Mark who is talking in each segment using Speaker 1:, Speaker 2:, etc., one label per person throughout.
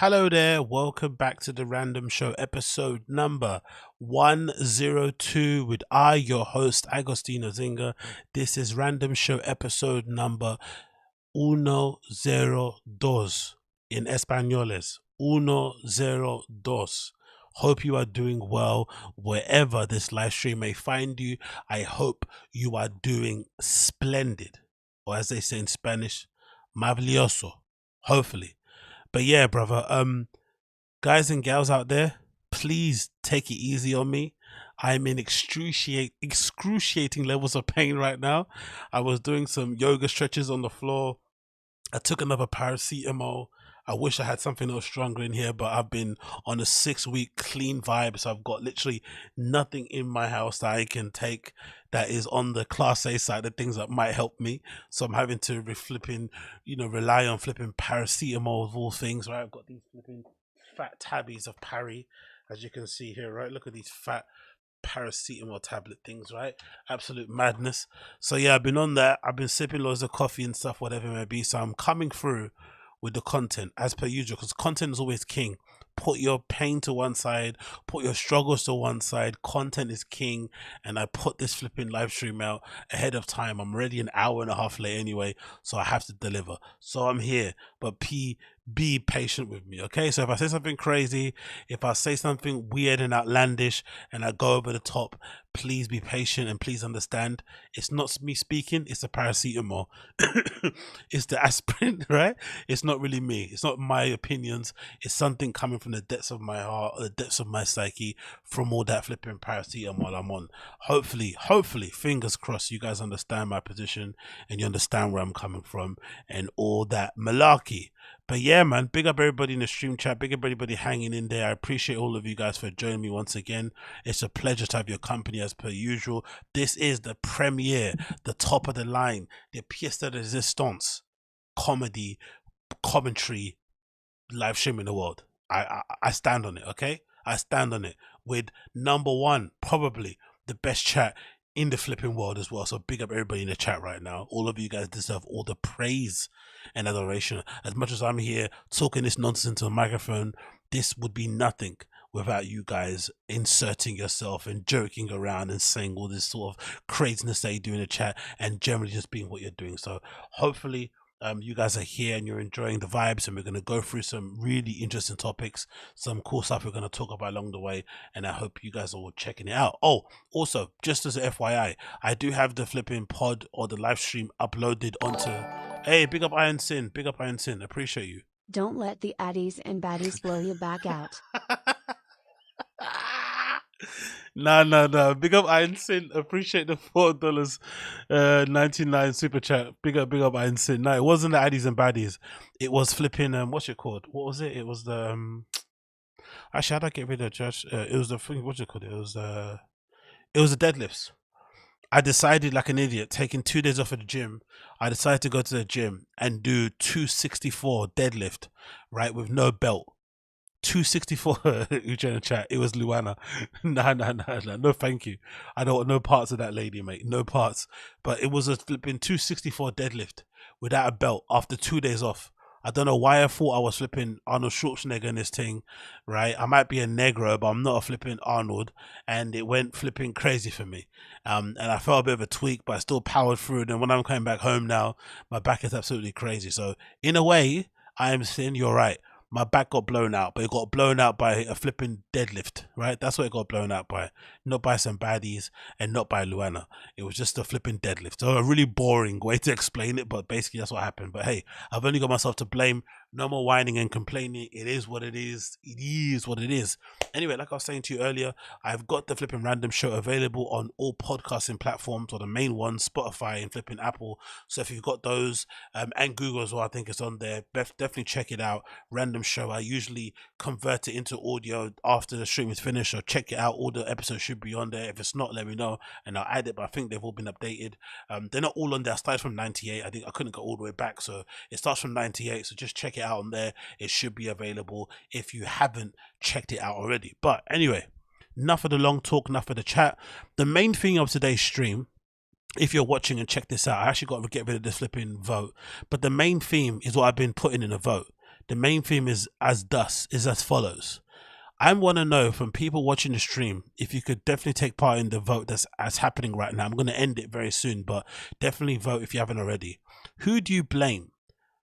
Speaker 1: Hello there, welcome back to the Random Show episode number 102 with your host, Agostino Zinga. This is Random Show episode number 102 in Españoles. 102. Hope you are doing well wherever this live stream may find you. I hope you are doing splendid, or as they say in Spanish, maravilloso, hopefully. But yeah, brother, guys and gals out there, please take it easy on me. I'm in excruciating levels of pain right now. I was doing some yoga stretches on the floor. I took another paracetamol. I wish I had something else stronger in here, but I've been on a 6-week clean vibe, so I've got literally nothing in my house that I can take that is on the class A side of things that might help me. So I'm having to rely on flipping paracetamol of all things, right? I've got these flipping fat tabbies of Parry, as you can see here, right? Look at these fat paracetamol tablet things, right? Absolute madness. So yeah, I've been on that. I've been sipping loads of coffee and stuff, whatever it may be. So I'm coming through with the content as per usual, because content is always king. Put your pain to one side, put your struggles to one side. Content is king, and I put this flipping live stream out ahead of time. I'm already an hour and a half late anyway, so I have to deliver. So I'm here, but be patient with me, okay? So if I say something crazy, if I say something weird and outlandish and I go over the top, please be patient and please understand. It's not me speaking, it's the paracetamol. It's the aspirin, right? It's not really me. It's not my opinions. It's something coming from the depths of my heart, the depths of my psyche, from all that flipping paracetamol I'm on. Hopefully, fingers crossed, you guys understand my position and you understand where I'm coming from and all that malarkey. But yeah, man, big up everybody in the stream chat, big up everybody hanging in there. I appreciate all of you guys for joining me once again. It's a pleasure to have your company as per usual. This is the premiere, the top of the line, the pièce de résistance comedy commentary live stream in the world. I stand on it, okay? I stand on it with number one, probably the best chat in the flipping world as well. So big up everybody in the chat right now. All of you guys deserve all the praise and adoration. As much as I'm here talking this nonsense into a microphone, this would be nothing without you guys inserting yourself and joking around and saying all this sort of craziness that you do in the chat and generally just being what you're doing. So hopefully you guys are here and you're enjoying the vibes, and we're going to go through some really interesting topics, some cool stuff we're going to talk about along the way, and I hope you guys are all checking it out. Oh, also, just as a FYI, I do have the flipping pod or the live stream uploaded onto... Hey, big up Iron Sin, appreciate you.
Speaker 2: Don't let the addies and baddies blow you back out.
Speaker 1: No. Big up Iron Sin. Appreciate the $4.99 super chat. Big up Iron Sin. No, it wasn't the addies and baddies. It was flipping what's it called? What was it? It was the actually, how'd I get rid of Josh? It was the thing, what's it called? It was the deadlifts. I decided, like an idiot, taking 2 days off of the gym, I decided to go to the gym and do 264 deadlift, right, with no belt. 264 you trying to chat. It was Luana. No thank you. I don't want no parts of that lady, mate. No parts. But it was a flipping 264 deadlift without a belt after 2 days off. I don't know why I thought I was flipping Arnold Schwarzenegger in this thing, right? I might be a Negro, but I'm not a flipping Arnold, and it went flipping crazy for me. And I felt a bit of a tweak, but I still powered through it. And when I'm coming back home now, my back is absolutely crazy. So in a way, I am saying you're right. My back got blown out, but it got blown out by a flipping deadlift, right? That's what it got blown out by. Not by some baddies and not by Luana. It was just a flipping deadlift. So a really boring way to explain it, but basically that's what happened. But hey, I've only got myself to blame. No more whining and complaining. It is what it is. It is what it is. Anyway, like I was saying to you earlier, I've got the flipping random show available on all podcasting platforms, or the main ones, Spotify and flipping Apple. So if you've got those, and Google as well, I think it's on there. Definitely check it out. Random show. I usually convert it into audio after the stream is finished, so check it out. All the episodes should be on there. If it's not, let me know and I'll add it, but I think they've all been updated. They're not all on there. I started from 98. I think I couldn't go all the way back, so it starts from 98. So just check it out on there. It should be available if you haven't checked it out already. But anyway, enough of the long talk, enough of the chat. The main thing of today's stream, if you're watching and check this out, I actually got to get rid of this flipping vote, but the main theme is what I've been putting in a vote. The main theme is as follows. I want to know from people watching the stream if you could definitely take part in the vote that's happening right now. I'm going to end it very soon, but definitely vote if you haven't already. Who do you blame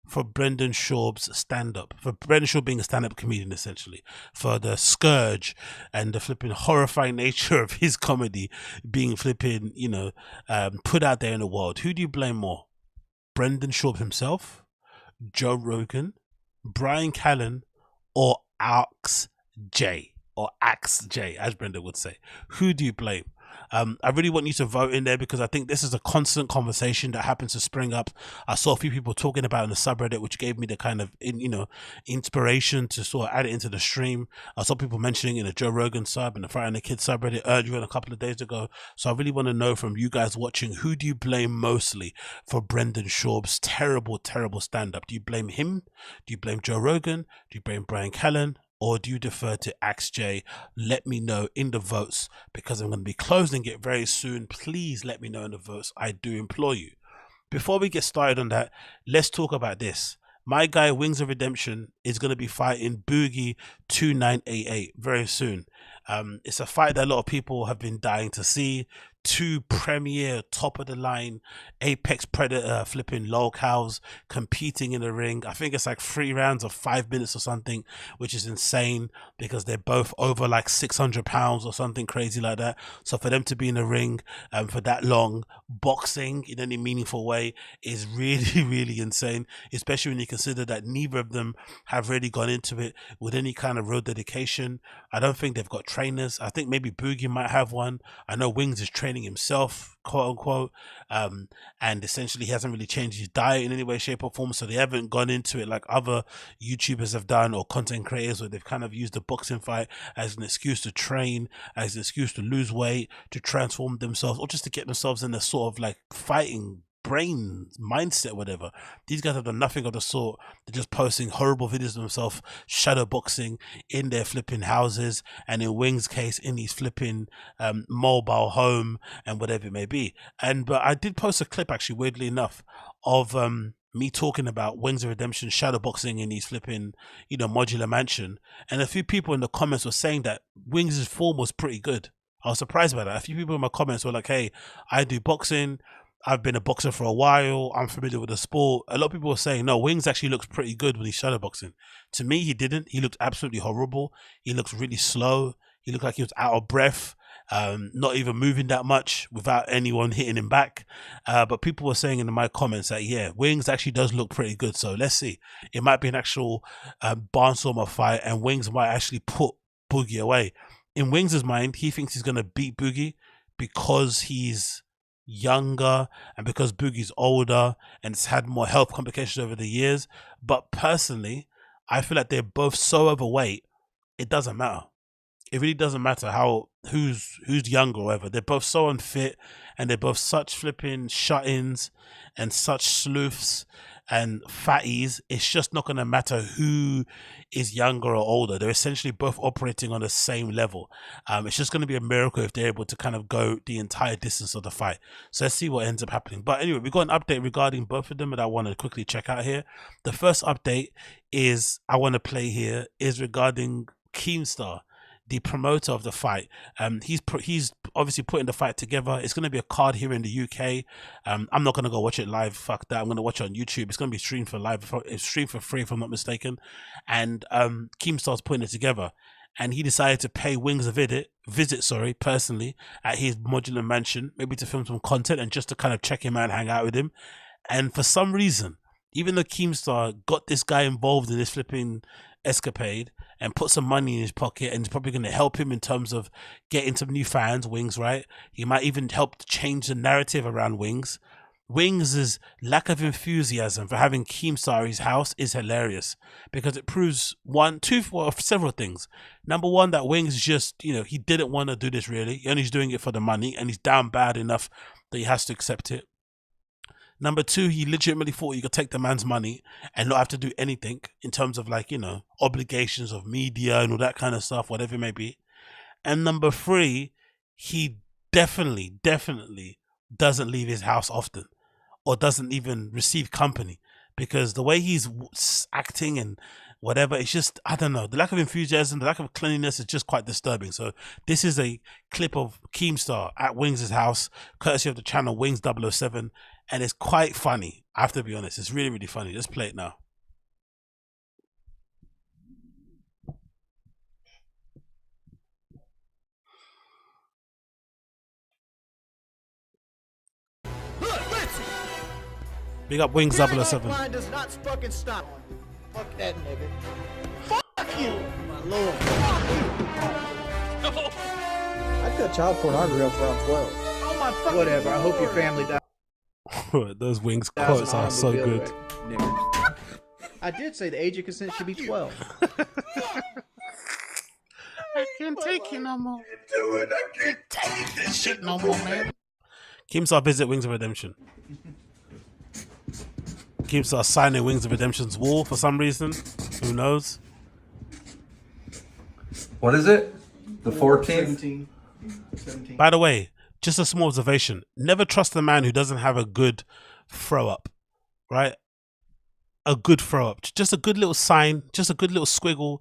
Speaker 1: for Brendan Schaub's stand-up? For Brendan Schaub being a stand-up comedian, essentially. For the scourge and the flipping horrifying nature of his comedy being flipping, put out there in the world. Who do you blame more? Brendan Schaub himself, Joe Rogan, Bryan Callen, or ACCUSES, as Brenda would say? Who do you blame? I really want you to vote in there because I think this is a constant conversation that happens to spring up. I saw a few people talking about it in the subreddit, which gave me the kind of inspiration to sort of add it into the stream. I saw people mentioning in the Joe Rogan sub and the Friday and the Kids subreddit earlier and a couple of days ago. So I really want to know from you guys watching, who do you blame mostly for Brendan Schaub's terrible stand-up? Do you blame him? Do you blame Joe Rogan? Do you blame Bryan Callen? Or do you defer to ACCUSES? Let me know in the votes because I'm going to be closing it very soon. Please let me know in the votes. I do implore you. Before we get started on that, let's talk about this. My guy Wings of Redemption is going to be fighting Boogie 2988 very soon. It's a fight that a lot of people have been dying to see. Two premier top of the line apex predator flipping locals competing in the ring. I think it's like 3 rounds of 5 minutes or something, which is insane because they're both over like 600 pounds or something crazy like that. So for them to be in the ring for that long, boxing in any meaningful way is really insane, especially when you consider that neither of them have really gone into it with any kind of real dedication. I don't think they've got trainers. I think maybe Boogie might have one. I know Wings is training himself, quote unquote, and essentially he hasn't really changed his diet in any way, shape or form, so they haven't gone into it like other YouTubers have done or content creators, where they've kind of used the boxing fight as an excuse to train, as an excuse to lose weight, to transform themselves, or just to get themselves in a sort of like fighting brain mindset, whatever. These guys have done nothing of the sort. They're just posting horrible videos of themselves shadow boxing in their flipping houses, and in Wings' case in his flipping mobile home and whatever it may be. But I did post a clip, actually, weirdly enough, of me talking about Wings of Redemption shadow boxing in his flipping modular mansion, and a few people in the comments were saying that Wings' form was pretty good. I was surprised by that. A few people in my comments were like, hey, I do boxing, I've been a boxer for a while, I'm familiar with the sport. A lot of people were saying, no, Wings actually looks pretty good when he's shadowboxing. To me, he didn't. He looked absolutely horrible. He looks really slow. He looked like he was out of breath, not even moving that much without anyone hitting him back. But people were saying in my comments that, yeah, Wings actually does look pretty good. So let's see. It might be an actual barnstormer fight, and Wings might actually put Boogie away. In Wings' mind, he thinks he's going to beat Boogie because he's younger and because Boogie's older and it's had more health complications over the years. But personally, I feel like they're both so overweight, it doesn't matter. It really doesn't matter who's younger or whatever. They're both so unfit, and they're both such flipping shut-ins and such sleuths and fatties. It's just not going to matter who is younger or older. They're essentially both operating on the same level. It's just going to be a miracle if they're able to kind of go the entire distance of the fight. So let's see what ends up happening. But anyway, we got an update regarding both of them that I want to quickly check out here. The first update is I want to play here is regarding KEEMSTAR, the promoter of the fight. He's obviously putting the fight together. It's going to be a card here in the UK. I'm not going to go watch it live. Fuck that. I'm going to watch it on YouTube. It's going to be streamed for free, if I'm not mistaken. And KEEMSTAR's putting it together. And he decided to pay Wings a visit, personally, at his modular mansion, maybe to film some content and just to kind of check him out and hang out with him. And for some reason, even though KEEMSTAR got this guy involved in this flipping escapade and put some money in his pocket, and it's probably going to help him in terms of getting some new fans, Wings, right? He might even help to change the narrative around Wings. Wings' lack of enthusiasm for having KEEMSTAR at his house is hilarious, because it proves several things. Number one, that Wings just, he didn't want to do this really. He only is doing it for the money, and he's down bad enough that he has to accept it. Number two, he legitimately thought he could take the man's money and not have to do anything in terms of obligations of media and all that kind of stuff, whatever it may be. And number three, he definitely doesn't leave his house often, or doesn't even receive company, because the way he's acting and whatever. It's just, I don't know, the lack of enthusiasm, the lack of cleanliness is just quite disturbing. So this is a clip of Keemstar at Wings' house, courtesy of the channel Wings 007, and it's quite funny. I have to be honest, it's really, really funny. Let's play it now. Big up Wings 007.
Speaker 3: Does not fucking stop. Fuck that nigga. Fuck you, my lord. Fuck you. I cut child pornography up around 12. Oh my fucking whatever. I hope your family dies.
Speaker 1: Those Wings quotes are so good.
Speaker 3: I did say the age of consent should be 12.
Speaker 1: I can't take it no more. I can't take this shit no more, man. Keemstar visit Wings of Redemption. Keemstar signing Wings of Redemption's wall for some reason. Who knows?
Speaker 4: What is it? The 14th?
Speaker 3: 17.
Speaker 1: By the way, just a small observation. Never trust a man who doesn't have a good throw up. Right? A good throw up. Just a good little sign. Just a good little squiggle.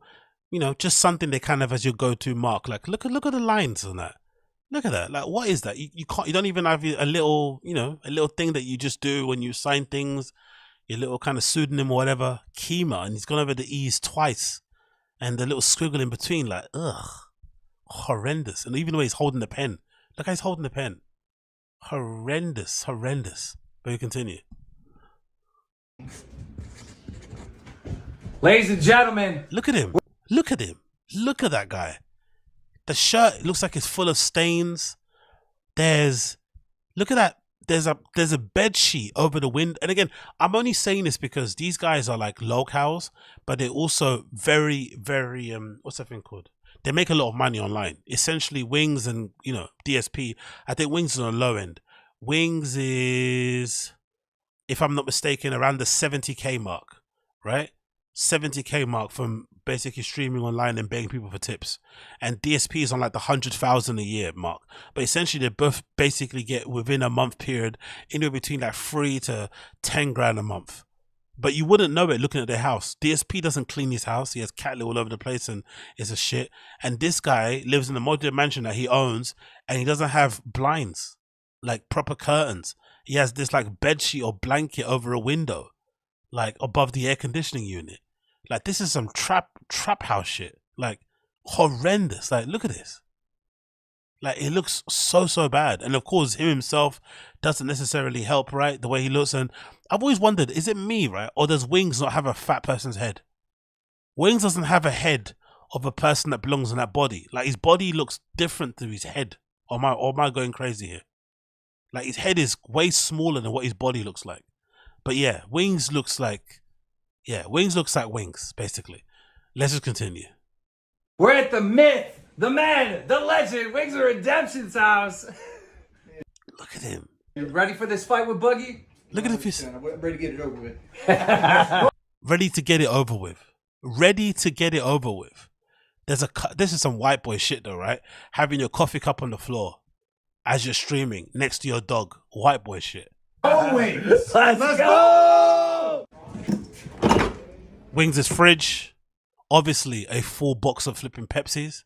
Speaker 1: You know, just something they kind of as your go-to mark. Like, look at the lines on that. Look at that. Like, what is that? You don't even have a little, you know, a little thing that you just do when you sign things. Your little kind of pseudonym or whatever, Keema, and he's gone over the E's twice, and the little squiggle in between, like, ugh, horrendous. And even the way he's holding the pen, look how he's holding the pen, horrendous. But we continue.
Speaker 4: Ladies and gentlemen,
Speaker 1: Look at him. Look at that guy. The shirt looks like it's full of stains. Look at that. There's a bed sheet over the window. And again, I'm only saying this because these guys are like locals, but they're also very, very, what's that thing called? They make a lot of money online. Essentially, Wings and, you know, DSP, I think Wings is on the low end. Wings is, if I'm not mistaken, around the 70K mark, right? 70K mark from basically streaming online and begging people for tips, and DSP is on like the 100,000 a year mark. But essentially they both basically get within a month period anywhere between like 3 to 10 grand a month. But you wouldn't know it looking at their house. DSP doesn't clean his house. He has cat litter all over the place and it's a shit. And this guy lives in a modular mansion that he owns, and he doesn't have blinds, like proper curtains. He has this like bed sheet or blanket over a window, like above the air conditioning unit. Like, this is some trap house shit. Like, horrendous. Like, look at this. Like, it looks so bad. And of course, him himself doesn't necessarily help, right? The way he looks. And I've always wondered, is it me, right? Or does Wings not have a fat person's head? Wings doesn't have a head of a person that belongs in that body. Like, his body looks different to his head. Or am I going crazy here? Like, his head is way smaller than what his body looks like. But yeah, Wings looks like Wings, basically. Let's just continue.
Speaker 4: we're at the myth, the man, the legend, Wings of Redemption's house.
Speaker 1: Look at him.
Speaker 4: You ready for this fight with Boogie?
Speaker 1: Look at him.
Speaker 3: I'm ready to get it over with.
Speaker 1: Ready to get it over with. Ready to get it over with. This is some white boy shit though, right? Having your coffee cup on the floor as you're streaming next to your dog. White boy shit.
Speaker 3: Oh, Wings.
Speaker 4: Let's go!
Speaker 1: Wings' fridge. Obviously a full box of flipping Pepsis.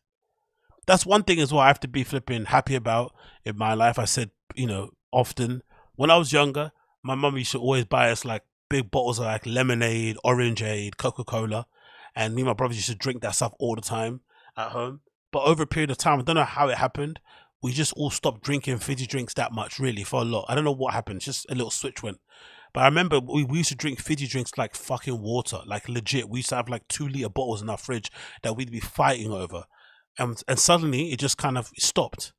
Speaker 1: That's one thing as well I have to be flipping happy about in my life. I said, you know, often when I was younger, my mum used to always buy us like big bottles of like lemonade, orangeade, Coca-Cola. And me and my brothers used to drink that stuff all the time at home. But over a period of time, I don't know how it happened, we just all stopped drinking fizzy drinks that much, really, for a lot. I don't know what happened, just a little switch went. But I remember we used to drink fizzy drinks like fucking water, like legit. We used to have like 2-liter bottles in our fridge that we'd be fighting over. And suddenly it just kind of stopped.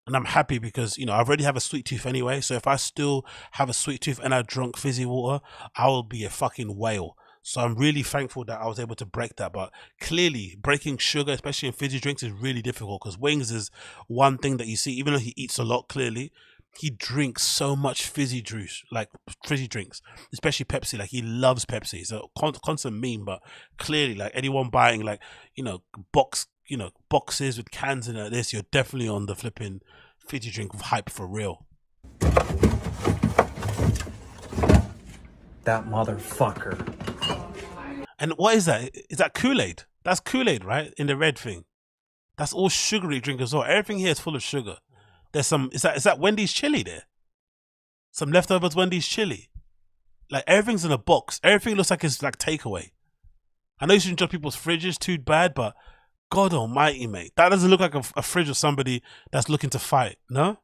Speaker 1: And I'm happy because, you know, I already have a sweet tooth anyway. So if I still have a sweet tooth and I drunk fizzy water, I will be a fucking whale. So I'm really thankful that I was able to break that. But clearly, breaking sugar, especially in fizzy drinks, is really difficult because Wings is one thing that you see, even though he eats a lot, clearly, he drinks so much fizzy juice, like fizzy drinks, especially Pepsi. Like, he loves Pepsi. It's a constant meme, but clearly, like, anyone buying, like, boxes with cans in it, this, you're definitely on the flipping fizzy drink hype for real.
Speaker 4: That motherfucker.
Speaker 1: And what is that? Is that Kool-Aid? That's Kool-Aid, right? In the red thing. That's all sugary drink as well. Everything here is full of sugar. There's some, is that Wendy's chili there? Some leftovers Wendy's chili. Like everything's in a box. Everything looks like it's like takeaway. I know you shouldn't judge people's fridges too bad, but God almighty, mate. That doesn't look like a fridge of somebody that's looking to fight, no?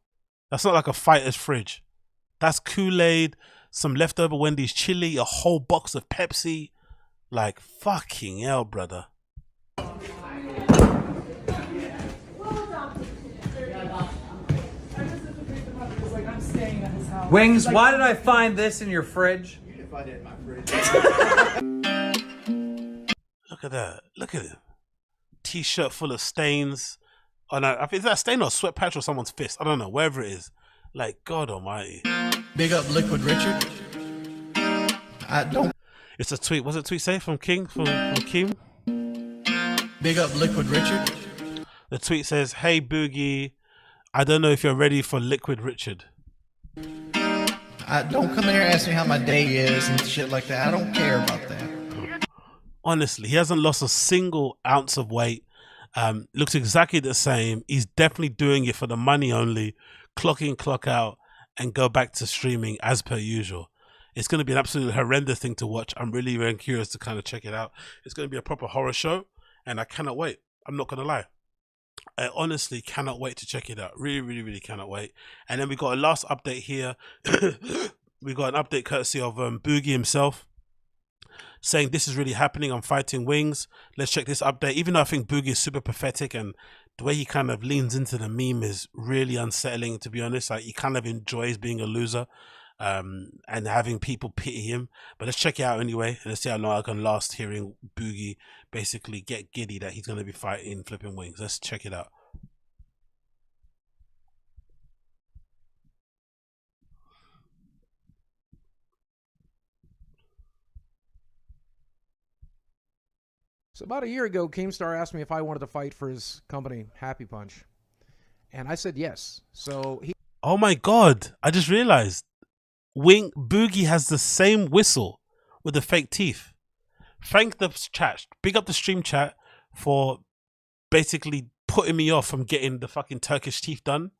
Speaker 1: That's not like a fighter's fridge. That's Kool-Aid, some leftover Wendy's chili, a whole box of Pepsi. Like, fucking hell, brother.
Speaker 4: Wings, why did I find this in your fridge?
Speaker 3: You didn't find it in my fridge.
Speaker 1: Look at that. Look at it. T-shirt full of stains. Oh no, I think is that a stain or a sweat patch or someone's fist? I don't know, wherever it is. Like, God almighty.
Speaker 5: Big up Liquid Richard. I don't.
Speaker 1: It's a tweet. Was it tweet say from King? From Keem?
Speaker 5: Big up Liquid Richard.
Speaker 1: The tweet says, "Hey Boogie, I don't know if you're ready for Liquid Richard."
Speaker 5: I don't come in here and ask me how my day is and shit like that. I don't care about that.
Speaker 1: Honestly, he hasn't lost a single ounce of weight. Looks exactly the same. He's definitely doing it for the money only. Clock in, clock out, and go back to streaming as per usual. It's going to be an absolutely horrendous thing to watch. I'm really, very curious to kind of check it out. It's going to be a proper horror show, and I cannot wait. I'm not going to lie. I honestly cannot wait to check it out. Really, really, really cannot wait. And then we got a last update here. We got an update courtesy of Boogie himself, saying this is really happening. I'm fighting Wings. Let's check this update. Even though I think Boogie is super pathetic and the way he kind of leans into the meme is really unsettling, to be honest. Like, he kind of enjoys being a loser and having people pity him. But let's check it out anyway. And let's see how long I can last hearing Boogie basically get giddy that he's going to be fighting flipping Wings. Let's check it out.
Speaker 6: So about a year ago, Keemstar asked me if I wanted to fight for his company, Happy Punch. And I said yes. So he...
Speaker 1: Oh my God. I just realized Boogie has the same whistle with the fake teeth. Thank the chat. Big up the stream chat for basically putting me off from getting the fucking Turkish teeth done.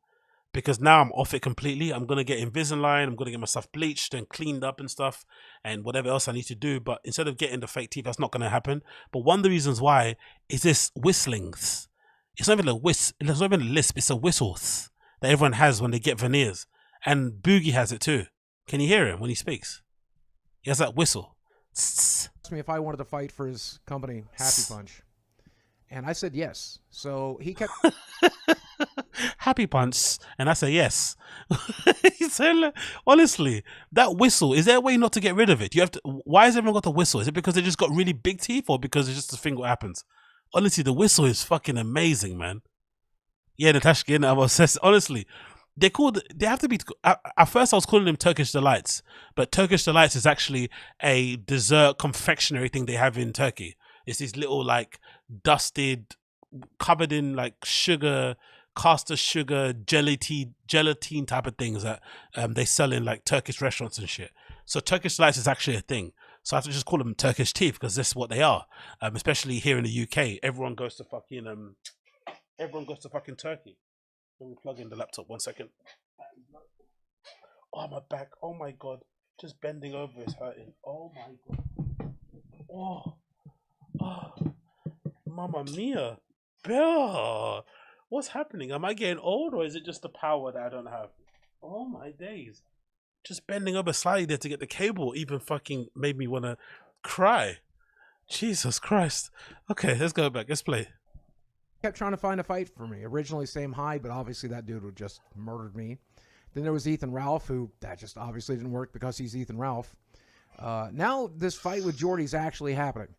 Speaker 1: Because now I'm off it completely. I'm going to get Invisalign. I'm going to get myself bleached and cleaned up and stuff. And whatever else I need to do. But instead of getting the fake teeth, that's not going to happen. But one of the reasons why is this whistling. It's not even a whistle. It's not even a lisp. It's a whistle that everyone has when they get veneers. And Boogie has it too. Can you hear him when he speaks? He has that whistle.
Speaker 6: asked me if I wanted to fight for his company, Happy Punch. And I said yes. So he kept...
Speaker 1: Happy Punch, and I say yes. He said, honestly, that whistle, is there a way not to get rid of it? You have to. Why has everyone got the whistle? Is it because they just got really big teeth, or because it's just a thing what happens? Honestly, the whistle is fucking amazing, man. Yeah, Natasha, I'm obsessed. Honestly, they have to be. At first, I was calling them Turkish Delights, but Turkish Delights is actually a dessert confectionery thing they have in Turkey. It's these little like dusted, covered in like sugar, caster sugar, gelatine type of things that they sell in like Turkish restaurants and shit. So Turkish Delights is actually a thing. So I have to just call them Turkish teeth because this is what they are. Especially here in the UK, everyone goes to fucking Turkey. Let me plug in the laptop 1 second. Oh, my back. Oh my God. Just bending over is hurting. Oh my God. Oh, Mamma Mia. Bill. What's happening? Am I getting old or is it just the power that I don't have? Oh my days. Just bending over slightly there to get the cable even fucking made me want to cry. Jesus Christ. Okay, let's go back. Let's play.
Speaker 6: kept trying to find a fight for me. Originally same height, but obviously that dude would just murdered me. Then there was Ethan Ralph, who that just obviously didn't work because he's Ethan Ralph. Now this fight with Jordy's actually happening.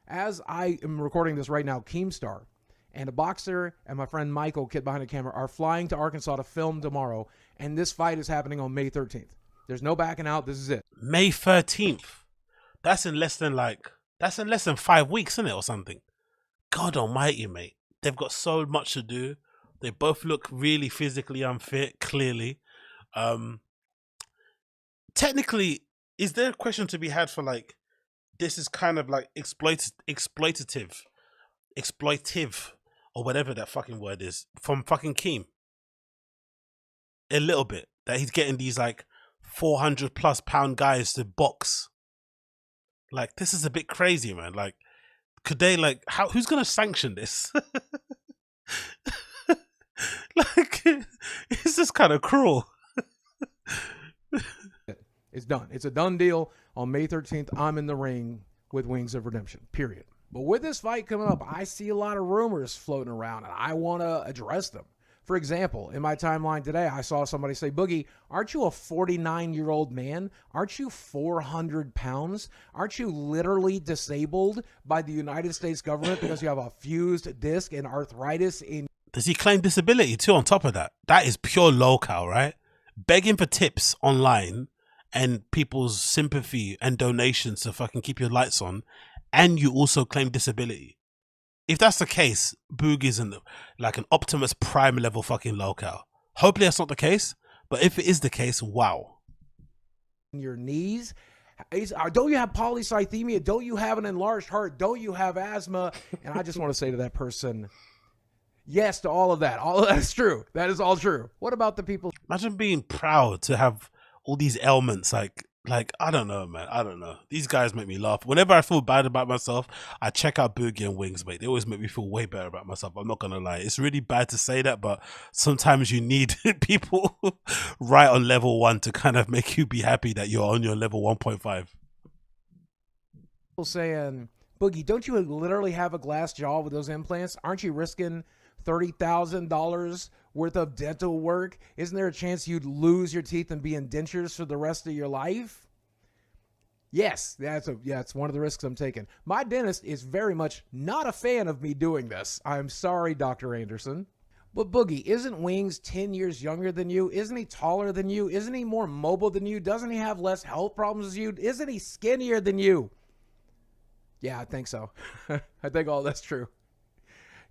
Speaker 6: As I am recording this right now, Keemstar and a boxer and my friend Michael, kid behind the camera, are flying to Arkansas to film tomorrow, and this fight is happening on May 13th. There's no backing out. This is it.
Speaker 1: May 13th. That's in less than 5 weeks, isn't it, or something? God almighty, mate. They've got so much to do. They both look really physically unfit, clearly. Technically, is there a question to be had for, like, this is kind of like exploitive, or whatever that fucking word is from fucking Keem. A little bit that he's getting these like 400+ pound guys to box. Like, this is a bit crazy, man. Like, could they like who's gonna sanction this? Like, it's just kind of cruel.
Speaker 6: It's done. It's a done deal. On May 13th, I'm in the ring with Wings of Redemption, period. But with this fight coming up, I see a lot of rumors floating around, and I want to address them. For example, in my timeline today, I saw somebody say, Boogie, aren't you a 49-year-old man? Aren't you 400 pounds? Aren't you literally disabled by the United States government because you have a fused disc and arthritis in...
Speaker 1: Does he claim disability too on top of that? That is pure locale, right? Begging for tips online and people's sympathy and donations to fucking keep your lights on, and you also claim disability. If that's the case, Boog isn't like an Optimus Prime level fucking locale. Hopefully that's not the case, but if it is the case, wow.
Speaker 6: Your knees? Don't you have polycythemia? Don't you have an enlarged heart? Don't you have asthma? And I just want to say to that person, yes to all of that. All of that is true. That is all true. What about the people?
Speaker 1: Imagine being proud to have all these ailments. Like, I don't know, man. I don't know. These guys make me laugh. Whenever I feel bad about myself, I check out Boogie and Wings, mate. They always make me feel way better about myself. I'm not going to lie. It's really bad to say that, but sometimes you need people right on level 1 to kind of make you be happy that you're on your level 1.5.
Speaker 6: People saying, Boogie, don't you literally have a glass jaw with those implants? Aren't you risking $30,000 worth of dental work? Isn't there a chance you'd lose your teeth and be in dentures for the rest of your life? Yes, it's one of the risks I'm taking. My dentist is very much not a fan of me doing this. I'm sorry, Dr. Anderson. But Boogie, isn't Wings 10 years younger than you? Isn't he taller than you? Isn't he more mobile than you? Doesn't he have less health problems as you? Isn't he skinnier than you? Yeah, I think so. I think all that's true.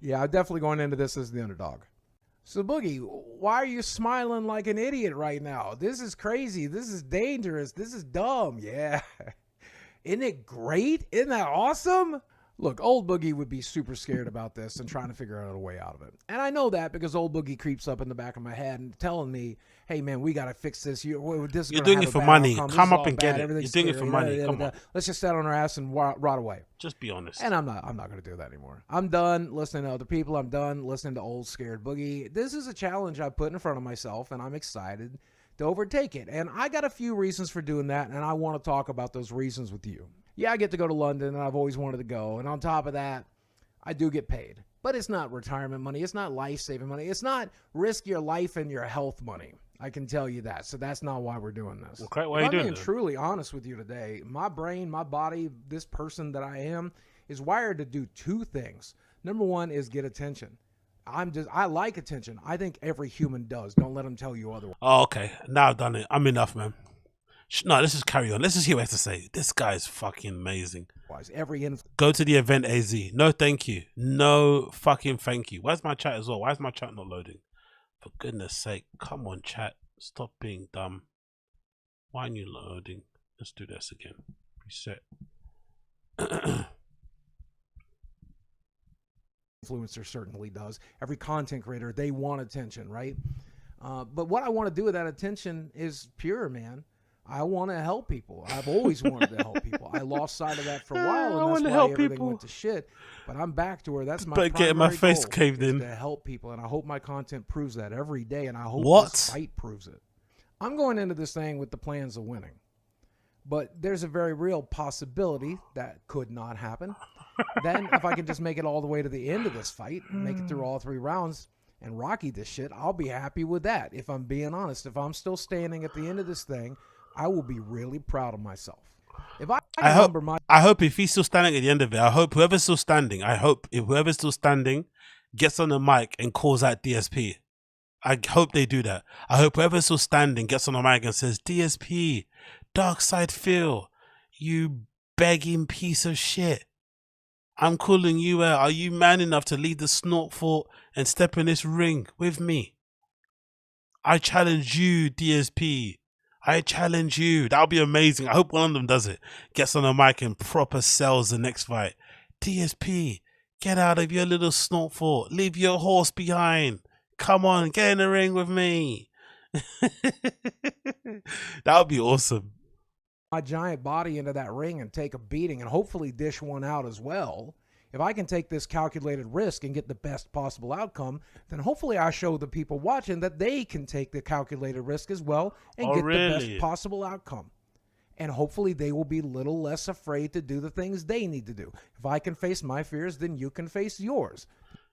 Speaker 6: Yeah, I'm definitely going into this as the underdog. So, Boogie, why are you smiling like an idiot right now? This is crazy. This is dangerous. This is dumb. Yeah. Isn't it great? Isn't that awesome? Look, old Boogie would be super scared about this and trying to figure out a way out of it. And I know that because old Boogie creeps up in the back of my head and telling me, hey, man, we got to fix this. You're
Speaker 1: doing it for money. Come up and get it. You're doing it for money. Come on.
Speaker 6: Let's just sit on our ass and rot away.
Speaker 1: Just be honest.
Speaker 6: And I'm not going to do that anymore. I'm done listening to other people. I'm done listening to old scared Boogie. This is a challenge I put in front of myself, and I'm excited to overtake it. And I got a few reasons for doing that, and I want to talk about those reasons with you. Yeah, I get to go to London, and I've always wanted to go. And on top of that, I do get paid. But it's not retirement money. It's not life-saving money. It's not risk your life and your health money. I can tell you that. So that's not why we're doing this.
Speaker 1: Okay, why are you doing
Speaker 6: it? I'm being truly honest with you today. My brain, my body, this person that I am is wired to do two things. Number one is get attention. I like attention. I think every human does. Don't let them tell you otherwise.
Speaker 1: Oh, okay. Now I've done it. I'm enough, man. No, let's just carry on. Let's just hear what I have to say. This guy's fucking amazing. Go to the event, AZ. No, thank you. No fucking thank you. Where's my chat as well? Why is my chat not loading? For goodness sake. Come on, chat. Stop being dumb. Why aren't you loading? Let's do this again. Reset.
Speaker 6: Influencer certainly does. Every content creator, they want attention, right? But what I want to do with that attention is pure, man. I want to help people. I've always wanted to help people. I lost sight of that for a while, and that's why everything went to shit. But I'm back to where that's my primary
Speaker 1: getting my face
Speaker 6: goal,
Speaker 1: caved in
Speaker 6: to help people, and I hope my content proves that every day, and I hope this fight proves it. I'm going into this thing with the plans of winning, but there's a very real possibility that could not happen. Then if I can just make it all the way to the end of this fight, make it through all 3 rounds, and Rocky this shit, I'll be happy with that. If I'm being honest, if I'm still standing at the end of this thing, I will be really proud of myself. If I
Speaker 1: hope if he's still standing at the end of it, I hope whoever's still standing, gets on the mic and calls out DSP. I hope they do that. I hope whoever's still standing gets on the mic and says, DSP, Dark Side Phil, you begging piece of shit. I'm calling you out. Are you man enough to leave the snort fort and step in this ring with me? I challenge you, DSP. I challenge you. That'll be amazing. I hope one of them does it. Gets on the mic and proper sells the next fight. TSP, get out of your little snort fort. Leave your horse behind. Come on, get in the ring with me. That would be awesome.
Speaker 6: My giant body into that ring and take a beating and hopefully dish one out as well. If I can take this calculated risk and get the best possible outcome, then hopefully I show the people watching that they can take the calculated risk as well and get the best possible outcome. And hopefully they will be a little less afraid to do the things they need to do. If I can face my fears, then you can face yours.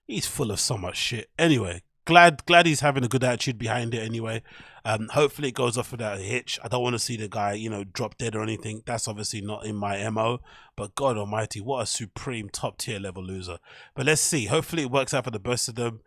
Speaker 1: He's full of so much shit. Anyway, glad he's having a good attitude behind it anyway. Hopefully it goes off without a hitch. I don't want to see the guy, you know, drop dead or anything. That's obviously not in my MO. But God almighty, what a supreme top tier level loser. But let's see. Hopefully it works out for the best of them.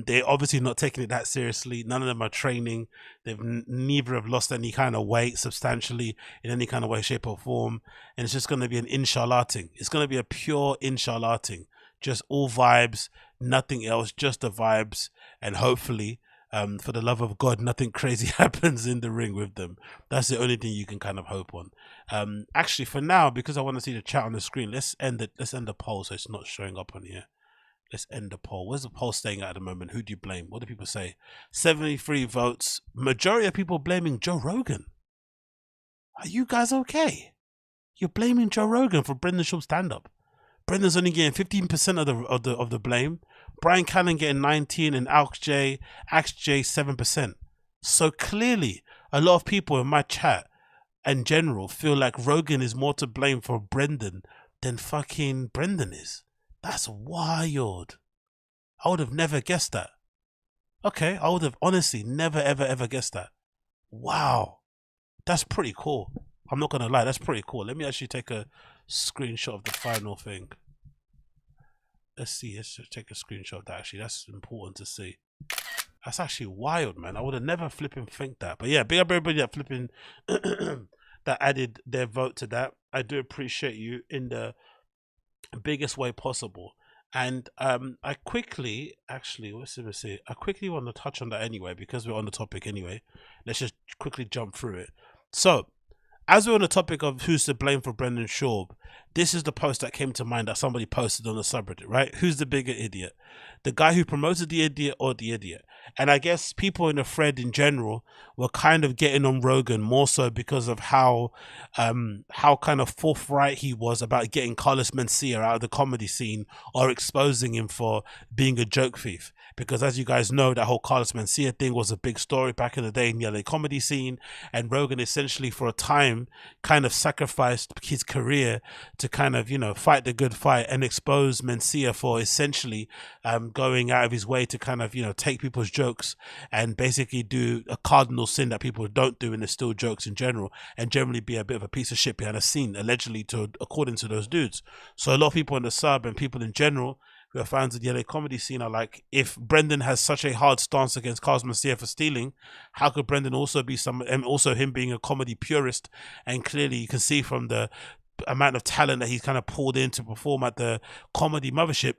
Speaker 1: They're obviously not taking it that seriously. None of them are training. Neither have lost any kind of weight substantially in any kind of way, shape or form. And it's just going to be an inshallah thing. It's going to be a pure inshallah thing. Just all vibes, nothing else, just the vibes. And hopefully, for the love of God, nothing crazy happens in the ring with them. That's the only thing you can kind of hope on. Actually, for now, because I want to see the chat on the screen, let's end the poll so it's not showing up on here. Let's end the poll. Where's the poll staying at the moment? Who do you blame? What do people say? 73 votes. Majority of people blaming Joe Rogan. Are you guys okay? You're blaming Joe Rogan for Brendan Schaub's stand-up. Brendan's only getting 15% of the blame. Bryan Callen getting 19% and ACCUSES 7%. So clearly, a lot of people in my chat in general feel like Rogan is more to blame for Brendan than fucking Brendan is. That's wild. I would have never guessed that. Okay, I would have honestly never ever guessed that. Wow. That's pretty cool. I'm not gonna lie, that's pretty cool. Let me actually take a screenshot of the final thing. Let's see, let's just take a screenshot of that actually. That's important to see. That's actually wild, man. I would have never flipping think that. But yeah, big up everybody that flipping that added their vote to that. I do appreciate you in the biggest way possible. And I quickly want to touch on that anyway, because we're on the topic anyway. Let's just quickly jump through it. So as we're on the topic of who's to blame for Brendan Schaub, this is the post that came to mind that somebody posted on the subreddit, right? Who's the bigger idiot? The guy who promoted the idiot or the idiot? And I guess people in the thread in general were kind of getting on Rogan more so because of how kind of forthright he was about getting Carlos Mencia out of the comedy scene or exposing him for being a joke thief. Because as you guys know, that whole Carlos Mencia thing was a big story back in the day in the LA comedy scene, and Rogan essentially for a time kind of sacrificed his career to kind of, you know, fight the good fight and expose Mencia for essentially going out of his way to kind of, you know, take people's jokes and basically do a cardinal sin that people don't do, and it's still jokes in general, and generally be a bit of a piece of shit behind a scene, allegedly, according to those dudes. So a lot of people in the sub and people in general who are fans of the LA comedy scene are like, if Brendan has such a hard stance against Carlos Mencia for stealing, how could Brendan also be and also him being a comedy purist? And clearly you can see from the amount of talent that he's kind of pulled in to perform at the comedy mothership.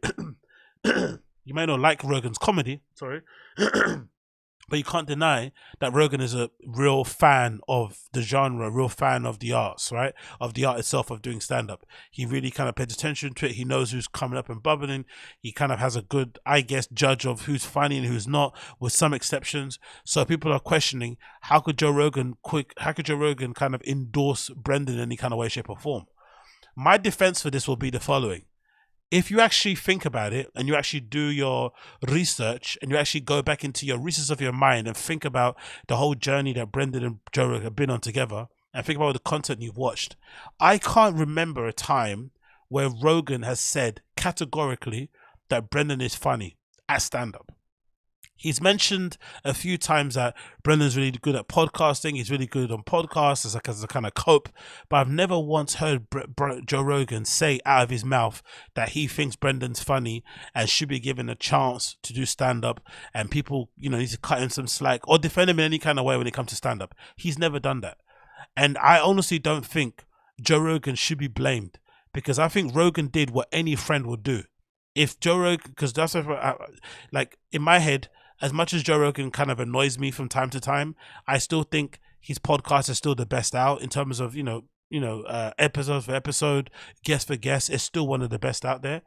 Speaker 1: You may not like Rogan's comedy, sorry, but you can't deny that Rogan is a real fan of the genre, a real fan of the arts, right? Of the art itself of doing stand-up. He really kind of pays attention to it. He knows who's coming up and bubbling. He kind of has a good, I guess, judge of who's funny and who's not, with some exceptions. So people are questioning, how could Joe Rogan kind of endorse Brendan in any kind of way, shape or form? My defense for this will be the following. If you actually think about it and you actually do your research and you actually go back into your recesses of your mind and think about the whole journey that Brendan and Joe Rogan have been on together and think about the content you've watched, I can't remember a time where Rogan has said categorically that Brendan is funny at stand-up. He's mentioned a few times that Brendan's really good at podcasting. He's really good on podcasts as a kind of cope. But I've never once heard Joe Rogan say out of his mouth that he thinks Brendan's funny and should be given a chance to do stand-up, and people, you know, need to cut him some slack or defend him in any kind of way when it comes to stand-up. He's never done that. And I honestly don't think Joe Rogan should be blamed, because I think Rogan did what any friend would do. If Joe Rogan, because that's like in my head, as much as Joe Rogan kind of annoys me from time to time, I still think his podcast is still the best out in terms of, episode for episode, guest for guest. It's still one of the best out there.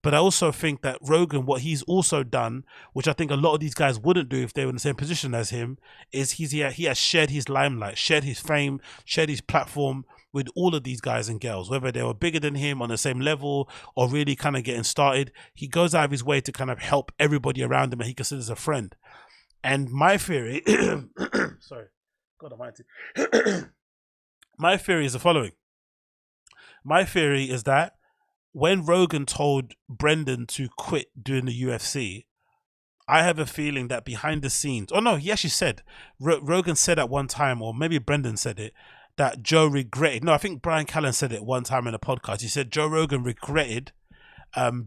Speaker 1: But I also think that Rogan, what he's also done, which I think a lot of these guys wouldn't do if they were in the same position as him, is he has shared his limelight, shared his fame, shared his platform with all of these guys and girls, whether they were bigger than him on the same level or really kind of getting started. He goes out of his way to kind of help everybody around him that he considers a friend. And my theory, sorry, God almighty, my theory is the following. My theory is that when Rogan told Brendan to quit doing the UFC, I have a feeling that behind the scenes, he actually said, Rogan said at one time, or maybe Brendan said it, that Joe regretted. No, I think Bryan Callen said it one time in a podcast. He said Joe Rogan regretted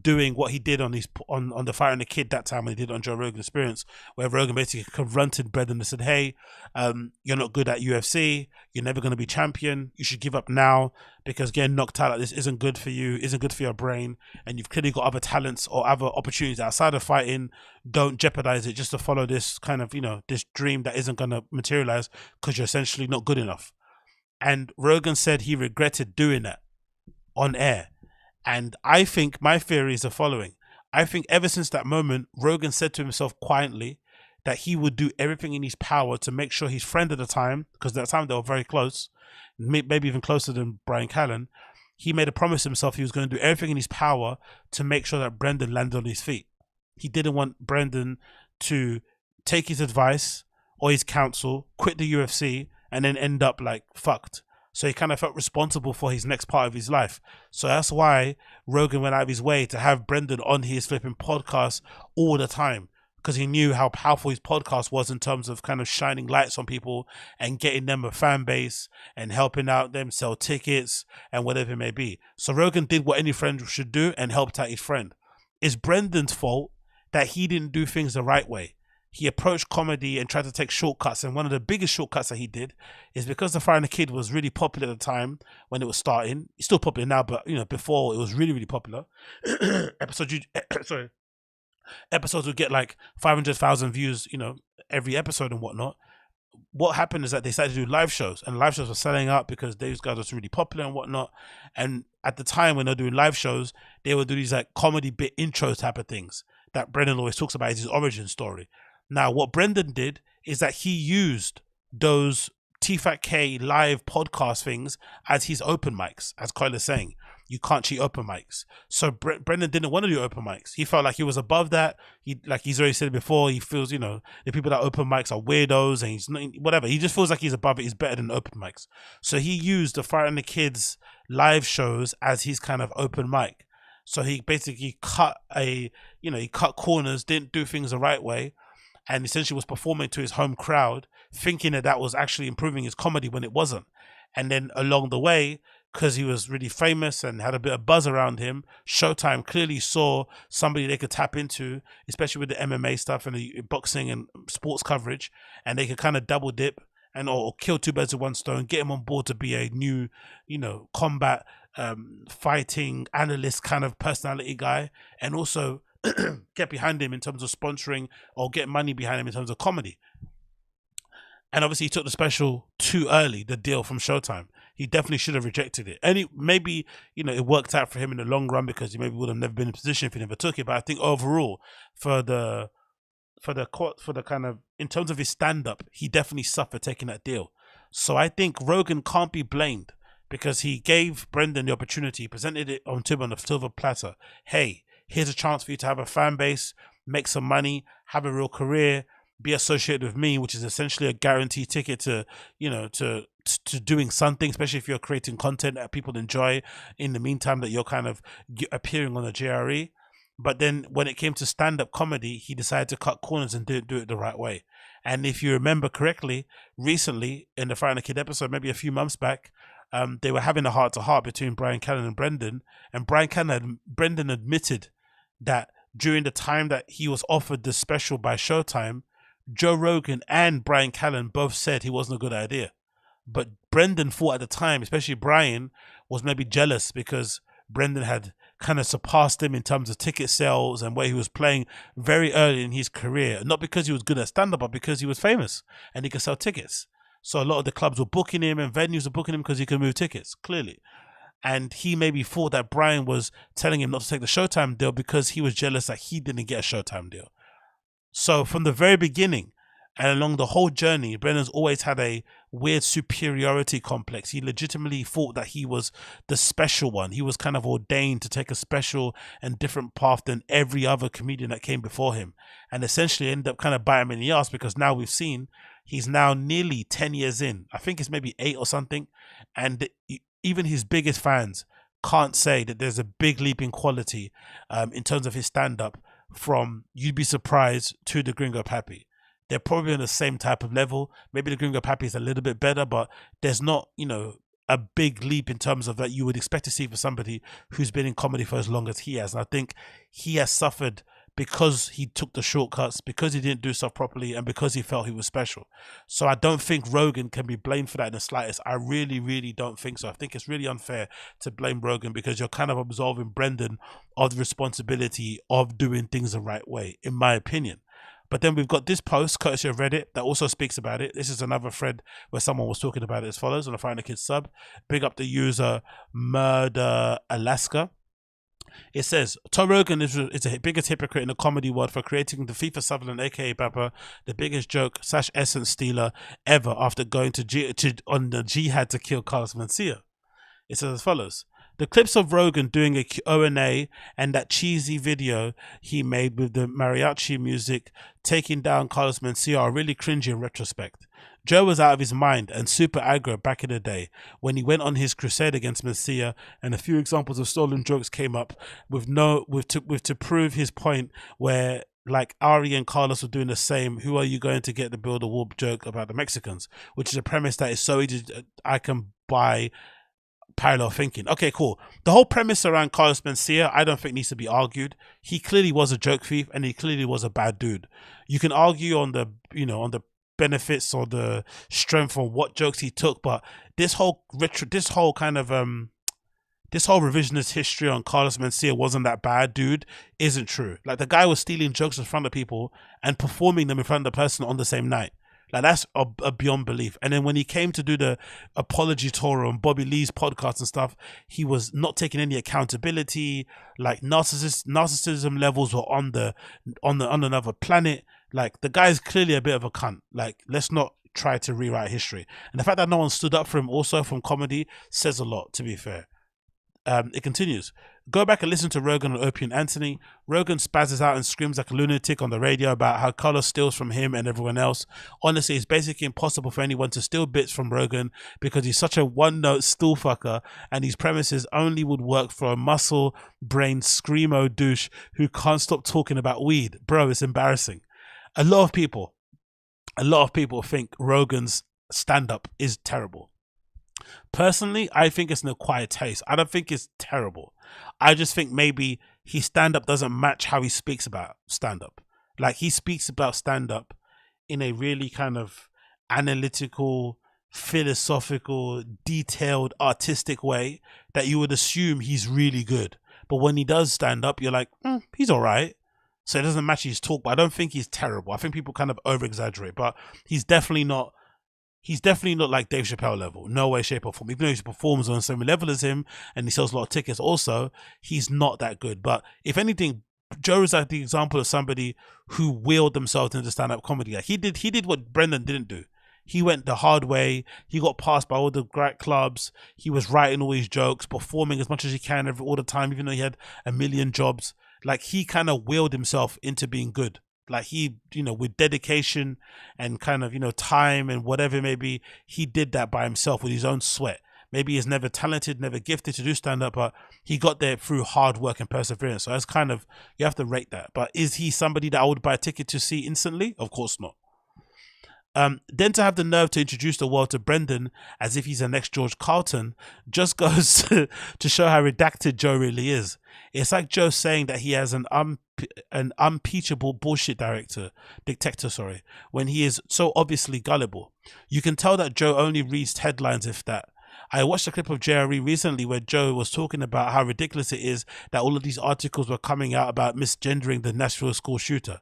Speaker 1: doing what he did on the Fire and the Kid that time when he did it on Joe Rogan Experience, where Rogan basically confronted Brendan and said, hey, you're not good at UFC, you're never going to be champion, you should give up now, because getting knocked out like this isn't good for you, isn't good for your brain, and you've clearly got other talents or other opportunities outside of fighting. Don't jeopardize it just to follow this kind of, this dream that isn't going to materialize because you're essentially not good enough. And Rogan said he regretted doing that on air. And I think my theory is the following. I think ever since that moment, Rogan said to himself quietly that he would do everything in his power to make sure his friend at the time, because at the time they were very close, maybe even closer than Bryan Callen, he made a promise to himself he was going to do everything in his power to make sure that Brendan landed on his feet. He didn't want Brendan to take his advice or his counsel, quit the UFC, and then end up like fucked. So he kind of felt responsible for his next part of his life. So that's why Rogan went out of his way to have Brendan on his flipping podcast all the time, because he knew how powerful his podcast was in terms of kind of shining lights on people and getting them a fan base and helping out them sell tickets and whatever it may be. So Rogan did what any friend should do and helped out his friend. It's Brendan's fault that he didn't do things the right way. He approached comedy and tried to take shortcuts, and one of the biggest shortcuts that he did is because The Fire and the Kid was really popular at the time when it was starting. It's still popular now, but before it was really, really popular. Episodes would get like 500,000 views, every episode and whatnot. What happened is that they started to do live shows, and live shows were selling out because those guys were really popular and whatnot. And at the time when they're doing live shows, they would do these like comedy bit intro type of things that Brendan always talks about as his origin story. Now, what Brendan did is that he used those TFATK live podcast things as his open mics, as Kyle is saying. You can't cheat open mics. So Brendan didn't want to do open mics. He felt like he was above that. He's already said before, he feels, the people that open mics are weirdos and he's not, whatever. He just feels like he's above it. He's better than open mics. So he used the Fire and the Kids live shows as his kind of open mic. So he basically cut corners, didn't do things the right way, and essentially was performing to his home crowd, thinking that was actually improving his comedy when it wasn't. And then along the way, because he was really famous and had a bit of buzz around him, Showtime clearly saw somebody they could tap into, especially with the MMA stuff and the boxing and sports coverage, and they could kind of double dip or kill two birds with one stone, get him on board to be a new, combat fighting analyst kind of personality guy, and also get behind him in terms of sponsoring or get money behind him in terms of comedy. And obviously he took the special too early, the deal from Showtime. He definitely should have rejected it. And maybe it worked out for him in the long run because he maybe would have never been in a position if he never took it. But I think overall, for the kind of, in terms of his stand-up, he definitely suffered taking that deal. So I think Rogan can't be blamed because he gave Brendan the opportunity, presented it on a silver platter. Hey, here's a chance for you to have a fan base, make some money, have a real career, be associated with me, which is essentially a guaranteed ticket to doing something, especially if you're creating content that people enjoy in the meantime that you're kind of appearing on the JRE. But then when it came to stand-up comedy, he decided to cut corners and didn't do it the right way. And if you remember correctly, recently in the Fire and the Kid episode, maybe a few months back, they were having a heart-to-heart between Bryan Callen and Brendan. And Brendan admitted that during the time that he was offered the special by Showtime, Joe Rogan and Bryan Callen both said he wasn't a good idea. But Brendan thought at the time, especially Bryan, was maybe jealous because Brendan had kind of surpassed him in terms of ticket sales and where he was playing very early in his career. Not because he was good at stand-up, but because he was famous and he could sell tickets. So a lot of the clubs were booking him and venues were booking him because he could move tickets, clearly. And he maybe thought that Bryan was telling him not to take the Showtime deal because he was jealous that he didn't get a Showtime deal. So from the very beginning and along the whole journey, Brennan's always had a weird superiority complex. He legitimately thought that he was the special one. He was kind of ordained to take a special and different path than every other comedian that came before him. And essentially ended up kind of biting him in the ass, because now we've seen he's now nearly 10 years in. I think it's maybe 8 or something. And even his biggest fans can't say that there's a big leap in quality in terms of his stand-up from You'd Be Surprised to the Gringo Pappy. They're probably on the same type of level. Maybe the Gringo Pappy is a little bit better, but there's not, you know, a big leap in terms of that you would expect to see for somebody who's been in comedy for as long as he has. And I think he has suffered because he took the shortcuts, because he didn't do stuff properly, and because he felt he was special. So I don't think Rogan can be blamed for that in the slightest. I really, really don't think so. I think it's really unfair to blame Rogan, because you're kind of absolving Brendan of the responsibility of doing things the right way, in my opinion. But then we've got this post, courtesy of Reddit, that also speaks about it. This is another thread where someone was talking about it as follows on the Find a Kid sub. Big up the user Murder Alaska. It says, Tom Rogan is the biggest hypocrite in the comedy world for creating the FIFA Sutherland, aka Bapper, the biggest joke / essence stealer ever, after going on the jihad to kill Carlos Mencia. It says as follows. The clips of Rogan doing a Q&A and that cheesy video he made with the mariachi music taking down Carlos Mencia are really cringy in retrospect. Joe was out of his mind and super aggro back in the day when he went on his crusade against Mencia, and a few examples of stolen jokes came up with to prove his point, where like Ari and Carlos were doing the same. Who are you going to get to build a warp joke about the Mexicans? Which is a premise that is so easy I can buy parallel thinking. Okay, cool. The whole premise around Carlos Mencia, I don't think needs to be argued. He clearly was a joke thief, and he clearly was a bad dude. You can argue on the, you know, on the benefits or the strength of what jokes he took, but this whole revisionist history on Carlos Mencia wasn't that bad, dude, isn't true. Like, the guy was stealing jokes in front of people and performing them in front of the person on the same night. Like, that's a beyond belief. And then when he came to do the apology tour on Bobby Lee's podcast and stuff, he was not taking any accountability. Like, narcissism levels were on another planet. Like, the guy's clearly a bit of a cunt. Like, let's not try to rewrite history. And the fact that no one stood up for him also from comedy says a lot, to be fair. It continues. Go back and listen to Rogan on Opie and Anthony. Rogan spazzes out and screams like a lunatic on the radio about how Carlos steals from him and everyone else. Honestly, it's basically impossible for anyone to steal bits from Rogan because he's such a one-note stool fucker, and his premises only would work for a muscle-brained screamo douche who can't stop talking about weed. Bro, it's embarrassing. A lot of people think Rogan's stand-up is terrible. Personally, I think it's an acquired taste. I don't think it's terrible. I just think maybe his stand-up doesn't match how he speaks about stand-up. Like, he speaks about stand-up in a really kind of analytical, philosophical, detailed, artistic way that you would assume he's really good. But when he does stand-up, you're like, he's all right. So it doesn't match his talk, but I don't think he's terrible. I think people kind of over-exaggerate, but he's definitely not like Dave Chappelle level. No way, shape or form. Even though he performs on the same level as him and he sells a lot of tickets also, he's not that good. But if anything, Joe is like the example of somebody who willed themselves into stand-up comedy. Like, he did what Brendan didn't do. He went the hard way. He got passed by all the great clubs. He was writing all his jokes, performing as much as he can all the time, even though he had a million jobs. Like, he kind of willed himself into being good. Like, he, you know, with dedication and kind of, you know, time and whatever it may be, he did that by himself with his own sweat. Maybe he's never talented, never gifted to do stand-up, but he got there through hard work and perseverance. So that's kind of, you have to rate that. But is he somebody that I would buy a ticket to see instantly? Of course not. Then to have the nerve to introduce the world to Brendan as if he's the next George Carlton just goes to show how redacted Joe really is. It's like Joe saying that he has an unimpeachable bullshit detector, when he is so obviously gullible. You can tell that Joe only reads headlines, if that. I watched a clip of JRE recently where Joe was talking about how ridiculous it is that all of these articles were coming out about misgendering the Nashville school shooter.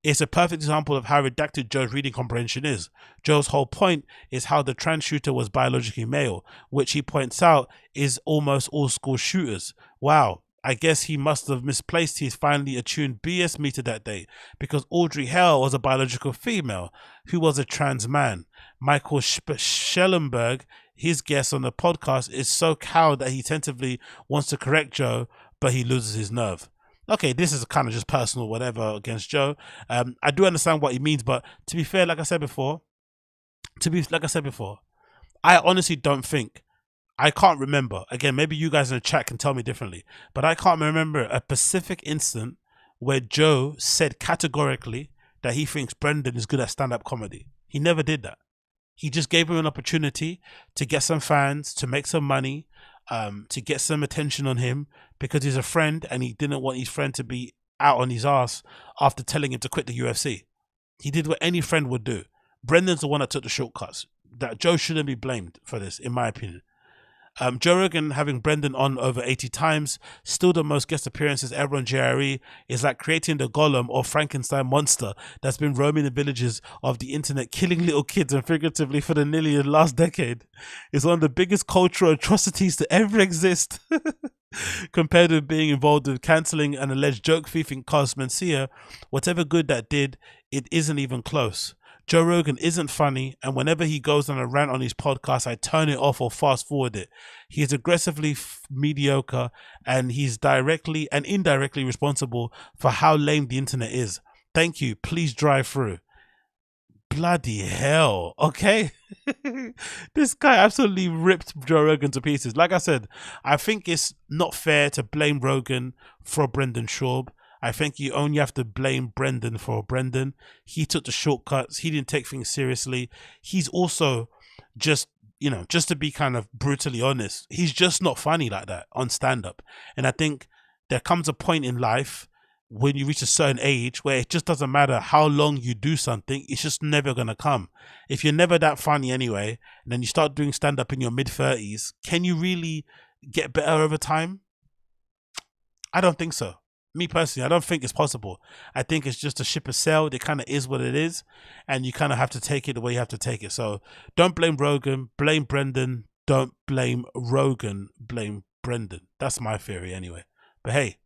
Speaker 1: It's a perfect example of how redacted Joe's reading comprehension is. Joe's whole point is how the trans shooter was biologically male, which he points out is almost all school shooters. Wow. I guess he must have misplaced his finely attuned BS meter that day, because Audrey Hale was a biological female who was a trans man. Michael Schellenberg, his guest on the podcast, is so cowed that he tentatively wants to correct Joe, but he loses his nerve. Okay, this is kind of just personal whatever against Joe. I do understand what he means, but to be fair, like I said before, I honestly don't think, I can't remember, again, maybe you guys in the chat can tell me differently, but I can't remember a specific instant where Joe said categorically that he thinks Brendan is good at stand-up comedy. He never did that. He just gave him an opportunity to get some fans, to make some money, to get some attention on him because he's a friend and he didn't want his friend to be out on his ass after telling him to quit the UFC. He did what any friend would do. Brendan's the one that took the shortcuts. That Joe shouldn't be blamed for this, in my opinion. Joe Rogan having Brendan on over 80 times, still the most guest appearances ever on JRE, is like creating the Golem or Frankenstein monster that's been roaming the villages of the internet, killing little kids and figuratively for the nearly last decade. It's one of the biggest cultural atrocities to ever exist. Compared to being involved in cancelling an alleged joke thief in Carlos Mencia, whatever good that did, it isn't even close. Joe Rogan isn't funny, and whenever he goes on a rant on his podcast, I turn it off or fast forward it. He's aggressively mediocre, and he's directly and indirectly responsible for how lame the internet is. Thank you. Please drive through. Bloody hell. Okay. This guy absolutely ripped Joe Rogan to pieces. Like I said, I think it's not fair to blame Rogan for Brendan Schaub. I think you only have to blame Brendan for Brendan. He took the shortcuts. He didn't take things seriously. He's also just, you know, just to be kind of brutally honest, he's just not funny like that on stand-up. And I think there comes a point in life when you reach a certain age where it just doesn't matter how long you do something, it's just never going to come. If you're never that funny anyway, and then you start doing stand-up in your mid-30s, can you really get better over time? I don't think so. Me personally, I don't think it's possible. I think it's just a ship has sailed. It kind of is what it is, and you kind of have to take it the way you have to take it. So don't blame Rogan, blame Brendan. Don't blame Rogan, blame Brendan. That's my theory anyway. But hey,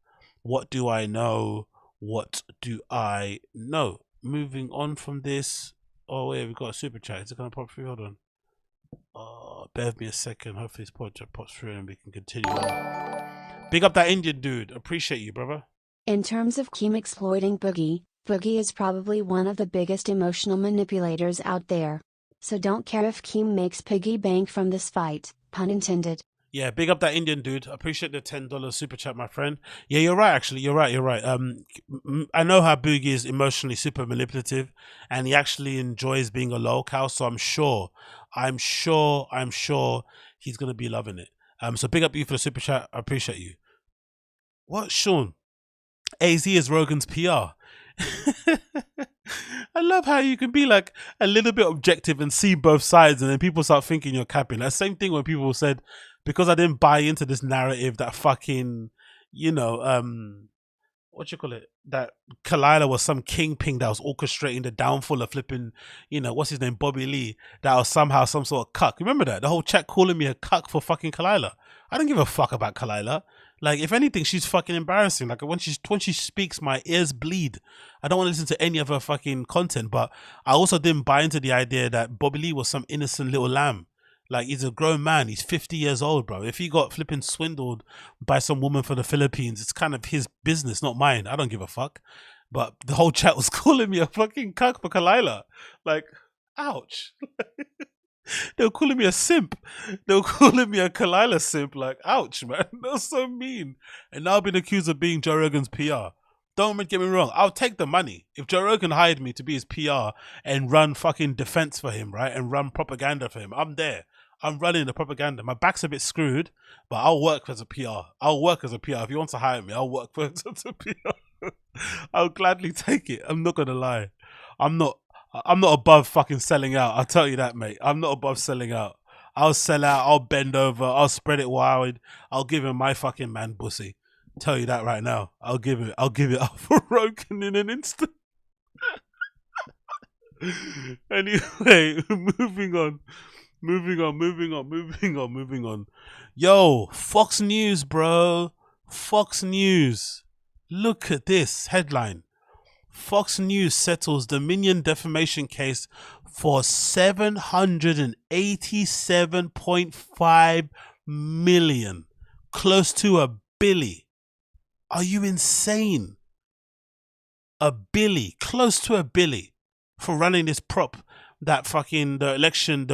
Speaker 1: what do I know? What do I know? Moving on from this. Oh wait, we've got a super chat. Is it going to pop through? Hold on. Bear with me a second. Hopefully this podcast pops through and we can continue on. Big up that Indian dude. Appreciate you, brother.
Speaker 2: In terms of Keem exploiting Boogie, Boogie is probably one of the biggest emotional manipulators out there. So don't care if Keem makes piggy bank from this fight, pun intended.
Speaker 1: Yeah, big up that Indian dude. Appreciate the $10 super chat, my friend. Yeah, you're right, actually. You're right. I know how Boogie is emotionally super manipulative, and he actually enjoys being a lolcow, so I'm sure he's going to be loving it. So big up you for the super chat. I appreciate you. What, Sean? AZ is Rogan's PR. I love how you can be like a little bit objective and see both sides, and then people start thinking you're capping. That same thing when people said, because I didn't buy into this narrative that fucking, you know, what you call it, that KHALYLA was some kingpin that was orchestrating the downfall of flipping, you know, what's his name, Bobby Lee, that was somehow some sort of cuck. Remember that? The whole chat calling me a cuck for fucking KHALYLA. I don't give a fuck about KHALYLA. Like, if anything, she's fucking embarrassing. Like, when she speaks, my ears bleed. I don't want to listen to any of her fucking content, but I also didn't buy into the idea that Bobby Lee was some innocent little lamb. Like, he's a grown man. He's 50 years old, bro. If he got flipping swindled by some woman from the Philippines, it's kind of his business, not mine. I don't give a fuck. But the whole chat was calling me a fucking cuck for KHALYLA. Like, ouch. They were calling me a simp. They were calling me a KHALYLA simp. Like, ouch, man. That's so mean. And now I've been accused of being Joe Rogan's PR. Don't get me wrong. I'll take the money. If Joe Rogan hired me to be his PR and run fucking defense for him, right? And run propaganda for him, I'm there. I'm running the propaganda. My back's a bit screwed, but I'll work as a PR. I'll work as a PR. If he wants to hire me, I'll work as a PR. I'll gladly take it. I'm not going to lie. I'm not above fucking selling out. I'll tell you that, mate. I'm not above selling out. I'll sell out. I'll bend over. I'll spread it wide. I'll give him my fucking man pussy. Tell you that right now. I'll give it up for Rogan in an instant. Anyway, moving on. Yo, Fox News, bro. Fox News. Look at this headline. Fox News settles Dominion defamation case for $787.5 million. Close to a billy. Are you insane? A billy. Close to a billy for running this prop that fucking the election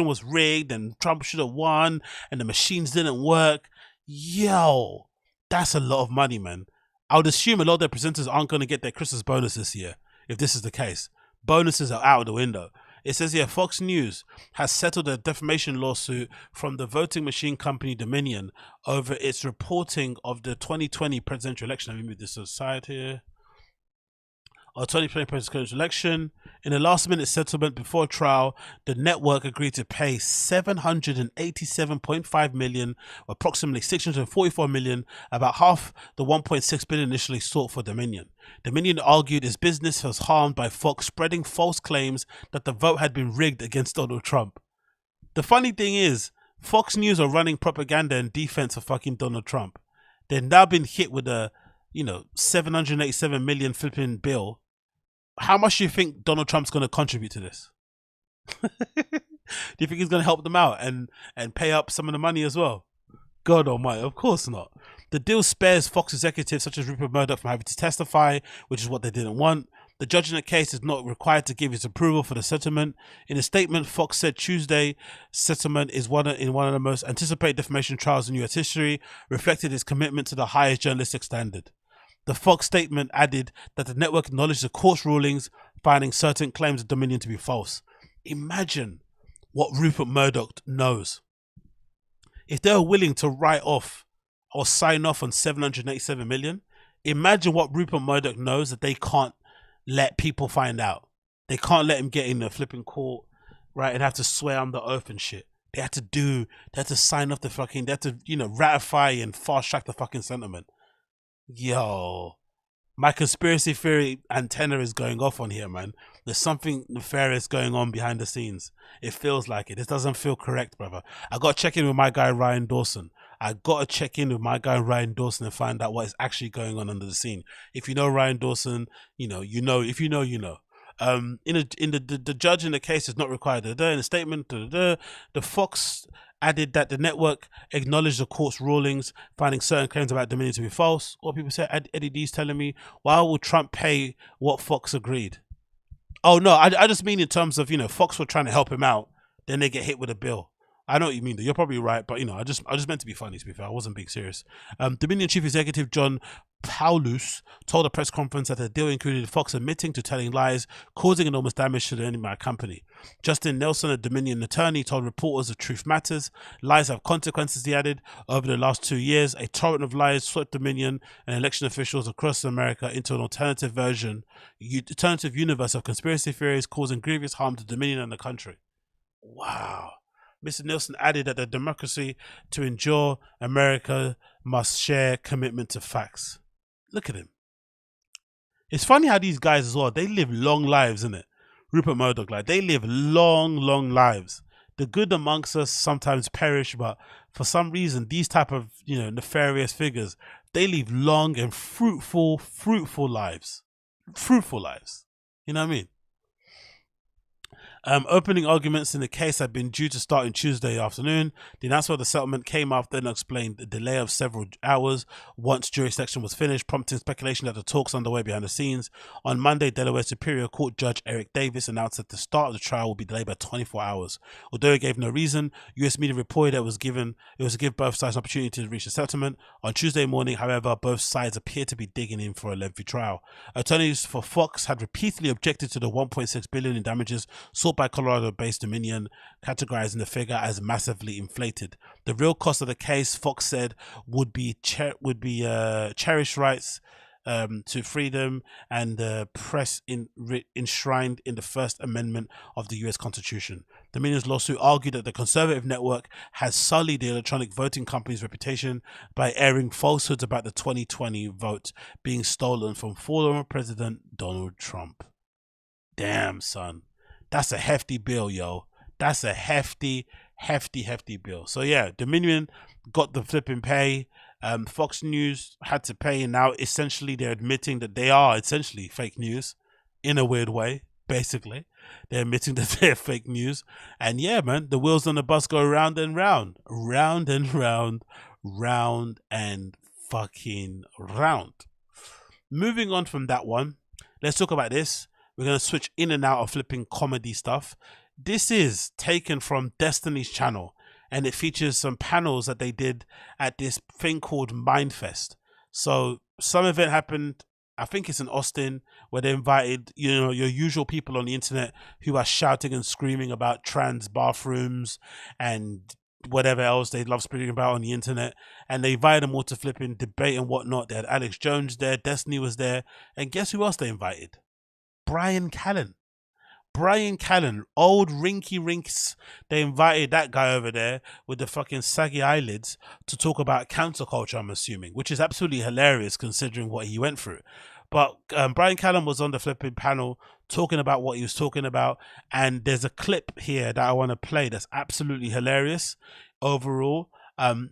Speaker 1: was rigged and Trump should have won and the machines didn't work. Yo, that's a lot of money, man. I would assume a lot of their presenters aren't going to get their Christmas bonus this year, if this is the case. Bonuses are out of the window. It says here, Fox News has settled a defamation lawsuit from the voting machine company Dominion over its reporting of the 2020 presidential election. Let me move this aside here. Our 2020 presidential election. In a last-minute settlement before trial, the network agreed to pay $787.5 million, approximately $644 million, about half the $1.6 billion initially sought for Dominion. Dominion argued its business was harmed by Fox spreading false claims that the vote had been rigged against Donald Trump. The funny thing is, Fox News are running propaganda in defense of fucking Donald Trump. They've now been hit with a $787 million flipping bill. How much do you think Donald Trump's going to contribute to this? Do you think he's going to help them out and pay up some of the money as well? God almighty, of course not. The deal spares Fox executives such as Rupert Murdoch from having to testify, which is what they didn't want. The judge in the case is not required to give his approval for the settlement. In a statement, Fox said Tuesday settlement is one of the most anticipated defamation trials in U.S. history, reflected its commitment to the highest journalistic standard. The Fox statement added that the network acknowledged the court's rulings, finding certain claims of Dominion to be false. Imagine what Rupert Murdoch knows. If they were willing to write off or sign off on $787 million, imagine what Rupert Murdoch knows that they can't let people find out. They can't let him get in the flipping court, right, and have to swear under oath and shit. They had to sign off the fucking, they had to, ratify and fast track the fucking sentiment. Yo, my conspiracy theory antenna is going off on here, man. There's something nefarious going on behind the scenes. It feels like it. This doesn't feel correct, brother. I got to check in with my guy Ryan Dawson. and find out what is actually going on under the scene. If you know Ryan Dawson, you know. If you know, you know. The judge in the case is not required. In the statement, the Fox added that the network acknowledged the court's rulings, finding certain claims about Dominion to be false. Or people say, Eddie D's telling me, why will Trump pay what Fox agreed? Oh no, I just mean in terms of, Fox were trying to help him out, then they get hit with a bill. I know what you mean, though. You're probably right, but I just meant to be funny, to be fair. I wasn't being serious. Dominion Chief Executive John Paulus told a press conference that the deal included Fox admitting to telling lies, causing enormous damage to the enemy company. Justin Nelson, a Dominion attorney, told reporters the truth matters. Lies have consequences, he added. Over the last 2 years, a torrent of lies swept Dominion and election officials across America into an alternative universe of conspiracy theories, causing grievous harm to Dominion and the country. Wow. Mr. Nielsen added that the democracy to endure, America must share commitment to facts. Look at him. It's funny how these guys as well, they live long lives, isn't it? Rupert Murdoch, they live long lives. The good amongst us sometimes perish, but for some reason, these type of, nefarious figures, they live long and fruitful lives. Fruitful lives. You know what I mean? Opening arguments in the case had been due to start on Tuesday afternoon. The announcement of the settlement came after and explained the delay of several hours once jury selection was finished, prompting speculation that the talks underway behind the scenes. On Monday, Delaware Superior Court Judge ERIK Davis announced that the start of the trial will be delayed by 24 hours. Although he gave no reason, U.S. media reported that it was to give both sides an opportunity to reach a settlement. On Tuesday morning, however, both sides appeared to be digging in for a lengthy trial. Attorneys for Fox had repeatedly objected to the $1.6 billion in damages sought by Colorado-based Dominion, categorizing the figure as massively inflated. The real cost of the case, Fox said, would be cherished rights to freedom and the press enshrined in the First Amendment of the U.S. Constitution. Dominion's lawsuit argued that the conservative network has sullied the electronic voting company's reputation by airing falsehoods about the 2020 vote being stolen from former President Donald Trump. Damn, son. That's a hefty bill, yo. That's a hefty bill. So yeah, Dominion got the flipping pay. Fox News had to pay, and now essentially they're admitting that they are essentially fake news in a weird way. Basically, they're admitting that they're fake news. And yeah, man, the wheels on the bus go round and round, round and round, round and fucking round. Moving on from that one, let's talk about this. We're going to switch in and out of flipping comedy stuff. This is taken from Destiny's channel, and it features some panels that they did at this thing called MINDFEST. So some event happened, I think it's in Austin, where they invited, you know, your usual people on the internet who are shouting and screaming about trans bathrooms and whatever else they love speaking about on the internet. And they invited them all to flipping debate and whatnot. They had Alex Jones there, Destiny was there, and guess who else they invited? Bryan Callen. Bryan Callen, old Rinky Rinks. They invited that guy over there with the fucking saggy eyelids to talk about cancel culture, I'm assuming, which is absolutely hilarious considering what he went through. But Bryan Callen was on the flipping panel talking about what he was talking about, and there's a clip here that I want to play that's absolutely hilarious overall.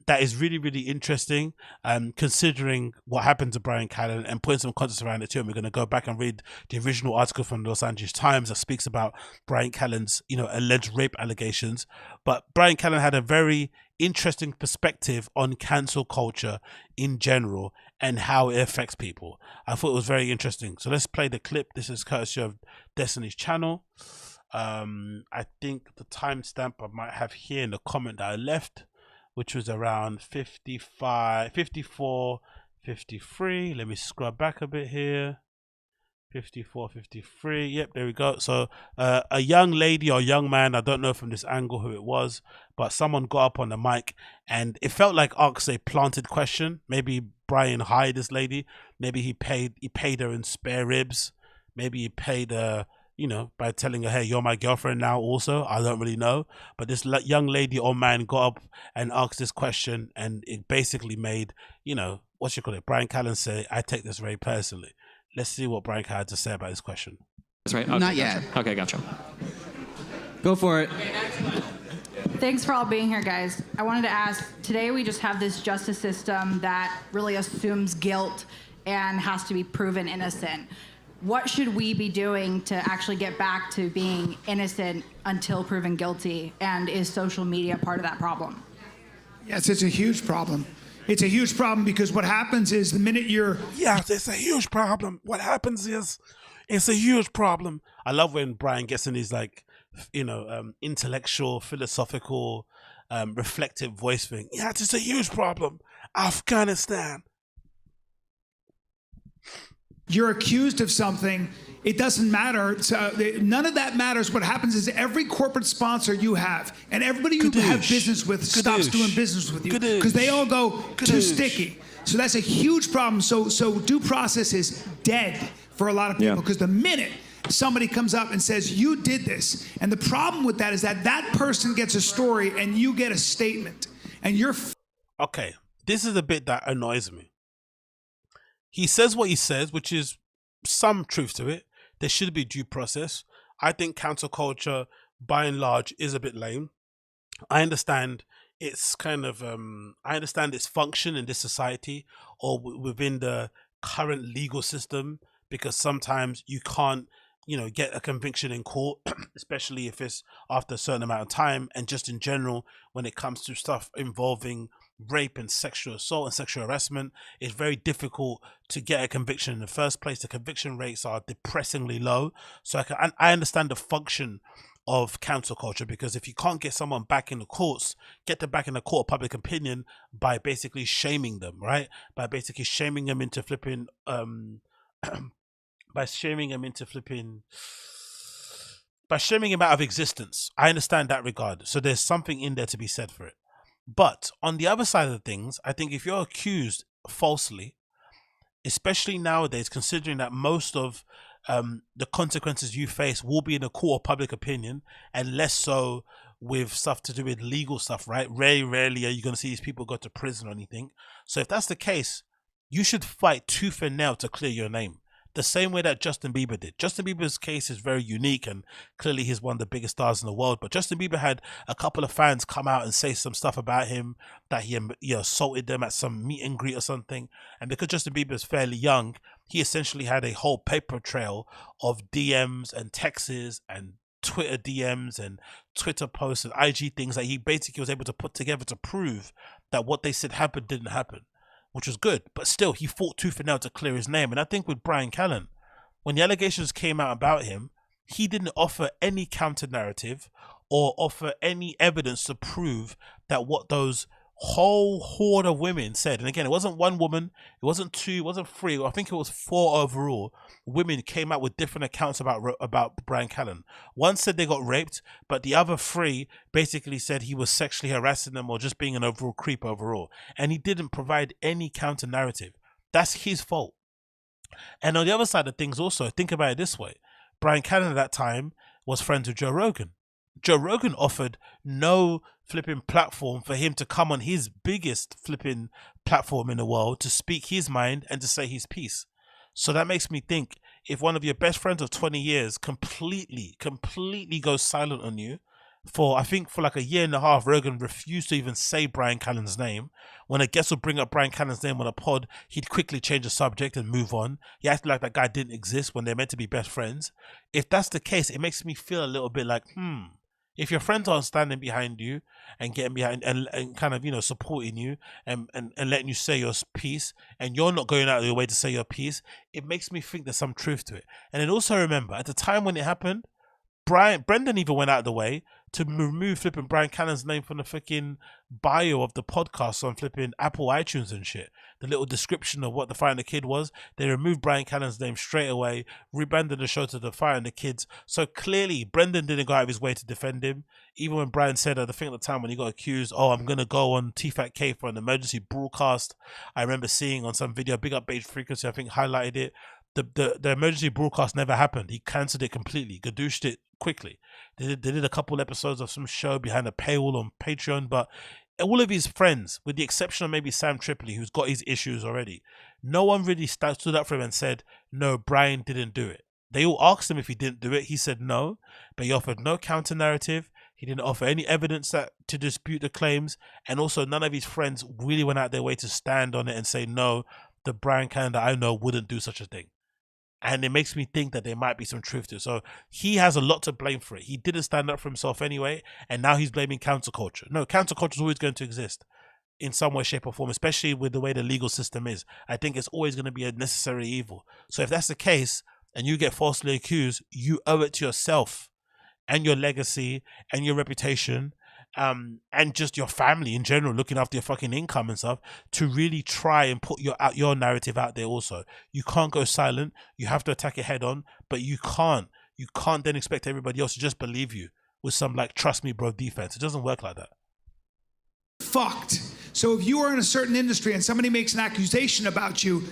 Speaker 1: That is really, really interesting, considering what happened to Bryan Callen and putting some context around it too. And we're going to go back and read the original article from the Los Angeles Times that speaks about Bryan Callen's, you know, alleged rape allegations. But Bryan Callen had a very interesting perspective on cancel culture in general and how it affects people. I thought it was very interesting. So let's play the clip. This is courtesy of Destiny's channel. I think the timestamp I might have here in the comment that I left, which was around 55, 54, 53. Let me scrub back a bit here. 54, 53. Yep, there we go. So a young lady or young man, I don't know from this angle who it was, but someone got up on the mic and it felt like asked a planted question. Maybe Bryan hired this lady. Maybe he paid her in spare ribs. Maybe he paid her, you know, by telling her, hey, you're my girlfriend now also. I don't really know. But this young lady or man got up and asked this question, and it basically made, you know, what you call it, Bryan Callen say, I take this very personally. Let's see what Bryan Callen had to say about this question.
Speaker 7: That's right. Okay,
Speaker 8: Not yet.
Speaker 7: Gotcha. Okay, gotcha. Go for it.
Speaker 9: Thanks for all being here, guys. I wanted to ask, today we just have this justice system that really assumes guilt and has to be proven innocent. What should we be doing to actually get back to being innocent until proven guilty? And is social media part of that problem?
Speaker 10: Yes, it's a huge problem. It's a huge problem because what happens is the minute you're...
Speaker 1: Yes, it's a huge problem. What happens is it's a huge problem. I love when Bryan gets in his, like, you know, intellectual, philosophical, reflective voice thing. Yes, it's a huge problem. Afghanistan.
Speaker 10: You're accused of something, it doesn't matter. So none of that matters. What happens is every corporate sponsor you have and everybody you have business with stops doing business with you because they all go too sticky. So that's a huge problem. So due process is dead for a lot of people because the minute somebody comes up and says, you did this, and the problem with that is that that person gets a story and you get a statement and you're...
Speaker 1: Okay, this is the bit that annoys me. He says what he says, which is some truth to it. There should be due process. I think cancel culture, by and large, is a bit lame. I understand it's kind of, I understand its function in this society or within the current legal system, because sometimes you can't, you know, get a conviction in court, especially if it's after a certain amount of time. And just in general, when it comes to stuff involving rape and sexual assault and sexual harassment, it's very difficult to get a conviction in the first place. The conviction rates are depressingly low. So I understand the function of cancel culture, because if you can't get someone back in the courts, get them back in the court of public opinion by basically shaming them, right? By basically shaming them into flipping, by shaming him out of existence. I understand that regard. So there's something in there to be said for it. But on the other side of things, I think if you're accused falsely, especially nowadays, considering that most of the consequences you face will be in a court of public opinion, and less so with stuff to do with legal stuff, right? Very rarely are you going to see these people go to prison or anything. So if that's the case, you should fight tooth and nail to clear your name. The same way that Justin Bieber did. Justin Bieber's case is very unique, and clearly he's one of the biggest stars in the world. But Justin Bieber had a couple of fans come out and say some stuff about him, that he assaulted them at some meet and greet or something. And because Justin Bieber is fairly young, he essentially had a whole paper trail of DMs and texts and Twitter DMs and Twitter posts and IG things that he basically was able to put together to prove that what they said happened didn't happen, which was good. But still, he fought tooth and nail to clear his name. And I think with Bryan Callen, when the allegations came out about him, he didn't offer any counter narrative or offer any evidence to prove that what those whole horde of women said. And again, it wasn't one woman, it wasn't two, it wasn't three, I think it was 4 overall. Women came out with different accounts about Bryan Callen. One said they got raped, but the other 3 basically said he was sexually harassing them or just being an overall creep overall. And he didn't provide any counter narrative. That's his fault. And on the other side of things also, think about it this way. Bryan Callen at that time was friends with Joe Rogan. Joe Rogan offered no flipping platform for him to come on his biggest flipping platform in the world to speak his mind and to say his piece. So that makes me think, if one of your best friends of 20 years completely goes silent on you for, I think for like a year and a half, Rogan refused to even say Bryan Callen's name. When a guest would bring up Bryan Callen's name on a pod, he'd quickly change the subject and move on. He acted like that guy didn't exist when they're meant to be best friends. If that's the case, it makes me feel a little bit like, if your friends aren't standing behind you and getting behind and kind of, you know, supporting you and letting you say your piece, and you're not going out of your way to say your piece, it makes me think there's some truth to it. And then also remember, at the time when it happened, Brendan even went out of the way to remove flipping Bryan Callen's name from the freaking bio of the podcast on flipping Apple iTunes and shit. The little description of what the Fire and the Kid was, they removed Bryan Callen's name straight away, rebranded the show to the Fire and the Kids. So clearly, Brendan didn't go out of his way to defend him. Even when Bryan said, I think at the time when he got accused, oh, I'm going to go on TFATK for an emergency broadcast. I remember seeing on some video, Big Up Beige Frequency, I think highlighted it. The emergency broadcast never happened. He cancelled it completely, gadooshed it quickly. They did a couple episodes of some show behind a paywall on Patreon, but all of his friends, with the exception of maybe Sam Tripoli, who's got his issues already, no one really stood up for him and said, no, Bryan didn't do it. They all asked him if he didn't do it. He said no, but he offered no counter narrative. He didn't offer any evidence to dispute the claims, and also none of his friends really went out their way to stand on it and say, no, the Bryan Callen that I know wouldn't do such a thing. And it makes me think that there might be some truth to it. So he has a lot to blame for it. He didn't stand up for himself anyway, and now he's blaming counterculture. No, counterculture is always going to exist in some way, shape, or form, especially with the way the legal system is. I think it's always going to be a necessary evil. So if that's the case, and you get falsely accused, you owe it to yourself and your legacy and your reputation, and just your family in general, looking after your fucking income and stuff, to really try and put your narrative out there also. You can't go silent. You have to attack it head on, but you can't then expect everybody else to just believe you with some like, trust me bro defense. It doesn't work like that.
Speaker 10: Fucked. So if you are in a certain industry and somebody makes an accusation about you,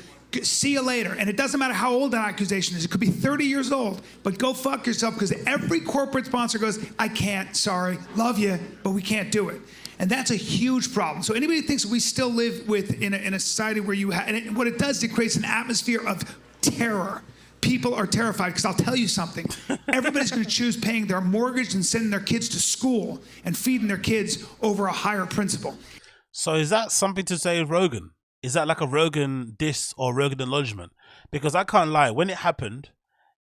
Speaker 10: see you later. And it doesn't matter how old that accusation is. It could be 30 years old, but go fuck yourself, because every corporate sponsor goes, I can't, sorry, love you, but we can't do it. And that's a huge problem. So anybody who thinks we still live in a society where you have, and what it does, it creates an atmosphere of terror. People are terrified, because I'll tell you something. Everybody's going to choose paying their mortgage and sending their kids to school and feeding their kids over a higher principle.
Speaker 1: So is that something to say with Rogan? Is that like a Rogan diss or Rogan acknowledgement? Because I can't lie, when it happened,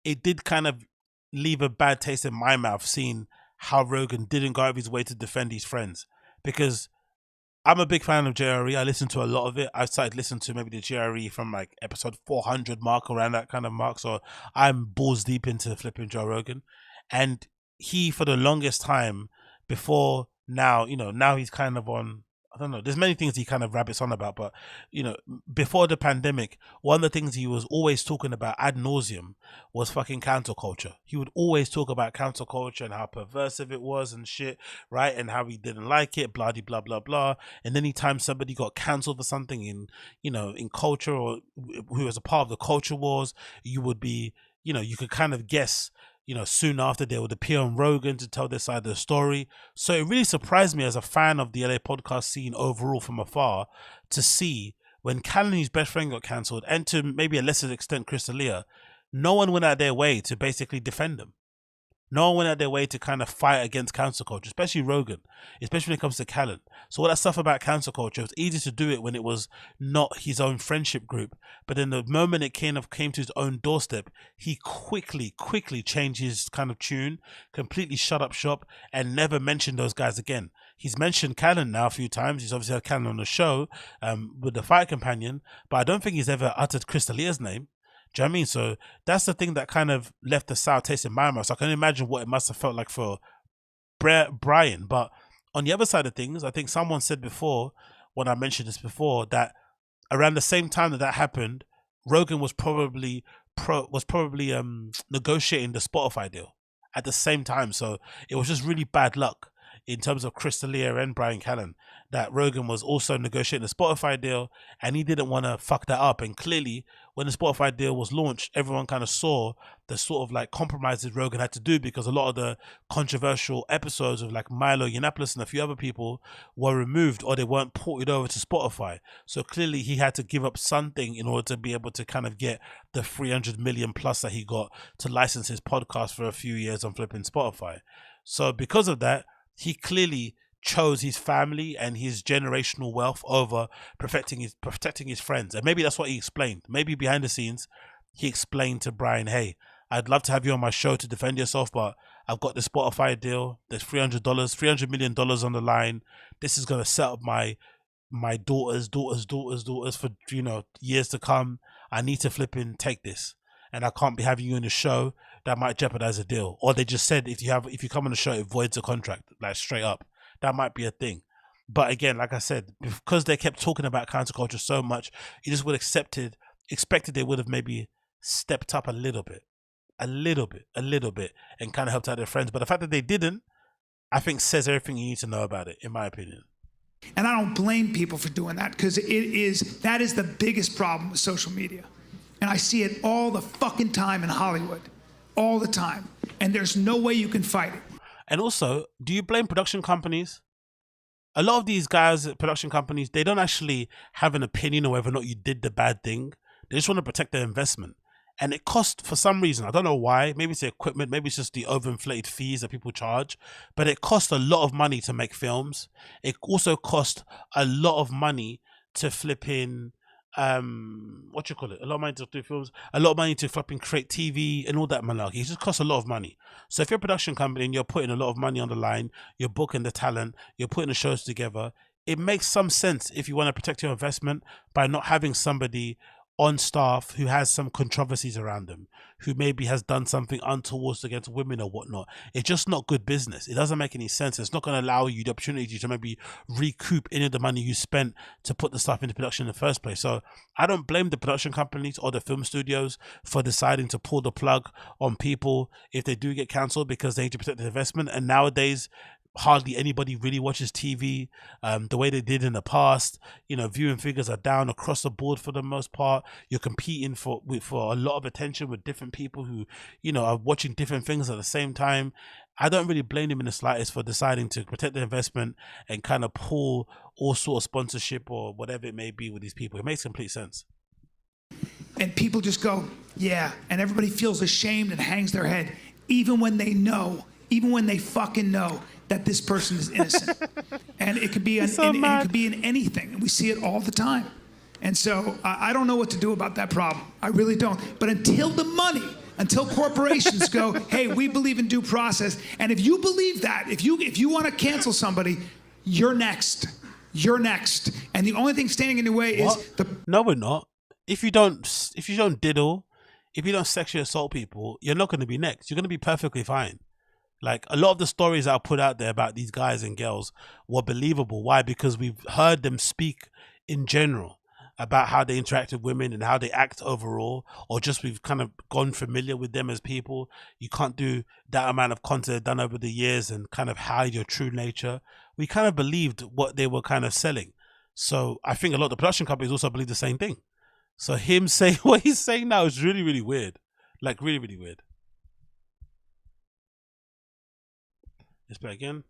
Speaker 1: it did kind of leave a bad taste in my mouth, seeing how Rogan didn't go out of his way to defend his friends. Because I'm a big fan of JRE. I listen to a lot of it. I started listening to maybe the JRE from like episode 400 mark, around that kind of mark. So I'm balls deep into flipping Joe Rogan. And he, for the longest time before now, you know, now he's kind of on I don't know. There's many things he kind of rabbits on about, but you know, before the pandemic, one of the things he was always talking about ad nauseum was fucking cancel culture. He would always talk about cancel culture and how perversive it was and shit, right? And how he didn't like it, blah blah blah blah. And anytime somebody got cancelled for something in, you know, in culture or who was a part of the culture wars, you would be, you know, you could kind of guess. You know, soon after they would appear on Rogan to tell their side of the story. So it really surprised me as a fan of the LA podcast scene overall from afar to see when Callen, his best friend, got cancelled, and to maybe a lesser extent Chris D'Elia, no one went out their way to basically defend them. No one went out their way to kind of fight against cancel culture, especially Rogan, especially when it comes to Callen. So all that stuff about cancel culture, it was easy to do it when it was not his own friendship group. But then the moment it came to his own doorstep, he quickly changed his kind of tune, completely shut up shop, and never mentioned those guys again. He's mentioned Callen now a few times. He's obviously had Callen on the show with the Fight Companion, but I don't think he's ever uttered Chris D'Elia's name. Do you know what I mean? So that's the thing that kind of left a sour taste in my mouth. So I can imagine what it must have felt like for Bryan. But on the other side of things, I think someone said before, when I mentioned this before, that around the same time that happened, Rogan was probably negotiating the Spotify deal at the same time. So it was just really bad luck in terms of Chris D'Elia and Bryan Callen, that Rogan was also negotiating the Spotify deal and he didn't want to fuck that up. And clearly when the Spotify deal was launched, everyone kind of saw the sort of like compromises Rogan had to do, because a lot of the controversial episodes of like Milo Yiannopoulos and a few other people were removed or they weren't ported over to Spotify. So clearly he had to give up something in order to be able to kind of get the 300 million plus that he got to license his podcast for a few years on flipping Spotify. So because of that, he clearly chose his family and his generational wealth over protecting his friends. And maybe that's what he explained. Maybe behind the scenes, he explained to Bryan, hey, I'd love to have you on my show to defend yourself, but I've got the Spotify deal. There's $300 million on the line. This is going to set up my daughters for, you know, years to come. I need to flipping take this. And I can't be having you in the show. That might jeopardize a deal. Or they just said if you come on the show, it voids a contract, like straight up. That might be a thing. But again, like I said, because they kept talking about cancel culture so much, you just would expected they would have maybe stepped up a little bit, and kind of helped out their friends. But the fact that they didn't, I think says everything you need to know about it, in my opinion.
Speaker 10: And I don't blame people for doing that, because that is the biggest problem with social media. And I see it all the fucking time in Hollywood. All the time. And there's no way you can fight it.
Speaker 1: And also, do you blame production companies? A lot of these guys at production companies, they don't actually have an opinion on whether or not you did the bad thing. They just want to protect their investment. And it costs, for some reason, I don't know why, maybe it's the equipment, maybe it's just the overinflated fees that people charge, but it costs a lot of money to make films. It also costs a lot of money to flip in, a lot of money to do films, a lot of money to flipping create TV and all that malarkey. It just costs a lot of money. So if you're a production company and you're putting a lot of money on the line, you're booking the talent, you're putting the shows together, it makes some sense if you want to protect your investment by not having somebody on staff who has some controversies around them, who maybe has done something untoward against women or whatnot. It's just not good business. It doesn't make any sense. It's not going to allow you the opportunity to maybe recoup any of the money you spent to put the stuff into production in the first place. So I don't blame the production companies or the film studios for deciding to pull the plug on people if they do get cancelled, because they need to protect their investment. And nowadays, hardly anybody really watches TV the way they did in the past. You know, viewing figures are down across the board for the most part. You're competing for a lot of attention with different people who, you know, are watching different things at the same time. I don't really blame them in the slightest for deciding to protect their investment and kind of pull all sort of sponsorship or whatever it may be with these people. It makes complete sense.
Speaker 10: And people just go, yeah, and everybody feels ashamed and hangs their head, even when they fucking know that this person is innocent. And it could be it could be in anything. We see it all the time. And so I don't know what to do about that problem. I really don't. But until corporations go, hey, we believe in due process. And if you believe that, if you want to cancel somebody, you're next. You're next. And the only thing standing in the way is
Speaker 1: No, we're not. If you don't diddle, if you don't sexually assault people, you're not going to be next. You're going to be perfectly fine. Like, a lot of the stories that I put out there about these guys and girls were believable. Why? Because we've heard them speak in general about how they interact with women and how they act overall, or just we've kind of gone familiar with them as people. You can't do that amount of content done over the years and kind of hide your true nature. We kind of believed what they were kind of selling. So I think a lot of the production companies also believe the same thing. So him saying what he's saying now is really, really weird. Like, really, really weird. Let's play again.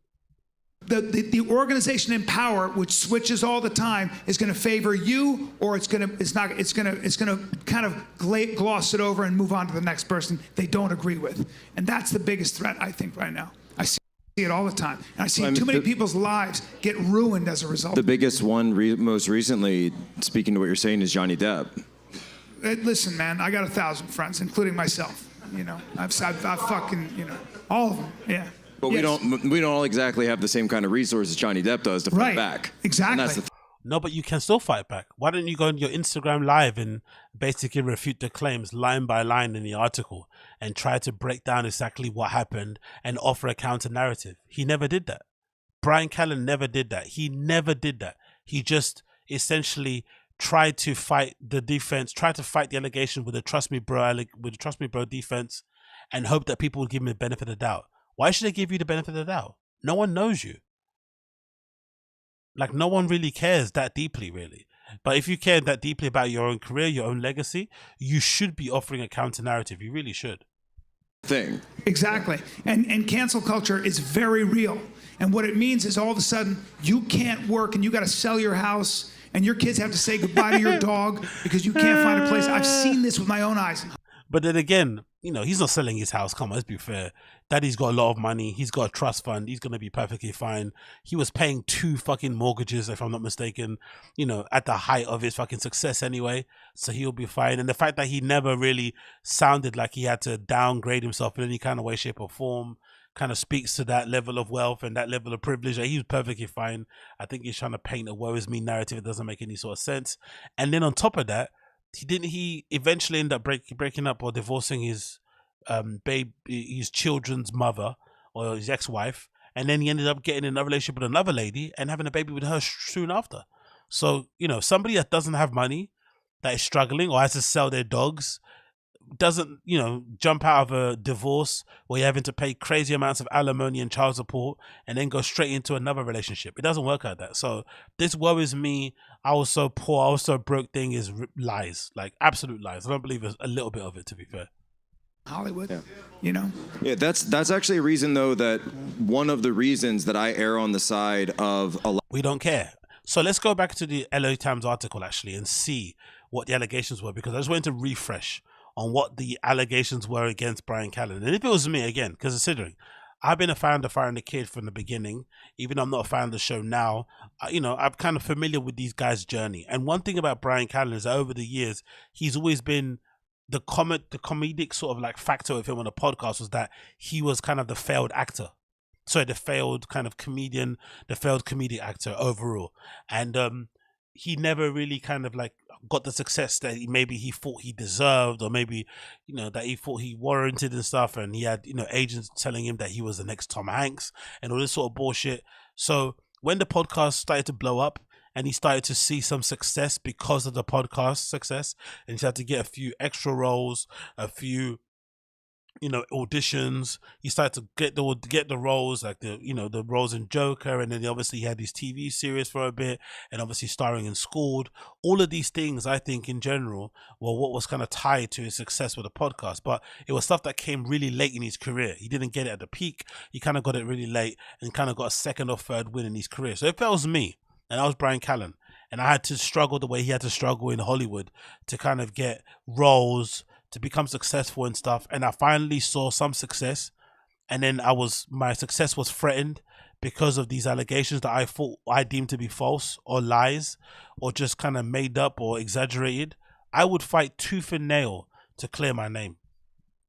Speaker 10: The organization in power, which switches all the time, is going to favor you, or it's going to kind of gloss it over and move on to the next person they don't agree with, and that's the biggest threat I think right now. I see it all the time, and I see too many people's lives get ruined as a result.
Speaker 8: The biggest one, most recently, speaking to what you're saying, is Johnny Depp.
Speaker 10: Listen, man, I got 1,000 friends, including myself. You know, I've fucking, you know, all of them. Yeah.
Speaker 8: But we don't all exactly have the same kind of resources Johnny Depp does to fight back.
Speaker 10: Exactly.
Speaker 8: And that's the
Speaker 1: no, but you can still fight back. Why don't you go on your Instagram live and basically refute the claims line by line in the article and try to break down exactly what happened and offer a counter narrative? He never did that. Bryan Callen never did that. He never did that. He just essentially tried to fight the defense, tried to fight the allegation with the trust me bro defense, and hope that people would give him the benefit of the doubt. Why should they give you the benefit of the doubt? No one knows you. Like, no one really cares that deeply, really. But if you care that deeply about your own career, your own legacy, you should be offering a counter narrative. You really should.
Speaker 8: thing.
Speaker 10: Exactly. And cancel culture is very real. And what it means is all of a sudden you can't work and you got to sell your house and your kids have to say goodbye to your dog because you can't find a place. I've seen this with my own eyes.
Speaker 1: But then again, you know, he's not selling his house. Come on, let's be fair. Daddy's got a lot of money. He's got a trust fund. He's going to be perfectly fine. He was paying 2 fucking mortgages, if I'm not mistaken, you know, at the height of his fucking success anyway. So he'll be fine. And the fact that he never really sounded like he had to downgrade himself in any kind of way, shape or form kind of speaks to that level of wealth and that level of privilege. He was perfectly fine. I think he's trying to paint a woe is me narrative. It doesn't make any sort of sense. And then on top of that, he eventually end up breaking up or divorcing his his children's mother or his ex-wife, and then he ended up getting in a relationship with another lady and having a baby with her soon after. So, you know, somebody that doesn't have money, that is struggling or has to sell their dogs, doesn't, you know, jump out of a divorce where you're having to pay crazy amounts of alimony and child support and then go straight into another relationship. It doesn't work like that. So this worries me. I was so poor, I was so broke thing is lies, like absolute lies. I don't believe a little bit of it, to be fair.
Speaker 10: Hollywood, you know?
Speaker 8: Yeah, that's actually a reason, though, that one of the reasons that I err on the side of a lot.
Speaker 1: We don't care. So let's go back to the LA Times article, actually, and see what the allegations were, because I just wanted to refresh on what the allegations were against Bryan Callen. And if it was me, again, because considering I've been a fan of Fire and the Kid from the beginning, even though I'm not a fan of the show now, you know, I'm kind of familiar with these guys' journey. And one thing about Bryan Callen is that over the years, he's always been the comedic sort of like factor of him on the podcast was that he was kind of the failed actor. Sorry, the failed kind of comedian, the failed comedic actor overall. And he never really kind of like got the success that maybe he thought he deserved, or maybe, you know, that he thought he warranted and stuff. And he had, you know, agents telling him that he was the next Tom Hanks and all this sort of bullshit. So when the podcast started to blow up and he started to see some success because of the podcast success, and he started to get a few extra roles, a few, you know, auditions. He started to get the roles, like the, you know, the roles in Joker, and then obviously he had his TV series for a bit, and obviously starring in Schooled. All of these things, I think, in general, were what was kind of tied to his success with the podcast. But it was stuff that came really late in his career. He didn't get it at the peak. He kind of got it really late and kind of got a second or third win in his career. So if that was me, and I was Bryan Callen, and I had to struggle the way he had to struggle in Hollywood to kind of get roles, to become successful and stuff, and I finally saw some success, and then my success was threatened because of these allegations that I deemed to be false or lies or just kind of made up or exaggerated, I would fight tooth and nail to clear my name.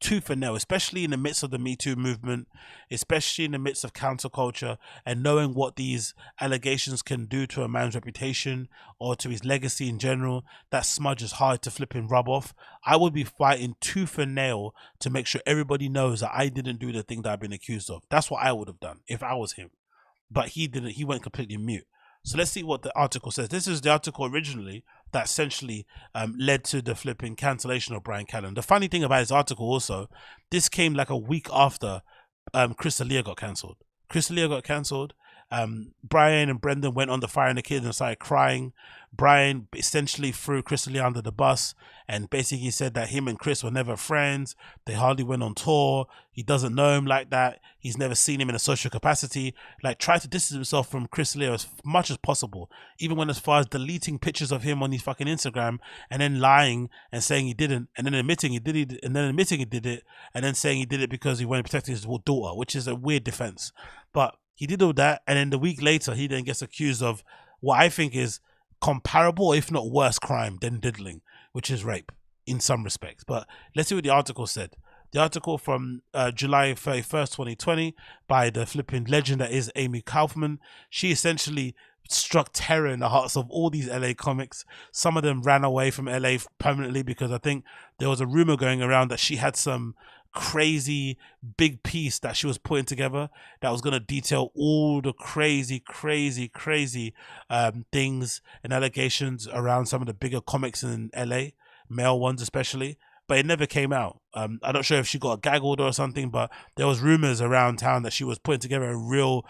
Speaker 1: tooth and nail, especially in the midst of the Me Too movement, especially in the midst of counterculture, and knowing what these allegations can do to a man's reputation or to his legacy in general. That smudge is hard to flipping rub off. I would be fighting tooth and nail to make sure everybody knows that I didn't do the thing that I've been accused of. That's what I would have done if I was him. But he didn't. He went completely mute. So let's see what the article says. This is the article originally that essentially led to the flipping cancellation of Bryan Callen. The funny thing about this article also, this came like a week after Chris D'Elia got cancelled. Chris D'Elia got cancelled. Bryan and Brendan went on the Fire and the Kid and started crying. Bryan essentially threw Chris D'Elia under the bus and basically said that him and Chris were never friends. They hardly went on tour. He doesn't know him like that. He's never seen him in a social capacity. Like, tried to distance himself from Chris D'Elia as much as possible. Even went as far as deleting pictures of him on his fucking Instagram and then lying and saying he didn't, and then admitting he did it, and then admitting he did it, and then saying he did it because he wanted to protect his daughter, which is a weird defense. But he did all that, and then the week later, he then gets accused of what I think is comparable, if not worse, crime than diddling, which is rape in some respects. But let's see what the article said. The article from July 31st, 2020, by the flipping legend that is Amy Kaufman. She essentially struck terror in the hearts of all these LA comics. Some of them ran away from LA permanently because I think there was a rumor going around that she had some crazy big piece that she was putting together that was going to detail all the crazy things and allegations around some of the bigger comics in LA, male ones especially, but it never came out. I'm not sure if she got a gag order or something, but there was rumors around town that she was putting together a real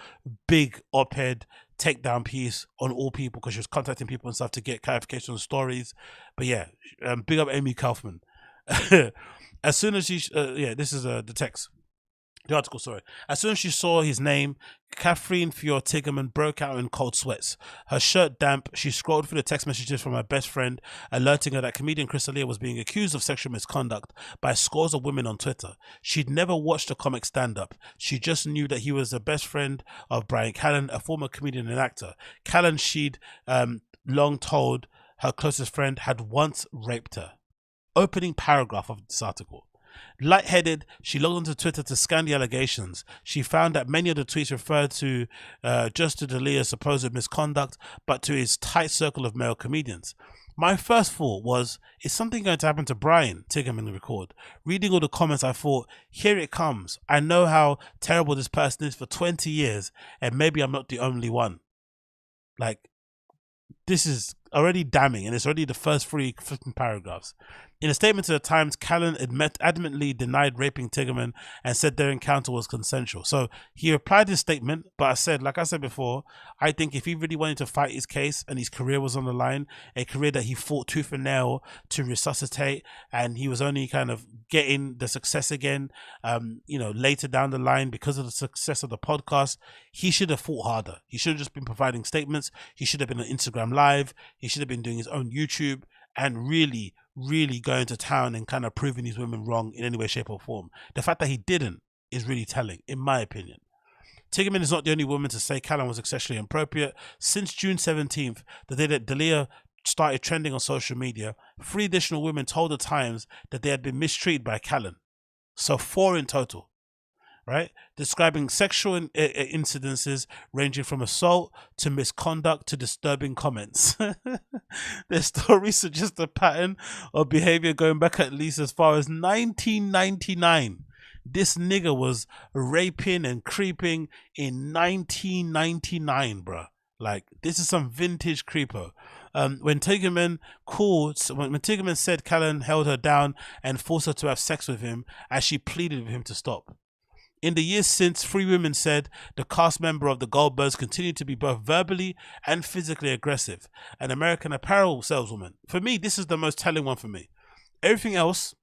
Speaker 1: big op-ed takedown piece on all people because she was contacting people and stuff to get clarification on stories. But yeah, big up Amy Kaufman. As soon as she, this is the text, the article, sorry. As soon as she saw his name, Catherine Fior-Tigerman broke out in cold sweats. Her shirt damp, she scrolled through the text messages from her best friend, alerting her that comedian Chris D'Elia was being accused of sexual misconduct by scores of women on Twitter. She'd never watched a comic stand-up. She just knew that he was the best friend of Bryan Callen, a former comedian and actor. Callen, she'd long told her closest friend, had once raped her. Opening paragraph of this article. Lightheaded, she logged onto Twitter to scan the allegations. She found that many of the tweets referred to just to D'Elia's supposed misconduct, but to his tight circle of male comedians. My first thought was, is something going to happen to Bryan? Tigerman record. Reading all the comments, I thought, here it comes. I know how terrible this person is for 20 years, and maybe I'm not the only one. Like, this is already damning, and it's already the first 3 paragraphs. In a statement to the Times, Callen adamantly denied raping Tigerman and said their encounter was consensual. So he replied his statement, but I said, like I said before, I think if he really wanted to fight his case and his career was on the line, a career that he fought tooth and nail to resuscitate, and he was only kind of getting the success again, later down the line because of the success of the podcast, he should have fought harder. He should have just been providing statements. He should have been on Instagram Live. He should have been doing his own YouTube and really going to town and kind of proving these women wrong in any way, shape or form. The fact that he didn't is really telling, in my opinion. Tigerman is not the only woman to say Callen was sexually inappropriate. Since June 17th, the day that D'Elia started trending on social media, 3 additional women told the Times that they had been mistreated by Callen. So 4 in total, right? Describing sexual incidences ranging from assault to misconduct to disturbing comments. Their stories suggest a pattern of behavior going back at least as far as 1999. This nigga was raping and creeping in 1999, bruh. Like, this is some vintage creepo. When Tigerman said Callen held her down and forced her to have sex with him as she pleaded with him to stop. In the years since, 3 women said the cast member of the Goldbergs continued to be both verbally and physically aggressive. An American Apparel saleswoman. For me, this is the most telling one for me. Everything else,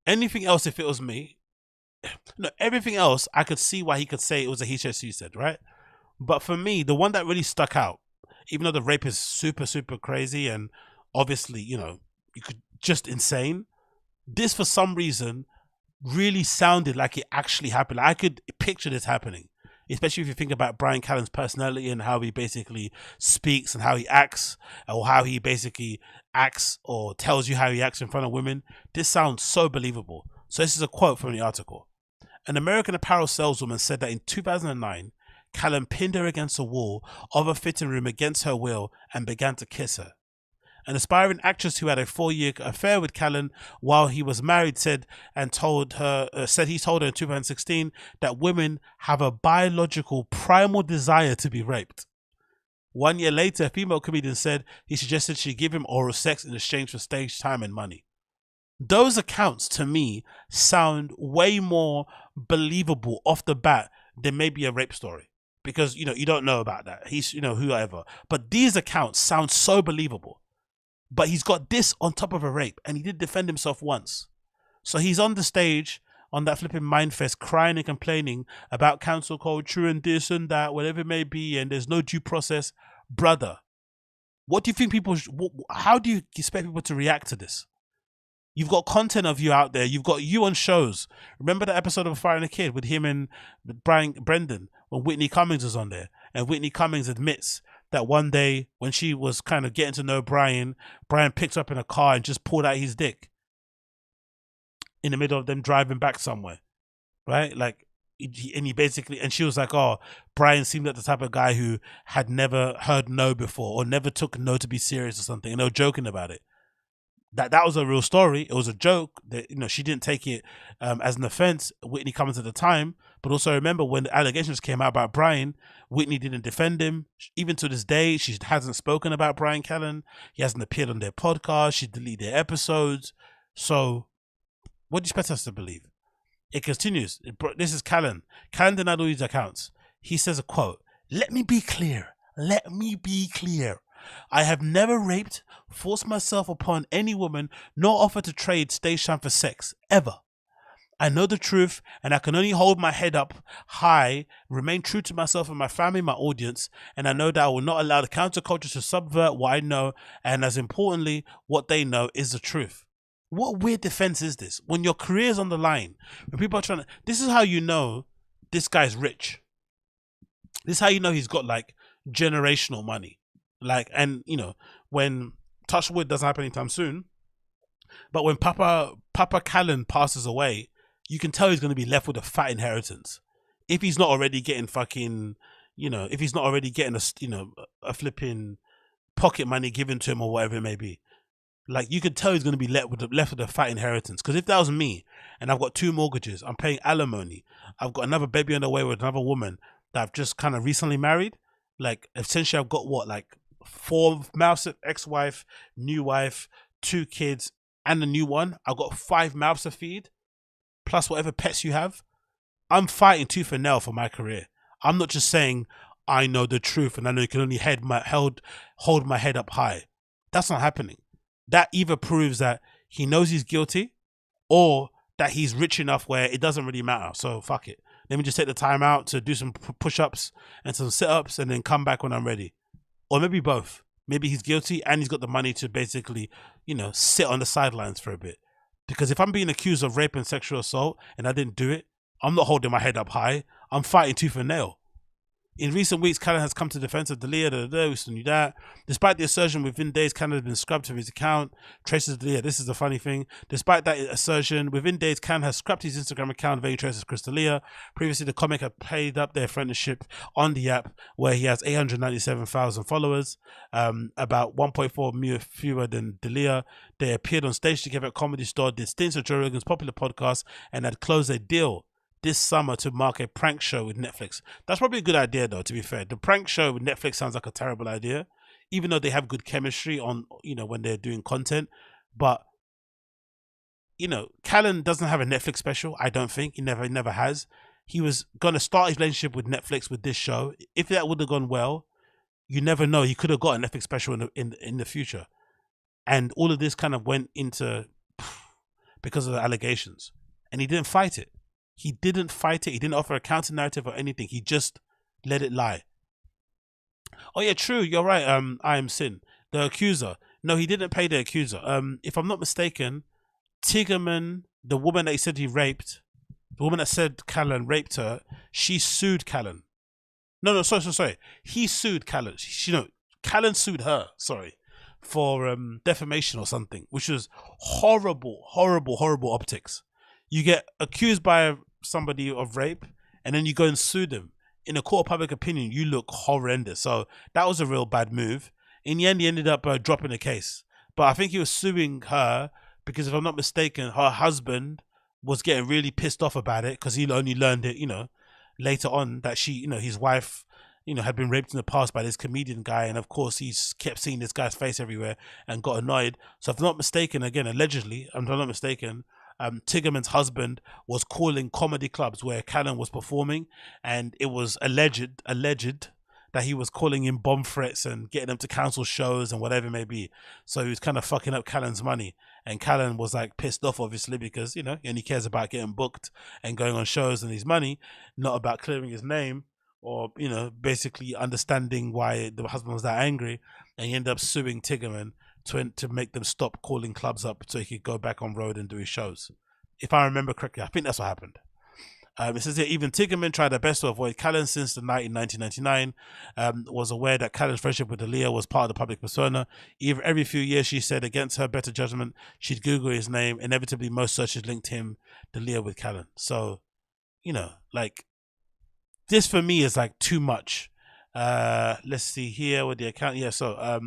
Speaker 1: anything else if it was me, everything else, I could see why he could say it was a he said, she said, right? But for me, the one that really stuck out, even though the rape is super, super crazy and obviously, you could just insane, this for some reason really sounded like it actually happened. I could picture this happening. especially if you think about Bryan Callen's personality and how he basically speaks and how he acts, or how he basically acts or tells you how he acts in front of women. This sounds so believable. So this is a quote from the article. An American apparel saleswoman said that in 2009, Callen pinned her against a wall of a fitting room against her will and began to kiss her. An aspiring actress who had a 4-year affair with Callen while he was married said he told her in 2016 that women have a biological primal desire to be raped. 1 year later, a female comedian said he suggested she give him oral sex in exchange for stage time and money. Those accounts to me sound way more believable off the bat than maybe a rape story, because you don't know about that. He's whoever, but these accounts sound so believable. But he's got this on top of a rape, and he did defend himself once. So he's on the stage on that flipping MINDFEST crying and complaining about cancel culture and this and that, whatever it may be, and there's no due process. Brother, what do you think how do you expect people to react to this? You've got content of you out there. You've got you on shows. Remember the episode of Firing a Kid with him and Brendan when Whitney Cummings was on there? And Whitney Cummings admits that one day when she was kind of getting to know Bryan picked her up in a car and just pulled out his dick in the middle of them driving back somewhere, right? Like, and she was like, oh, Bryan seemed like the type of guy who had never heard no before or never took no to be serious or something, and they were joking about it. That was a real story. It was a joke. That she didn't take it as an offense, Whitney Cummings at the time. But also remember, when the allegations came out about Bryan, Whitney didn't defend him. Even to this day, she hasn't spoken about Bryan Callen. He hasn't appeared on their podcast. She deleted their episodes. So what do you expect us to believe? It continues. This is Callen. Callen denied all these accounts. He says a quote, "Let me be clear. Let me be clear. I have never raped, forced myself upon any woman, nor offered to trade stage time for sex, ever. I know the truth, and I can only hold my head up high, remain true to myself and my family, my audience, and I know that I will not allow the counterculture to subvert what I know, and as importantly, what they know is the truth." What weird defense is this? When your career is on the line, when people are trying to... This is how you know this guy's rich. This is how you know he's got, like, generational money. Like, and when touch wood doesn't happen anytime soon, but when Papa Callen passes away, you can tell he's going to be left with a fat inheritance. If he's not already getting fucking, if he's not already getting a flipping pocket money given to him or whatever it may be. Like, you could tell he's going to be left with a fat inheritance. Because if that was me and I've got 2 mortgages, I'm paying alimony, I've got another baby on the way with another woman that I've just kind of recently married, like, essentially I've got what, like 4 mouths, ex-wife, new wife, 2 kids, and a new one. I've got 5 mouths to feed, plus whatever pets you have. I'm fighting tooth and nail for my career. I'm not just saying I know the truth and I know you can only hold my head up high. That's not happening. That either proves that he knows he's guilty or that he's rich enough where it doesn't really matter. So fuck it. Let me just take the time out to do some push-ups and some sit-ups and then come back when I'm ready. Or maybe both. Maybe he's guilty and he's got the money to basically, sit on the sidelines for a bit. Because if I'm being accused of rape and sexual assault and I didn't do it, I'm not holding my head up high. I'm fighting tooth and nail. In recent weeks, Callen has come to defense of D'Elia, we still knew that. Despite the assertion within days, Callen has been scrubbed from his account. Traces D'Elia, this is the funny thing. Despite that assertion, within days, Callen has scrapped his Instagram account, very traces Chris D'Elia. Previously, the comic had paid up their friendship on the app, where he has 897,000 followers, about 1.4 million fewer than D'Elia. They appeared on stage together at Comedy Store, did stints at Joe Rogan's popular podcast, and had closed a deal this summer to mark a prank show with Netflix. That's probably a good idea, though, to be fair. The prank show with Netflix sounds like a terrible idea, even though they have good chemistry on, when they're doing content. But, Callen doesn't have a Netflix special, I don't think. He never has. He was going to start his relationship with Netflix with this show. If that would have gone well, you never know. He could have got a Netflix special in the future. And all of this kind of went into because of the allegations. And he didn't fight it. He didn't fight it. He didn't offer a counter narrative or anything. He just let it lie. Oh yeah, true. You're right. I am Sin. The accuser. No, he didn't pay the accuser. If I'm not mistaken, Tigerman, the woman that he said he raped, the woman that said Callen raped her, she sued Callen No, sorry. He sued Callen. Callen sued her, for defamation or something, which was horrible optics. You get accused by somebody of rape, and then you go and sue them. In a court of public opinion, you look horrendous. So that was a real bad move. In the end, he ended up dropping the case. But I think he was suing her because, if I'm not mistaken, her husband was getting really pissed off about it because he only learned it, later on that his wife, had been raped in the past by this comedian guy. And of course, he's kept seeing this guy's face everywhere and got annoyed. So if I'm not mistaken, again, allegedly, Tigerman's husband was calling comedy clubs where Callen was performing, and it was alleged that he was calling in bomb threats and getting them to cancel shows and whatever it may be. So he was kind of fucking up Callen's money, and Callen was like pissed off, obviously, because he only cares about getting booked and going on shows and his money, not about clearing his name or basically understanding why the husband was that angry. And he ended up suing Tigerman to make them stop calling clubs up so he could go back on road and do his shows. If I remember correctly, I think that's what happened. It says here, even Tigerman tried her best to avoid Callen since the night in 1999, was aware that Callen's friendship with Aaliyah was part of the public persona. Every few years, she said, against her better judgment, she'd Google his name. Inevitably, most searches linked him, Aaliyah, with Callen. So, this for me is like too much. Let's see here with the account. Yeah, so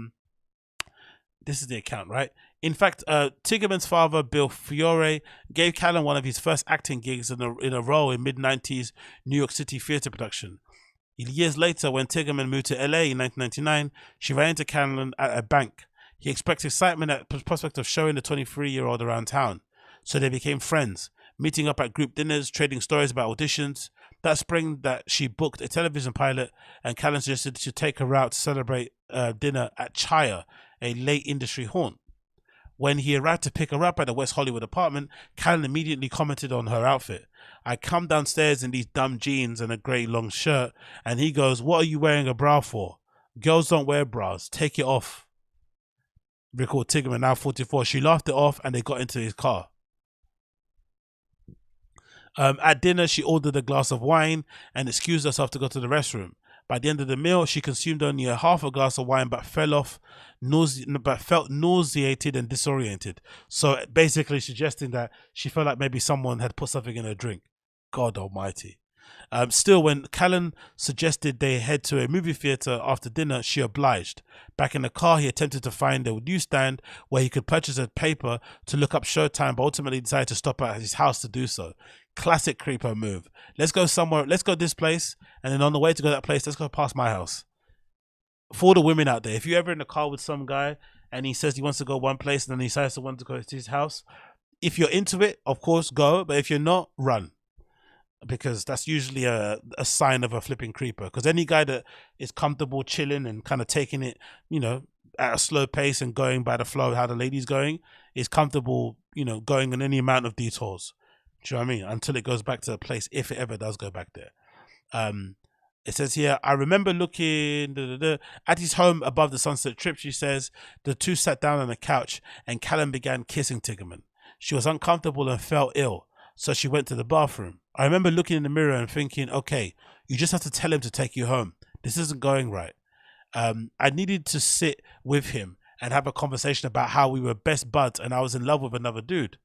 Speaker 1: this is the account, right? In fact, Tigerman's father, Bill Fiore, gave Callen one of his first acting gigs in a role in mid-90s New York City theater production. Years later, when Tigerman moved to LA in 1999, she ran into Callen at a bank. He expressed excitement at the prospect of showing the 23-year-old around town. So they became friends, meeting up at group dinners, trading stories about auditions. That spring, that she booked a television pilot, and Callen suggested to take her out to celebrate dinner at Chaya, a late industry haunt. When he arrived to pick her up at the West Hollywood apartment, Callen immediately commented on her outfit. I come downstairs in these dumb jeans and a grey long shirt, and he goes, what are you wearing a bra for? Girls don't wear bras. Take it off. Record Tigerman, now 44. She laughed it off and they got into his car. At dinner, she ordered a glass of wine and excused herself to go to the restroom. By the end of the meal, she consumed only a half a glass of wine, but felt nauseated and disoriented. So basically suggesting that she felt like maybe someone had put something in her drink. God almighty. Still, when Callen suggested they head to a movie theater after dinner, she obliged. Back in the car, he attempted to find a newsstand where he could purchase a paper to look up showtime, but ultimately decided to stop at his house to do so. Classic creeper move. Let's go somewhere. Let's go this place, and then on the way to go to that place, let's go past my house. For the women out there, if you're ever in a car with some guy and he says he wants to go one place and then he decides to want to go to his house, if you're into it, of course, go. But if you're not, run. Because that's usually a sign of a flipping creeper. Because any guy that is comfortable chilling and kind of taking it, at a slow pace and going by the flow of how the lady's going, is comfortable, going on any amount of detours. Do you know what I mean? Until it goes back to the place, if it ever does go back there. It says here, I remember looking at his home above the Sunset Strip, she says. The two sat down on a couch and Callen began kissing Tigerman. She was uncomfortable and felt ill, so she went to the bathroom. I remember looking in the mirror and thinking, okay, you just have to tell him to take you home. This isn't going right. I needed to sit with him and have a conversation about how we were best buds and I was in love with another dude.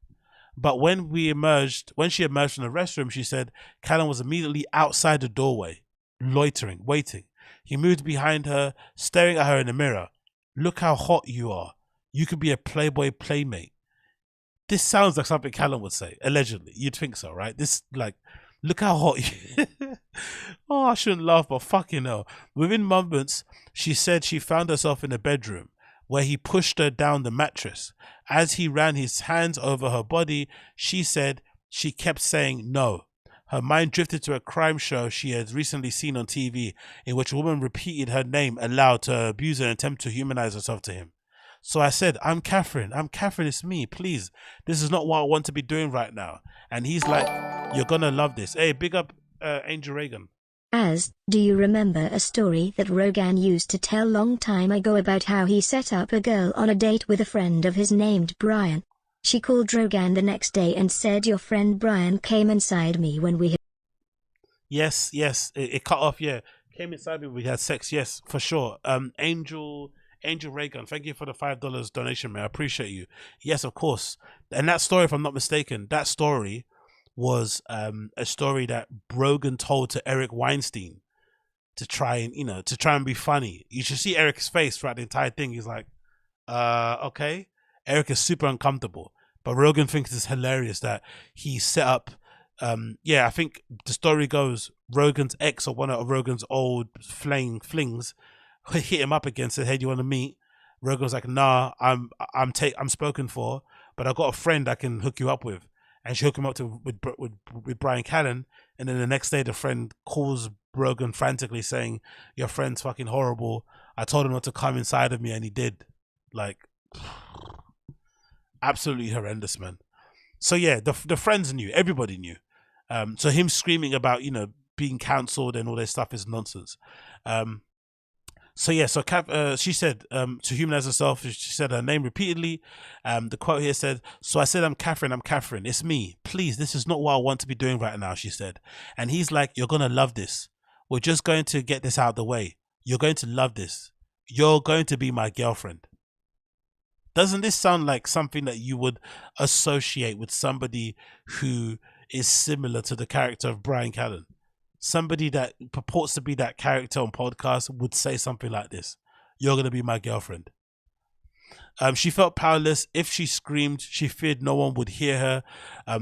Speaker 1: But when she emerged from the restroom, she said Callen was immediately outside the doorway, loitering, waiting. He moved behind her, staring at her in the mirror. Look how hot you are. You could be a Playboy playmate. This sounds like something Callen would say, allegedly. You'd think so, right? This, like, look how hot you Oh, I shouldn't laugh, but fucking hell. Within moments, she said she found herself in a bedroom where he pushed her down the mattress. As he ran his hands over her body, she said she kept saying no. Her mind drifted to a crime show she had recently seen on TV in which a woman repeated her name aloud to abuse her and attempt to humanize herself to him. So I said, I'm Catherine, it's me, please. This is not what I want to be doing right now. And he's like, you're gonna love this. Hey, big up Angel Reagan.
Speaker 11: Do you remember a story that Rogan used to tell long time ago about how he set up a girl on a date with a friend of his named Bryan? She called Rogan the next day and said your friend Bryan came inside me when we...
Speaker 1: Yes, it cut off, yeah. Came inside me, we had sex, yes, for sure. Angel Reagan, thank you for the $5 donation, man. I appreciate you. Yes, of course. And that story, if I'm not mistaken, that story was a story that Rogan told to Eric Weinstein to try and be funny. You should see Eric's face throughout the entire thing. He's like, okay. Eric is super uncomfortable, but Rogan thinks it's hilarious that he set up. I think the story goes Rogan's ex or one of Rogan's old flings hit him up again, said, "Hey, do you want to meet?" Rogan's like, "Nah, I'm spoken for, but I got a friend I can hook you up with." And she hooked him up with Bryan Callen, and then the next day the friend calls Rogan frantically saying, "Your friend's fucking horrible. I told him not to come inside of me, and he did." Like, absolutely horrendous, man. So yeah, the friends knew, everybody knew. So him screaming about being cancelled and all this stuff is nonsense. So yeah, so she said to humanize herself, she said her name repeatedly. The quote here said, "So I said, I'm Catherine, it's me. Please, this is not what I want to be doing right now," she said. And he's like, "You're going to love this. We're just going to get this out of the way. You're going to love this. You're going to be my girlfriend." Doesn't this sound like something that you would associate with somebody who is similar to the character of Bryan Callen? Somebody that purports to be that character on podcast would say something like this: "You're going to be my girlfriend." She felt powerless. If she screamed, she feared no one would hear her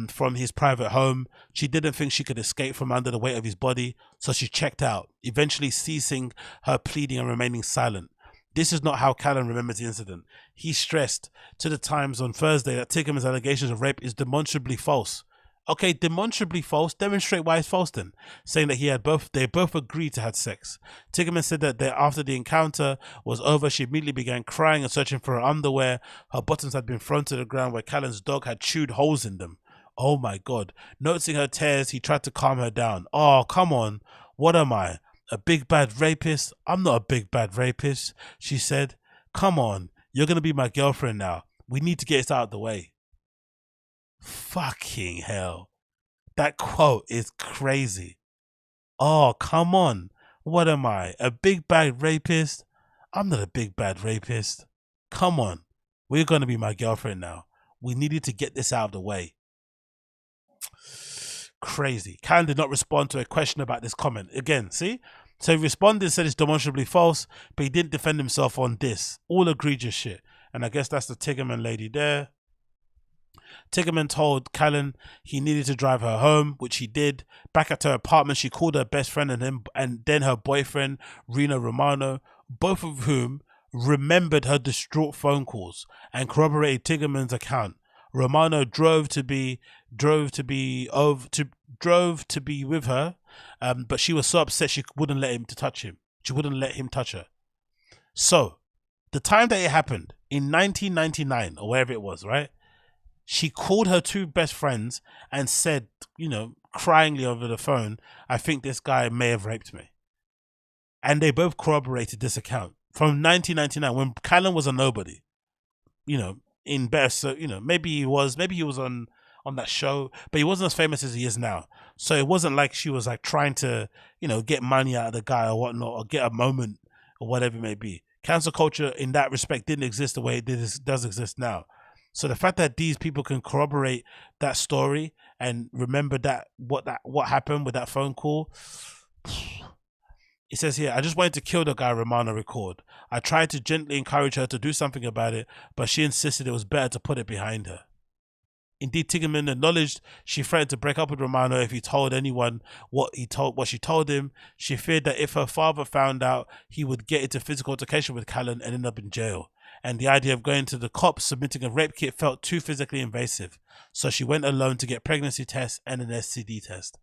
Speaker 1: from his private home. She didn't think she could escape from under the weight of his body, so she checked out, eventually ceasing her pleading and remaining silent. This is not how Callen remembers the incident. He stressed to the Times on Thursday that Tickerman's allegations of rape is demonstrably false. Okay, demonstrably false. Demonstrate why it's false then. Saying that they both agreed to have sex. Tickerman said that after the encounter was over, she immediately began crying and searching for her underwear. Her bottoms had been thrown to the ground where Callen's dog had chewed holes in them. Oh my God. Noticing her tears, he tried to calm her down. "Oh, come on. What am I? A big bad rapist? I'm not a big bad rapist," she said. "Come on. You're going to be my girlfriend now. We need to get this out of the way." Fucking hell. That quote is crazy. "Oh, come on. What am I? A big bad rapist? I'm not a big bad rapist. Come on. We're going to be my girlfriend now. We needed to get this out of the way." Crazy. Callen did not respond to a question about this comment. Again, see? So he responded and said it's demonstrably false, but he didn't defend himself on this. All egregious shit. And I guess that's the Tiggerman lady there. Tickerman told Callen he needed to drive her home, which he did. Back at her apartment, she called her best friend and then her boyfriend, Reno Romano, both of whom remembered her distraught phone calls and corroborated Tickerman's account. Romano drove to be with her, but she was so upset she wouldn't let him touch him. She wouldn't let him touch her. So, the time that it happened in 1999 or wherever it was, right? She called her two best friends and said, cryingly over the phone, "I think this guy may have raped me." And they both corroborated this account from 1999 when Callen was a nobody. In best, so maybe he was on that show, but he wasn't as famous as he is now. So it wasn't like she was like trying to, get money out of the guy or whatnot, or get a moment or whatever it may be. Cancel culture in that respect didn't exist the way it does exist now. So the fact that these people can corroborate that story and remember what happened with that phone call. It says here, "I just wanted to kill the guy," Romano recalled. "I tried to gently encourage her to do something about it, but she insisted it was better to put it behind her." Indeed, Tickerman acknowledged she threatened to break up with Romano if he told anyone what she told him. She feared that if her father found out, he would get into physical altercation with Callen and end up in jail. And the idea of going to the cops submitting a rape kit felt too physically invasive. So she went alone to get pregnancy tests and an STD test.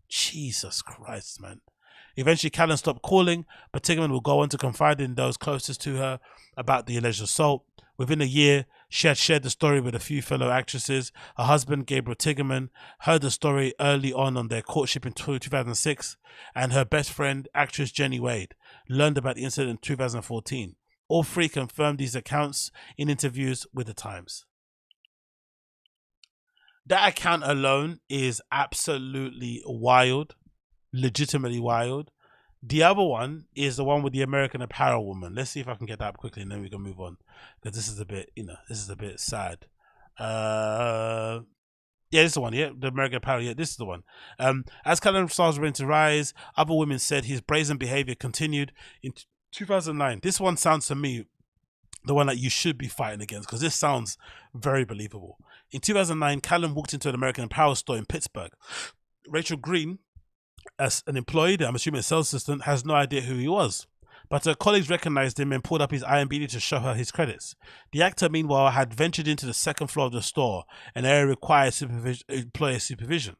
Speaker 1: Jesus Christ, man. Eventually, Callen stopped calling, but Tickerman will go on to confide in those closest to her about the alleged assault. Within a year, she had shared the story with a few fellow actresses. Her husband, Gabriel Tickerman, heard the story early on their courtship in 2006, and her best friend, actress Jenny Wade, learned about the incident in 2014. All three confirmed these accounts in interviews with the Times. That account alone is absolutely wild, legitimately wild. The other one is the one with the American Apparel woman. Let's see if I can get that up quickly, and then we can move on, because this is a bit, this is a bit sad. Yeah, this is the one. Yeah, the American Apparel. Yeah, this is the one. As Callen stars were to rise, other women said his brazen behavior continued in 2009. This one sounds to me the one that you should be fighting against, because this sounds very believable. In 2009, Callen walked into an American Apparel store in Pittsburgh. Rachel Green, as an employee, I'm assuming a sales assistant, has no idea who he was. But her colleagues recognized him and pulled up his IMDb to show her his credits. The actor, meanwhile, had ventured into the second floor of the store, an area required employer supervision.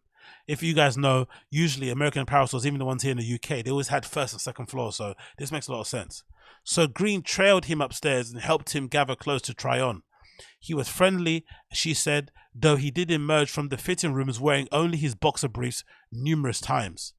Speaker 1: If you guys know, usually American Apparel stores, even the ones here in the UK, they always had first and second floor, so this makes a lot of sense. So Green trailed him upstairs and helped him gather clothes to try on. He was friendly, she said, though he did emerge from the fitting rooms wearing only his boxer briefs numerous times.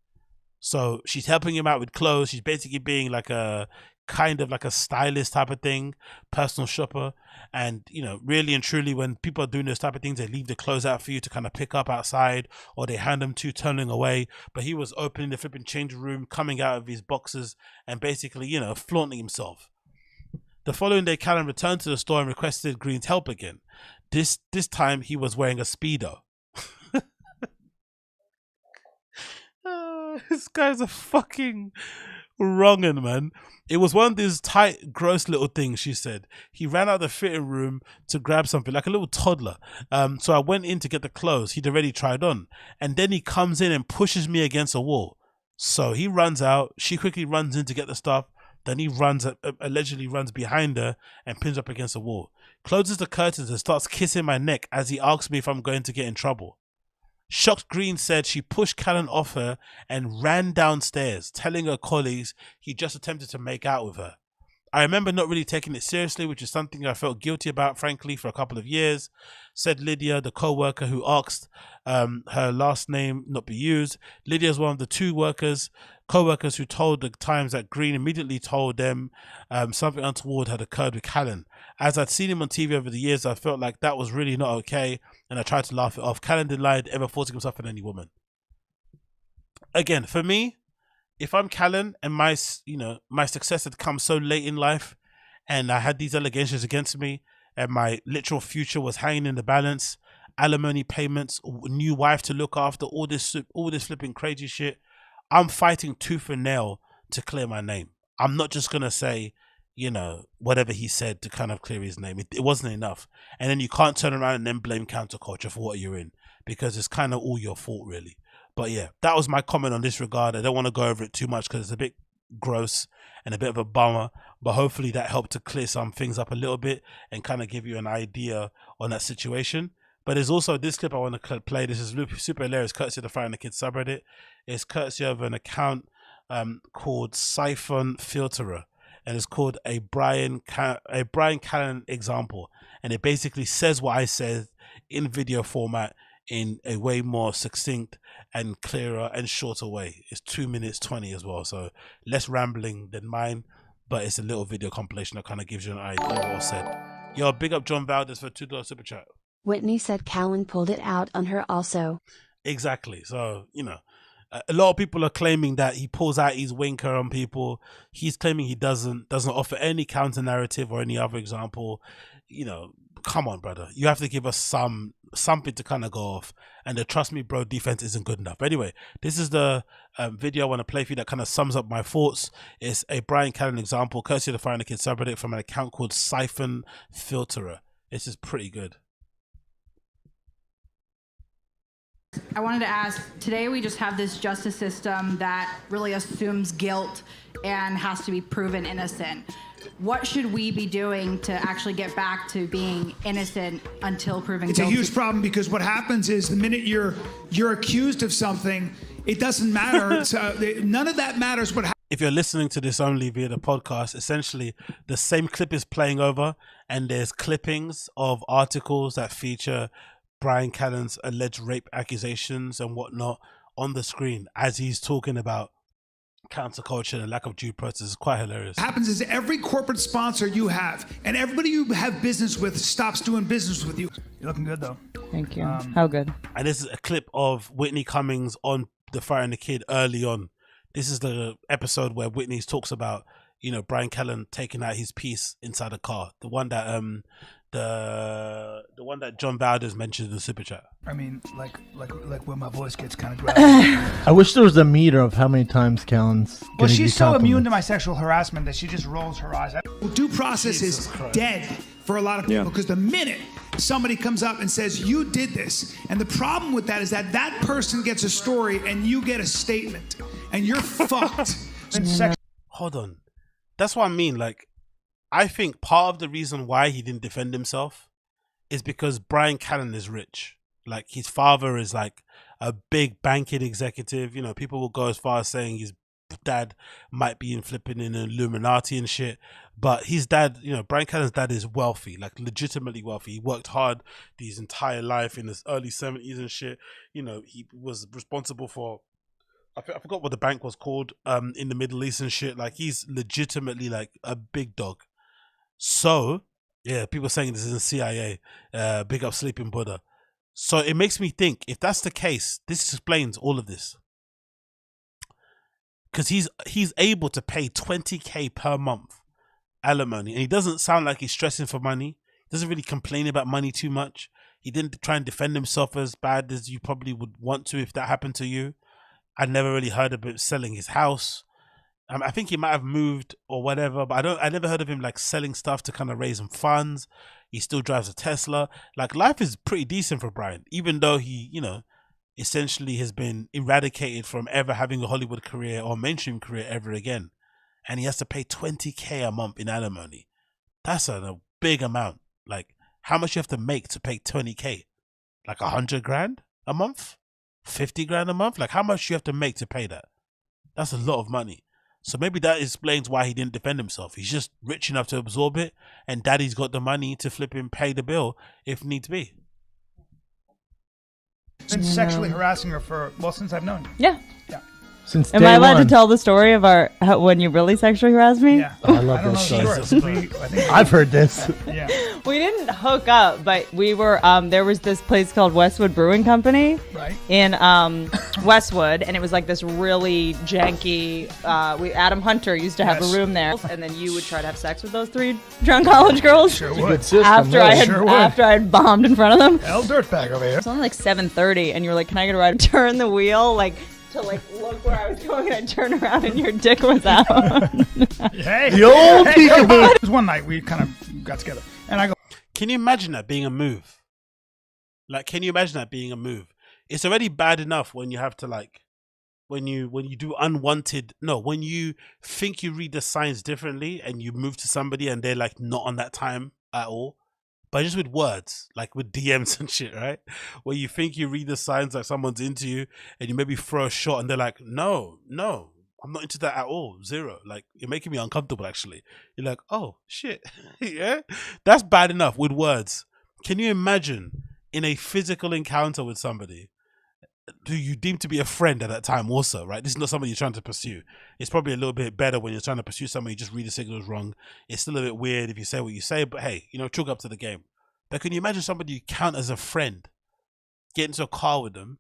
Speaker 1: So she's helping him out with clothes. She's basically being like a kind of like a stylist type of thing, personal shopper. And, really and truly, when people are doing those type of things, they leave the clothes out for you to kind of pick up outside, or they hand them to you turning away. But he was opening the flipping change room, coming out of his boxers and basically, flaunting himself. The following day, Callen returned to the store and requested Green's help again. This time he was wearing a Speedo. This guy's a fucking wrongin', man. It was one of these tight, gross little things, she said. He ran out of the fitting room to grab something, like a little toddler. So I went in to get the clothes he'd already tried on. And then he comes in and pushes me against a wall. So he runs out. She quickly runs in to get the stuff. Then he allegedly runs behind her and pins up against the wall. Closes the curtains and starts kissing my neck as he asks me if I'm going to get in trouble. Shocked Green said she pushed Callen off her and ran downstairs, telling her colleagues he just attempted to make out with her. I remember not really taking it seriously, which is something I felt guilty about, frankly, for a couple of years, said Lydia, the co-worker who asked her last name not be used. Lydia is one of the two co-workers who told the Times that Green immediately told them something untoward had occurred with Callen. As I'd seen him on TV over the years, I felt like that was really not okay, and I tried to laugh it off. Callen denied ever forcing himself on any woman. Again, for me, if I'm Callen and my success had come so late in life, and I had these allegations against me, and my literal future was hanging in the balance, alimony payments, new wife to look after, all this flipping crazy shit, I'm fighting tooth and nail to clear my name. I'm not just gonna say, whatever he said to kind of clear his name. It wasn't enough. And then you can't turn around and then blame counterculture for what you're in, because it's kind of all your fault, really. But yeah, that was my comment on this regard. I don't want to go over it too much because it's a bit gross and a bit of a bummer, but hopefully that helped to clear some things up a little bit and kind of give you an idea on that situation. But there's also this clip I want to play. This is super hilarious, courtesy of the Fire and the Kids subreddit. It's courtesy of an account called Siphon Filterer, and it's called a Bryan Callen example, and it basically says what I said in video format in a way more succinct and clearer and shorter way. It's 2 minutes 20 as well, so less rambling than mine, but it's a little video compilation that kind of gives you an idea of what I said. Yo, big up John Valdez for $2 super chat.
Speaker 2: Whitney said Callen pulled it out on her also.
Speaker 1: Exactly. So, a lot of people are claiming that he pulls out his winker on people. He's claiming he doesn't offer any counter narrative or any other example. Come on, brother. You have to give us something to kind of go off. And the trust me, bro, defense isn't good enough. Anyway, this is the video I want to play for you that kind of sums up my thoughts. It's a Bryan Callen example, courtesy of the Fire and the Kids subreddit, from an account called Siphon Filterer. This is pretty good.
Speaker 9: I wanted to ask, today we just have this justice system that really assumes guilt and has to be proven innocent. What should we be doing to actually get back to being innocent until proven guilty?
Speaker 10: It's a huge problem, because what happens is the minute you're accused of something, it doesn't matter. None of that matters.
Speaker 1: If you're listening to this only via the podcast, essentially the same clip is playing over, and there's clippings of articles that feature Bryan Callen's alleged rape accusations and whatnot on the screen as he's talking about counterculture and lack of due process. Is quite hilarious.
Speaker 10: What happens is every corporate sponsor you have and everybody you have business with stops doing business with you. You're looking good, though.
Speaker 12: Thank you. How good?
Speaker 1: And this is a clip of Whitney Cummings on The Fire and the Kid early on. This is the episode where Whitney talks about, you know, Bryan Callen taking out his piece inside the car. The one that the one that John Bowders mentioned in the super chat.
Speaker 10: I mean, like when my voice gets kind of gravelly.
Speaker 12: I wish there was a meter of how many times Callen's.
Speaker 10: Well, she's so immune to my sexual harassment that she just rolls her eyes. Due process is dead for a lot of people because the minute somebody comes up and says you did this, and the problem with that is that that person gets a story and you get a statement, and you're fucked.
Speaker 1: Hold on, that's what I mean. Like, I think part of the reason why he didn't defend himself is because Bryan Callen is rich. Like, his father is like a big banking executive. You know, people will go as far as saying his dad might be flipping in Illuminati and shit. But his dad, you know, Bryan Callen's dad is wealthy, like legitimately wealthy. He worked hard his entire life in his early 70s and shit. You know, he was responsible for, I forgot what the bank was called in the Middle East and shit. Like, he's legitimately like a big dog. So, yeah, people saying this is in CIA. Big up Sleeping Buddha. So it makes me think, if that's the case, this explains all of this. Because he's able to pay $20K per month alimony, and he doesn't sound like he's stressing for money. He doesn't really complain about money too much. He didn't try and defend himself as bad as you probably would want to if that happened to you. I never really heard about selling his house. I think he might have moved or whatever, but I never heard of him like selling stuff to kind of raise some funds. He still drives a Tesla. Like, life is pretty decent for Bryan, even though he, you know, essentially has been eradicated from ever having a Hollywood career or mainstream career ever again. And he has to pay $20K a month in alimony. That's a big amount. Like, how much you have to make to pay $20K? Like 100 grand a month? 50 grand a month? Like, how much you have to make to pay that? That's a lot of money. So maybe that explains why he didn't defend himself. He's just rich enough to absorb it, and daddy's got the money to flip him pay the bill if needs be.
Speaker 10: Been sexually harassing her for, well, since I've known you.
Speaker 13: Yeah.
Speaker 10: Yeah.
Speaker 12: Since
Speaker 13: Am I allowed to tell the story of when you really sexually harassed me?
Speaker 10: Yeah.
Speaker 12: Oh, I love this story. I've heard this.
Speaker 10: Yeah.
Speaker 13: We didn't hook up, but we were, there was this place called Westwood Brewing Company in Westwood, and it was like this really janky, Adam Hunter used to have a room there, and then you would try to have sex with those 3 drunk college girls.
Speaker 10: Sure would.
Speaker 13: After I had bombed in front of them.
Speaker 10: Hell dirtbag over here.
Speaker 13: It was only like 7:30, and you were like, can I get a ride? Turn the wheel, like, to like look where I was going, and I turned around and your dick was out.
Speaker 10: Hey,
Speaker 12: the old peekaboo.
Speaker 10: It was one night we kind of got together, and I go,
Speaker 1: can you imagine that being a move? Like, can you imagine that being a move? It's already bad enough when you have to, like, when you do unwanted, no, when you think you read the signs differently and you move to somebody and they're like not on that time at all. But just with words, like with DMs and shit, right? Where you think you read the signs like someone's into you, and you maybe throw a shot and they're like, no, I'm not into that at all. 0. Like, you're making me uncomfortable, actually. You're like, oh, shit. Yeah? That's bad enough with words. Can you imagine in a physical encounter with somebody who you deem to be a friend at that time also, right? This is not somebody you're trying to pursue. It's probably a little bit better when you're trying to pursue somebody, you just read the signals wrong. It's still a bit weird if you say what you say, but hey, you know, chalk up to the game. But can you imagine somebody you count as a friend, get into a car with them,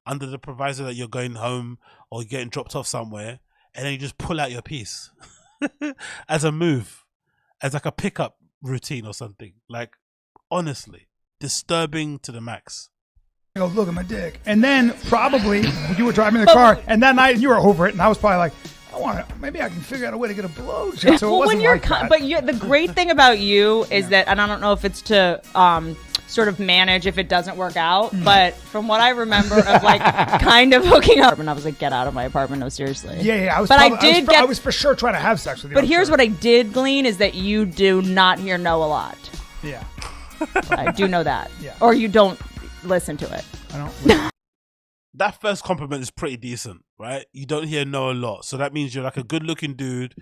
Speaker 1: under the proviso that you're going home or you're getting dropped off somewhere, and then you just pull out your piece as a move, as like a pickup routine or something? Like, honestly, disturbing to the max.
Speaker 10: I go, look at my dick. And then probably you were driving the car, and that night you were over it, and I was probably like, maybe I can figure out a way to get a blowjob. So
Speaker 13: well,
Speaker 10: it wasn't
Speaker 13: when you're,
Speaker 10: like that.
Speaker 13: but the great thing about you is that, and I don't know if it's to sort of manage if it doesn't work out, but from what I remember of like kind of hooking up, and I was like, get out of my apartment, no, seriously.
Speaker 10: Yeah, I was.
Speaker 13: But
Speaker 10: I was for sure trying to have sex with you.
Speaker 13: But here's what I did glean is that you do not hear no a lot.
Speaker 10: Yeah.
Speaker 13: I do know that.
Speaker 10: Yeah.
Speaker 13: Or you don't listen to it.
Speaker 10: I don't.
Speaker 1: That first compliment is pretty decent, right? You don't hear no a lot. So that means you're like a good looking dude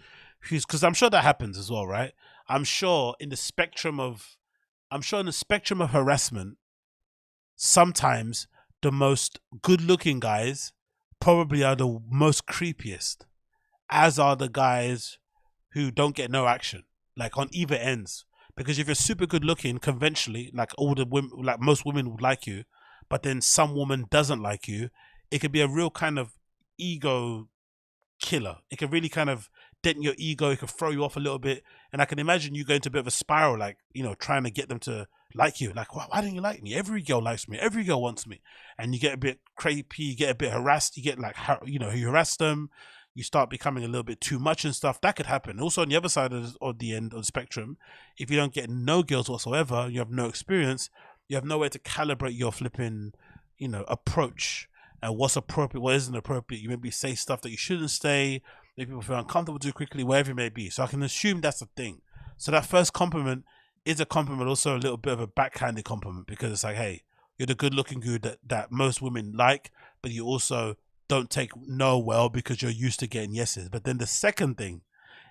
Speaker 1: who's, because I'm sure that happens as well, right? I'm sure in the spectrum of harassment, sometimes the most good looking guys probably are the most creepiest, as are the guys who don't get no action, like on either ends. Because if you're super good looking, conventionally, like all the women, like most women would like you, but then some woman doesn't like you, it could be a real kind of ego killer. It can really kind of dent your ego. It can throw you off a little bit. And I can imagine you going into a bit of a spiral, like, you know, trying to get them to like you. Like, why don't you like me? Every girl likes me. Every girl wants me. And you get a bit crepey, you get a bit harassed. You get like, you know, you harass them. You start becoming a little bit too much and stuff. That could happen. Also, on the other side of the end of the spectrum, if you don't get no girls whatsoever, you have no experience, you have nowhere to calibrate your flipping, you know, approach and what's appropriate, what isn't appropriate. You maybe say stuff that you shouldn't say. Maybe people feel uncomfortable too quickly, wherever it may be. So I can assume that's the thing. So that first compliment is a compliment, also a little bit of a backhanded compliment, because it's like, hey, you're the good-looking dude that most women like, but you also don't take no well because you're used to getting yeses. But then the second thing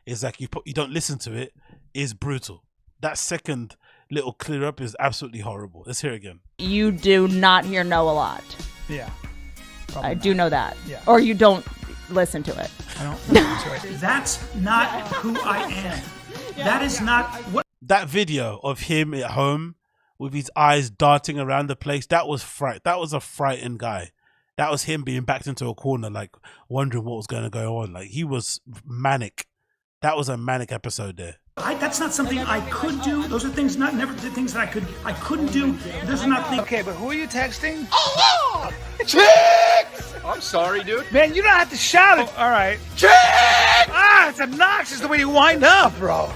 Speaker 1: is like you don't listen to it is brutal. That second little clear up is absolutely horrible. Let's hear it again.
Speaker 13: You do not hear no a lot.
Speaker 10: Yeah.
Speaker 13: I do know that.
Speaker 10: Yeah.
Speaker 13: Or you don't listen to it.
Speaker 10: I don't listen to it. That's not who I am. That is not what.
Speaker 1: That video of him at home with his eyes darting around the place, that was a frightened guy. That was him being backed into a corner, like wondering what was going to go on. Like, he was manic. That was a manic episode there.
Speaker 10: That's not something I could do. Those are things never did things that I couldn't do. Those are not things.
Speaker 3: Okay, but who are you texting?
Speaker 10: Oh,
Speaker 3: Chicks! I'm sorry, dude. Man, you don't have to shout it. All right. Chicks! Ah, it's obnoxious the way you wind up, bro.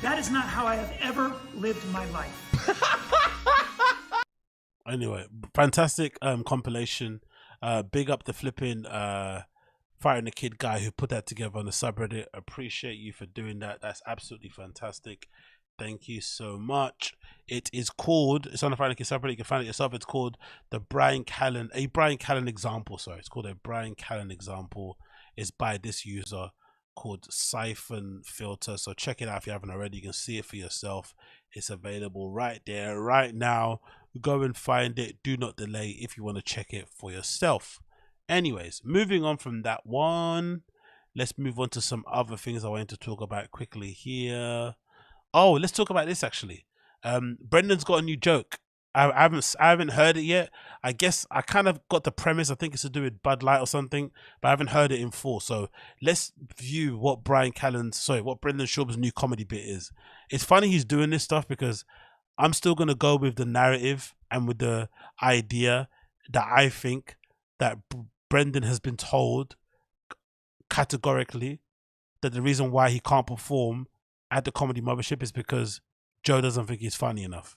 Speaker 10: That is not how I have ever lived my life.
Speaker 1: Anyway, fantastic compilation. Big up the flipping Fighting the Kid guy who put that together on the subreddit. Appreciate you for doing that. That's absolutely fantastic. Thank you so much. It's on the Fighting the Kid subreddit. You can find it yourself. It's called the Bryan Callen, a Bryan Callen example. Sorry, it's called a Bryan Callen example. It's by this user called Siphon Filter. So check it out if you haven't already. You can see it for yourself. It's available right there, right now. Go and find it. Do not delay if you want to check it for yourself. Anyways, moving on from that one, let's move on to some other things I wanted to talk about quickly here. Oh, let's talk about this actually. Brendan's got a new joke. I haven't heard it yet. I guess I kind of got the premise. I think it's to do with Bud Light or something, but I haven't heard it in full. So let's view what Brendan Schaub's new comedy bit is. It's funny he's doing this stuff because I'm still going to go with the narrative and with the idea that I think that Brendan has been told categorically that the reason why he can't perform at the Comedy Mothership is because Joe doesn't think he's funny enough.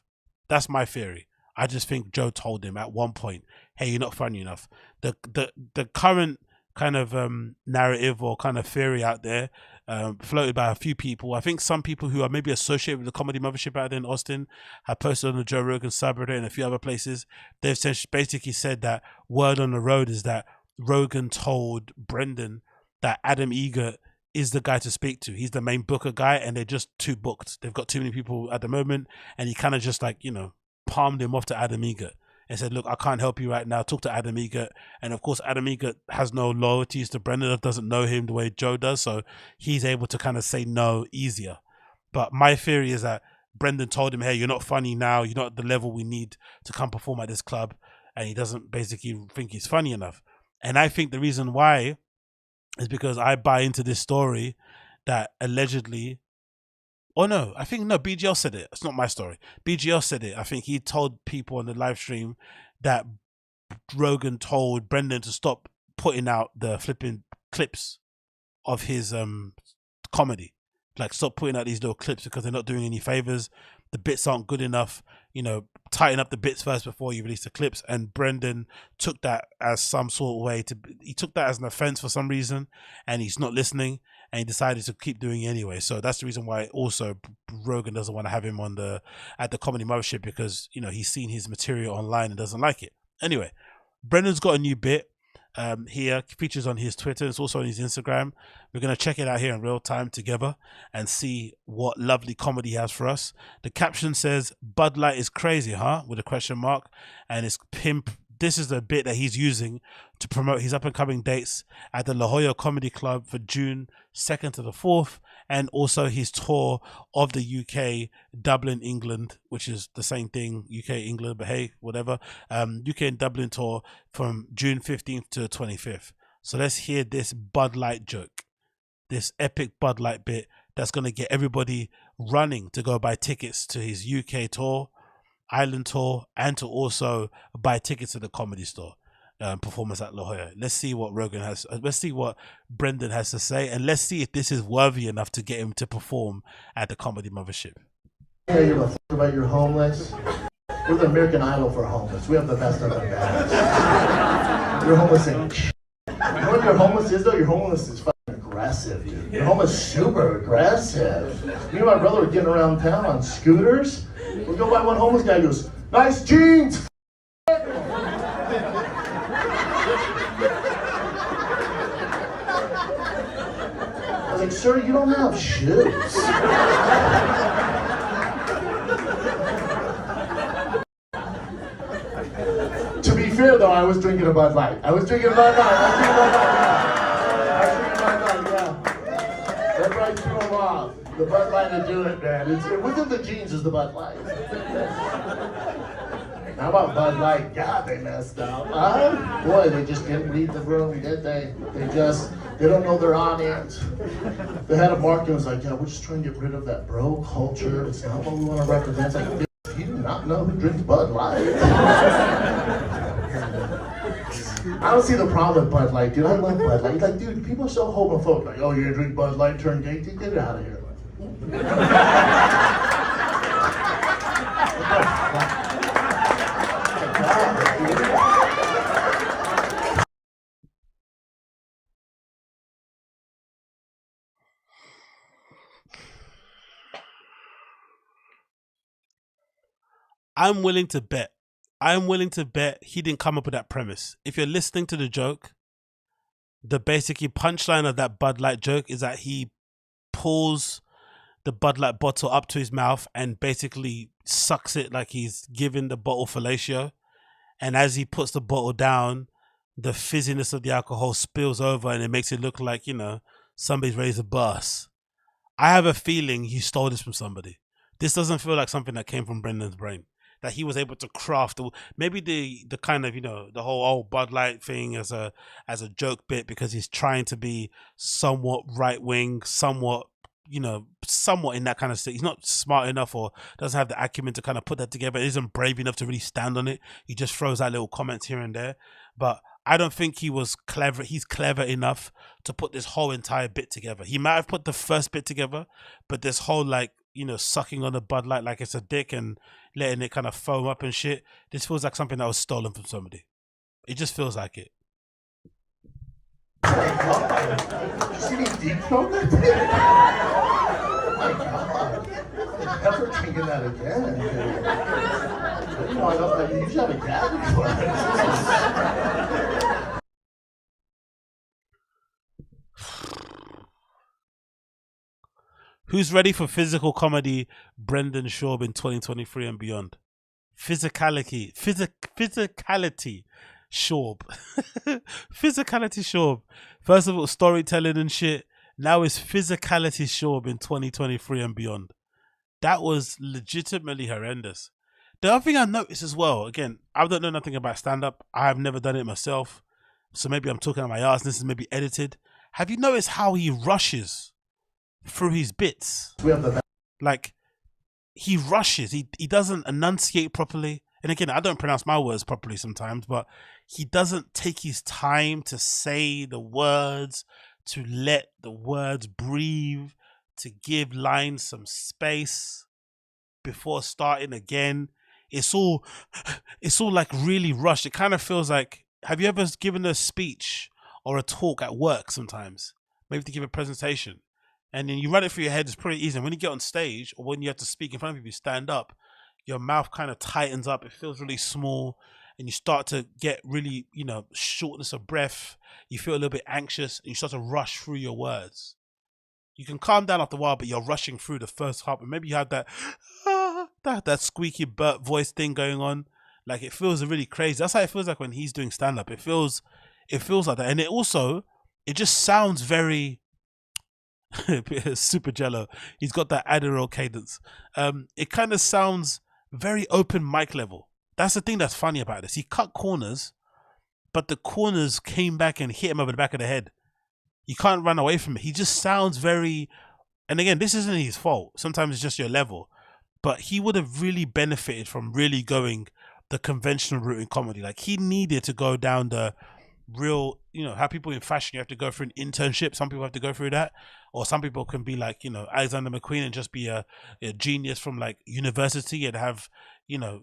Speaker 1: That's my theory. I just think Joe told him at one point, hey, you're not funny enough. The current kind of narrative or kind of theory out there, floated by a few people. I think some people who are maybe associated with the Comedy Mothership out there in Austin have posted on the Joe Rogan subreddit and a few other places. They've basically said that word on the road is that Rogan told Brendan that Adam Egert is the guy to speak to. He's the main booker guy and they're just too booked. They've got too many people at the moment, and he kind of just like, you know, palmed him off to Adam Egert and said, look, I can't help you right now. Talk to Adam Egert. And of course, Adam Egert has no loyalties to Brendan, doesn't know him the way Joe does. So he's able to kind of say no easier. But my theory is that Brendan told him, hey, you're not funny now. You're not at the level we need to come perform at this club. And he doesn't basically think he's funny enough. And I think the reason why is because I buy into this story that allegedly, BGL said it. It's not my story. BGL said it. I think he told people on the live stream that Rogan told Brendan to stop putting out the flipping clips of his comedy. Like, stop putting out these little clips because they're not doing any favors. The bits aren't good enough. You know, tighten up the bits first before you release the clips. And Brendan took that as some sort of way he took that as an offense for some reason, and he's not listening, and he decided to keep doing it anyway. So that's the reason why also Rogan doesn't want to have him at the Comedy Mothership, because, you know, he's seen his material online and doesn't like it. Anyway, Brendan's got a new bit here, features on his Twitter. It's also on his Instagram. We're going to check it out here in real time together and see what lovely comedy he has for us. The caption says, Bud Light is crazy, huh? With a question mark. And it's pimp. This is the bit that he's using to promote his up-and-coming dates at the La Jolla Comedy Club for June 2nd to the 4th, and also his tour of the UK, Dublin, England, which is the same thing, UK, England, but hey, whatever. UK and Dublin tour from June 15th to 25th. So let's hear this Bud Light joke, this epic Bud Light bit that's going to get everybody running to go buy tickets to his UK tour, Ireland tour, and to also buy tickets to the Comedy Store performance at La Jolla. Let's see what Rogan has. Let's see what Brendan has to say, and let's see if this is worthy enough to get him to perform at the Comedy Mothership.
Speaker 14: Yeah, you give a about your homeless. We're the American Idol for homeless. We have the best of the best. You're homeless and shit. You know what your homeless is though? Your homeless is fucking aggressive, dude. Your homeless is super aggressive. Me and my brother were getting around town on scooters. We go by one homeless guy, goes, "Nice jeans." I was like, "Sir, you don't have shoes." To be fair though, I was drinking a Bud Light. I was drinking a Bud Light. That probably threw him off. The Bud Light to do it, man. Within the jeans is the Bud Light. How about Bud Light? God, they messed up. Boy, they just didn't read the room, did they? They don't know their audience. They had a market that was like, yeah, we're just trying to get rid of that bro culture. It's not what we want to represent. It's like, you do not know who drinks Bud Light. I don't see the problem with Bud Light, dude. I love Bud Light. Like, dude, people are so homophobic. Like, oh, you're gonna drink Bud Light, turn gay? Get it out of here.
Speaker 1: I'm willing to bet he didn't come up with that premise. If you're listening to the joke, the basically punchline of that Bud Light joke is that he pulls the Bud Light bottle up to his mouth and basically sucks it like he's giving the bottle fellatio. And as he puts the bottle down, the fizziness of the alcohol spills over and it makes it look like, you know, somebody's ready to burst. I have a feeling he stole this from somebody. This doesn't feel like something that came from Brendan's brain. That he was able to craft, maybe the kind of, you know, the whole old Bud Light thing as a joke bit because he's trying to be somewhat right wing, somewhat, you know, somewhat in that kind of state. He's not smart enough or doesn't have the acumen to kind of put that together. He isn't brave enough to really stand on it. He just throws out little comments here and there. But I don't think he was clever. He's clever enough to put this whole entire bit together. He might have put the first bit together, but this whole, like, you know, sucking on the Bud Light like it's a dick and letting it kind of foam up and shit. This feels like something that was stolen from somebody. It just feels like it.
Speaker 14: Did you see me deep throat that thing? Oh my god. Never taking that again, dude. You know, I usually have a gag reflex.
Speaker 1: Who's ready for physical comedy Brendan Schaub in 2023 and beyond? Physicality Schaub. Physicality Schaub. First of all, storytelling and shit. Now it's physicality Schaub in 2023 and beyond. That was legitimately horrendous. The other thing I noticed as well, again, I don't know nothing about stand-up. I have never done it myself. So maybe I'm talking out my ass. This is maybe edited. Have you noticed how he rushes through his bits? Like, he rushes. He doesn't enunciate properly. And again, I don't pronounce my words properly sometimes, but he doesn't take his time to say the words, to let the words breathe, to give lines some space before starting again. It's all like really rushed. It kind of feels like, have you ever given a speech or a talk at work sometimes? Maybe to give a presentation. And then you run it through your head, it's pretty easy. And when you get on stage or when you have to speak in front of people, you stand up, your mouth kind of tightens up. It feels really small and you start to get really, you know, shortness of breath. You feel a little bit anxious and you start to rush through your words. You can calm down after a while, but you're rushing through the first half. And maybe you have that squeaky Burt voice thing going on. Like, it feels really crazy. That's how it feels like when he's doing stand-up. It feels like that. And it just sounds very super jello. He's got that Adderall cadence. It kind of sounds very open mic level. That's the thing that's funny about this. He cut corners, but the corners came back and hit him over the back of the head. You can't run away from it. He just sounds very, and again, this isn't his fault. Sometimes it's just your level. But he would have really benefited from really going the conventional route in comedy. Like, he needed to go down the real, you know, how people in fashion, you have to go through an internship. Some people have to go through that. Or some people can be like, you know, Alexander McQueen and just be a genius from like university and have, you know,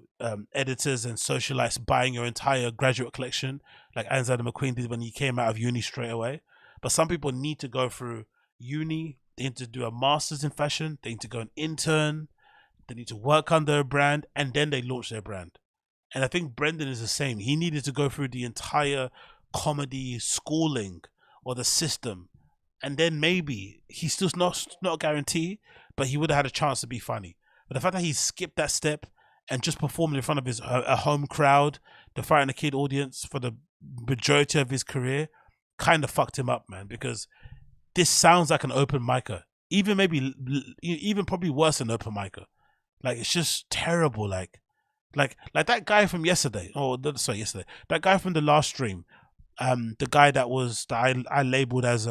Speaker 1: editors and socialites buying your entire graduate collection like Alexander McQueen did when he came out of uni straight away. But some people need to go through uni. They need to do a master's in fashion. They need to go an intern. They need to work under a brand, and then they launch their brand. And I think Brendan is the same. He needed to go through the entire comedy schooling or the system, and then maybe he's still not a guarantee, but he would have had a chance to be funny. But the fact that he skipped that step and just performed in front of his a home crowd, the Fright and the Kid audience for the majority of his career, kind of fucked him up, man. Because this sounds like an open micer, even probably worse than open micer. Like, it's just terrible. Like that guy from yesterday. Yesterday. That guy from the last stream. The guy that I labeled as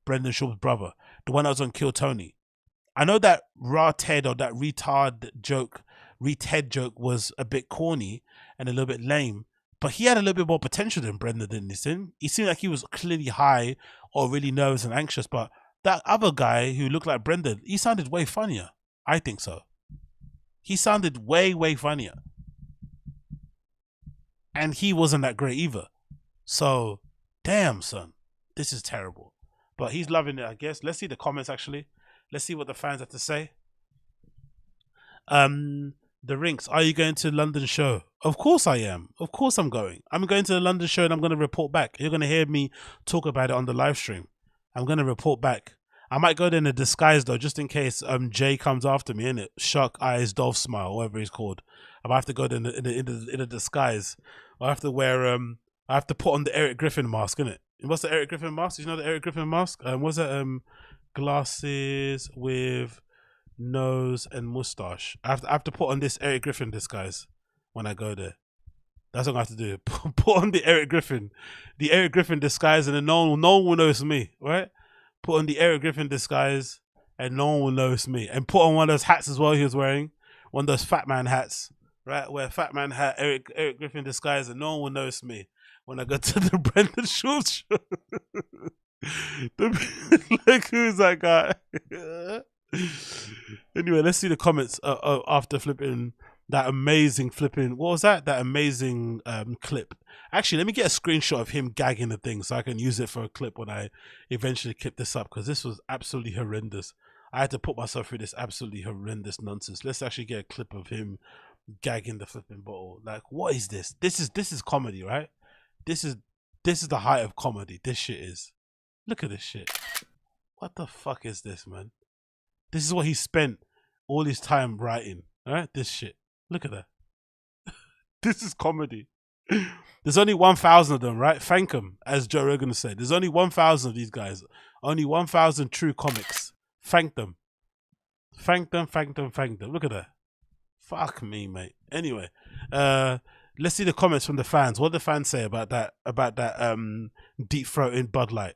Speaker 1: Brendan Schaub's brother. The one that was on Kill Tony. I know that raw Ted or that retard joke was a bit corny and a little bit lame, but he had a little bit more potential than Brendan, didn't he? He seemed like he was clearly high or really nervous and anxious, but that other guy who looked like Brendan, he sounded way funnier. I think so. He sounded way, way funnier. And he wasn't that great either. So, damn, son. This is terrible. But he's loving it, I guess. Let's see the comments, actually. Let's see what the fans have to say. The Rinks, are you going to the London show? Of course I am. Of course I'm going. I'm going to the London show and I'm going to report back. You're going to hear me talk about it on the live stream. I'm going to report back. I might go there in a disguise though, just in case Jay comes after me, innit? Shark Eyes, Dolph Smile, whatever he's called. I might have to go there in a disguise. I have to wear I have to put on the Eric Griffin mask, innit? What's the Eric Griffin mask? You know the Eric Griffin mask? What's that? Glasses with nose and mustache. I have to put on this Eric Griffin disguise when I go there. That's what I have to do. Put on the Eric Griffin disguise, and then no one will notice me, right? Put on the Eric Griffin disguise, and no one will notice me. And put on one of those hats as well he was wearing, one of those fat man hats, right? Wear a fat man hat, Eric Griffin disguise, and no one will notice me when I go to the Brendan Schaub show. Like, who's that guy? Anyway, let's see the comments after flipping that amazing what was that? That amazing clip. Actually, let me get a screenshot of him gagging the thing so I can use it for a clip when I eventually clip this up, because this was absolutely horrendous. I had to put myself through this absolutely horrendous nonsense. Let's actually get a clip of him gagging the flipping bottle. Like, what is this? This is comedy, right? This is the height of comedy. This shit is. Look at this shit. What the fuck is this, man? This is what he spent all his time writing. All right, this shit. Look at that. This is comedy. There's only 1,000 of them, right? Thank them, as Joe Rogan said. There's only 1,000 of these guys. Only 1,000 true comics. Thank them. Thank them, thank them, thank them. Look at that. Fuck me, mate. Anyway, let's see the comments from the fans. What do the fans say about that deep throating Bud Light?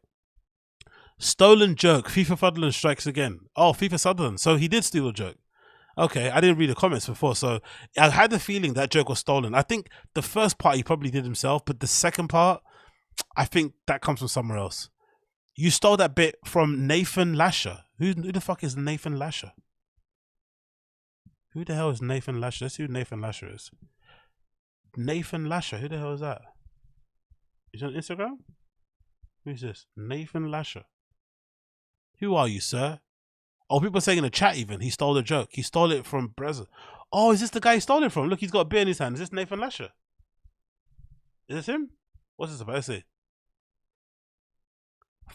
Speaker 1: Stolen joke. FIFA Sutherland strikes again. Oh, FIFA Sutherland. So he did steal a joke. Okay, I didn't read the comments before, so I had the feeling that joke was stolen. I think the first part he probably did himself, but the second part, I think that comes from somewhere else. You stole that bit from Nathan Lasher. Who the fuck is Nathan Lasher? Who the hell is Nathan Lasher? Let's see who Nathan Lasher is. Nathan Lasher. Who the hell is that? He's on Instagram? Who's this? Nathan Lasher. Who are you, sir? Oh, people are saying in the chat even, he stole the joke. He stole it from Brezza. Oh, is this the guy he stole it from? Look, he's got a beer in his hand. Is this Nathan Lasher? Is this him? What's this about? Let's see.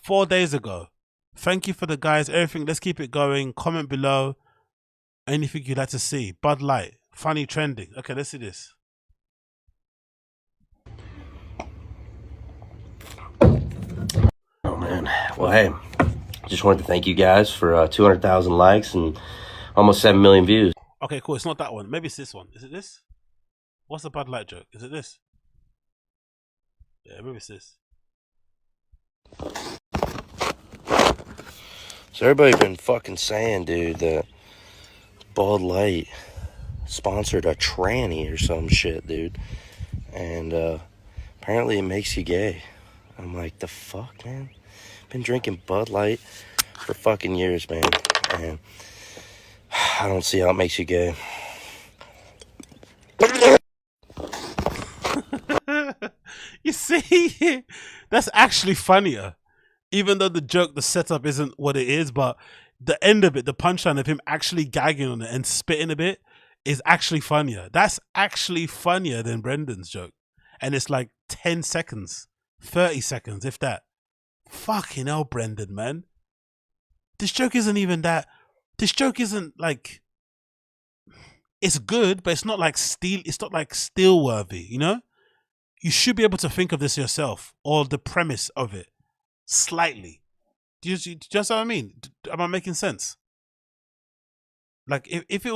Speaker 1: 4 days ago. Thank you for the guys. Everything. Let's keep it going. Comment below. Anything you'd like to see. Bud Light. Funny trending. Okay, let's see this.
Speaker 15: Oh, man. Well, hey. Just wanted to thank you guys for 200,000 likes and almost 7 million views.
Speaker 1: Okay, cool. It's not that one. Maybe it's this one. Is it this? What's the Bud Light joke? Is it this? Yeah, maybe it's this.
Speaker 15: So everybody been fucking saying, dude, that Bud Light sponsored a tranny or some shit, dude. And apparently it makes you gay. I'm like, the fuck, man? Been drinking Bud Light for fucking years, man. And I don't see how it makes you gay.
Speaker 1: You see, that's actually funnier. Even though the joke, the setup isn't what it is, but the end of it, the punchline of him actually gagging on it and spitting a bit is actually funnier. That's actually funnier than Brendan's joke. And it's like 10 seconds, 30 seconds, if that. Fucking hell, Brendan, man. This joke isn't even that. This joke isn't like. It's good, but it's not like steel worthy, you know? You should be able to think of this yourself, or the premise of it, slightly. Do you just what I mean? Am I making sense? Like if it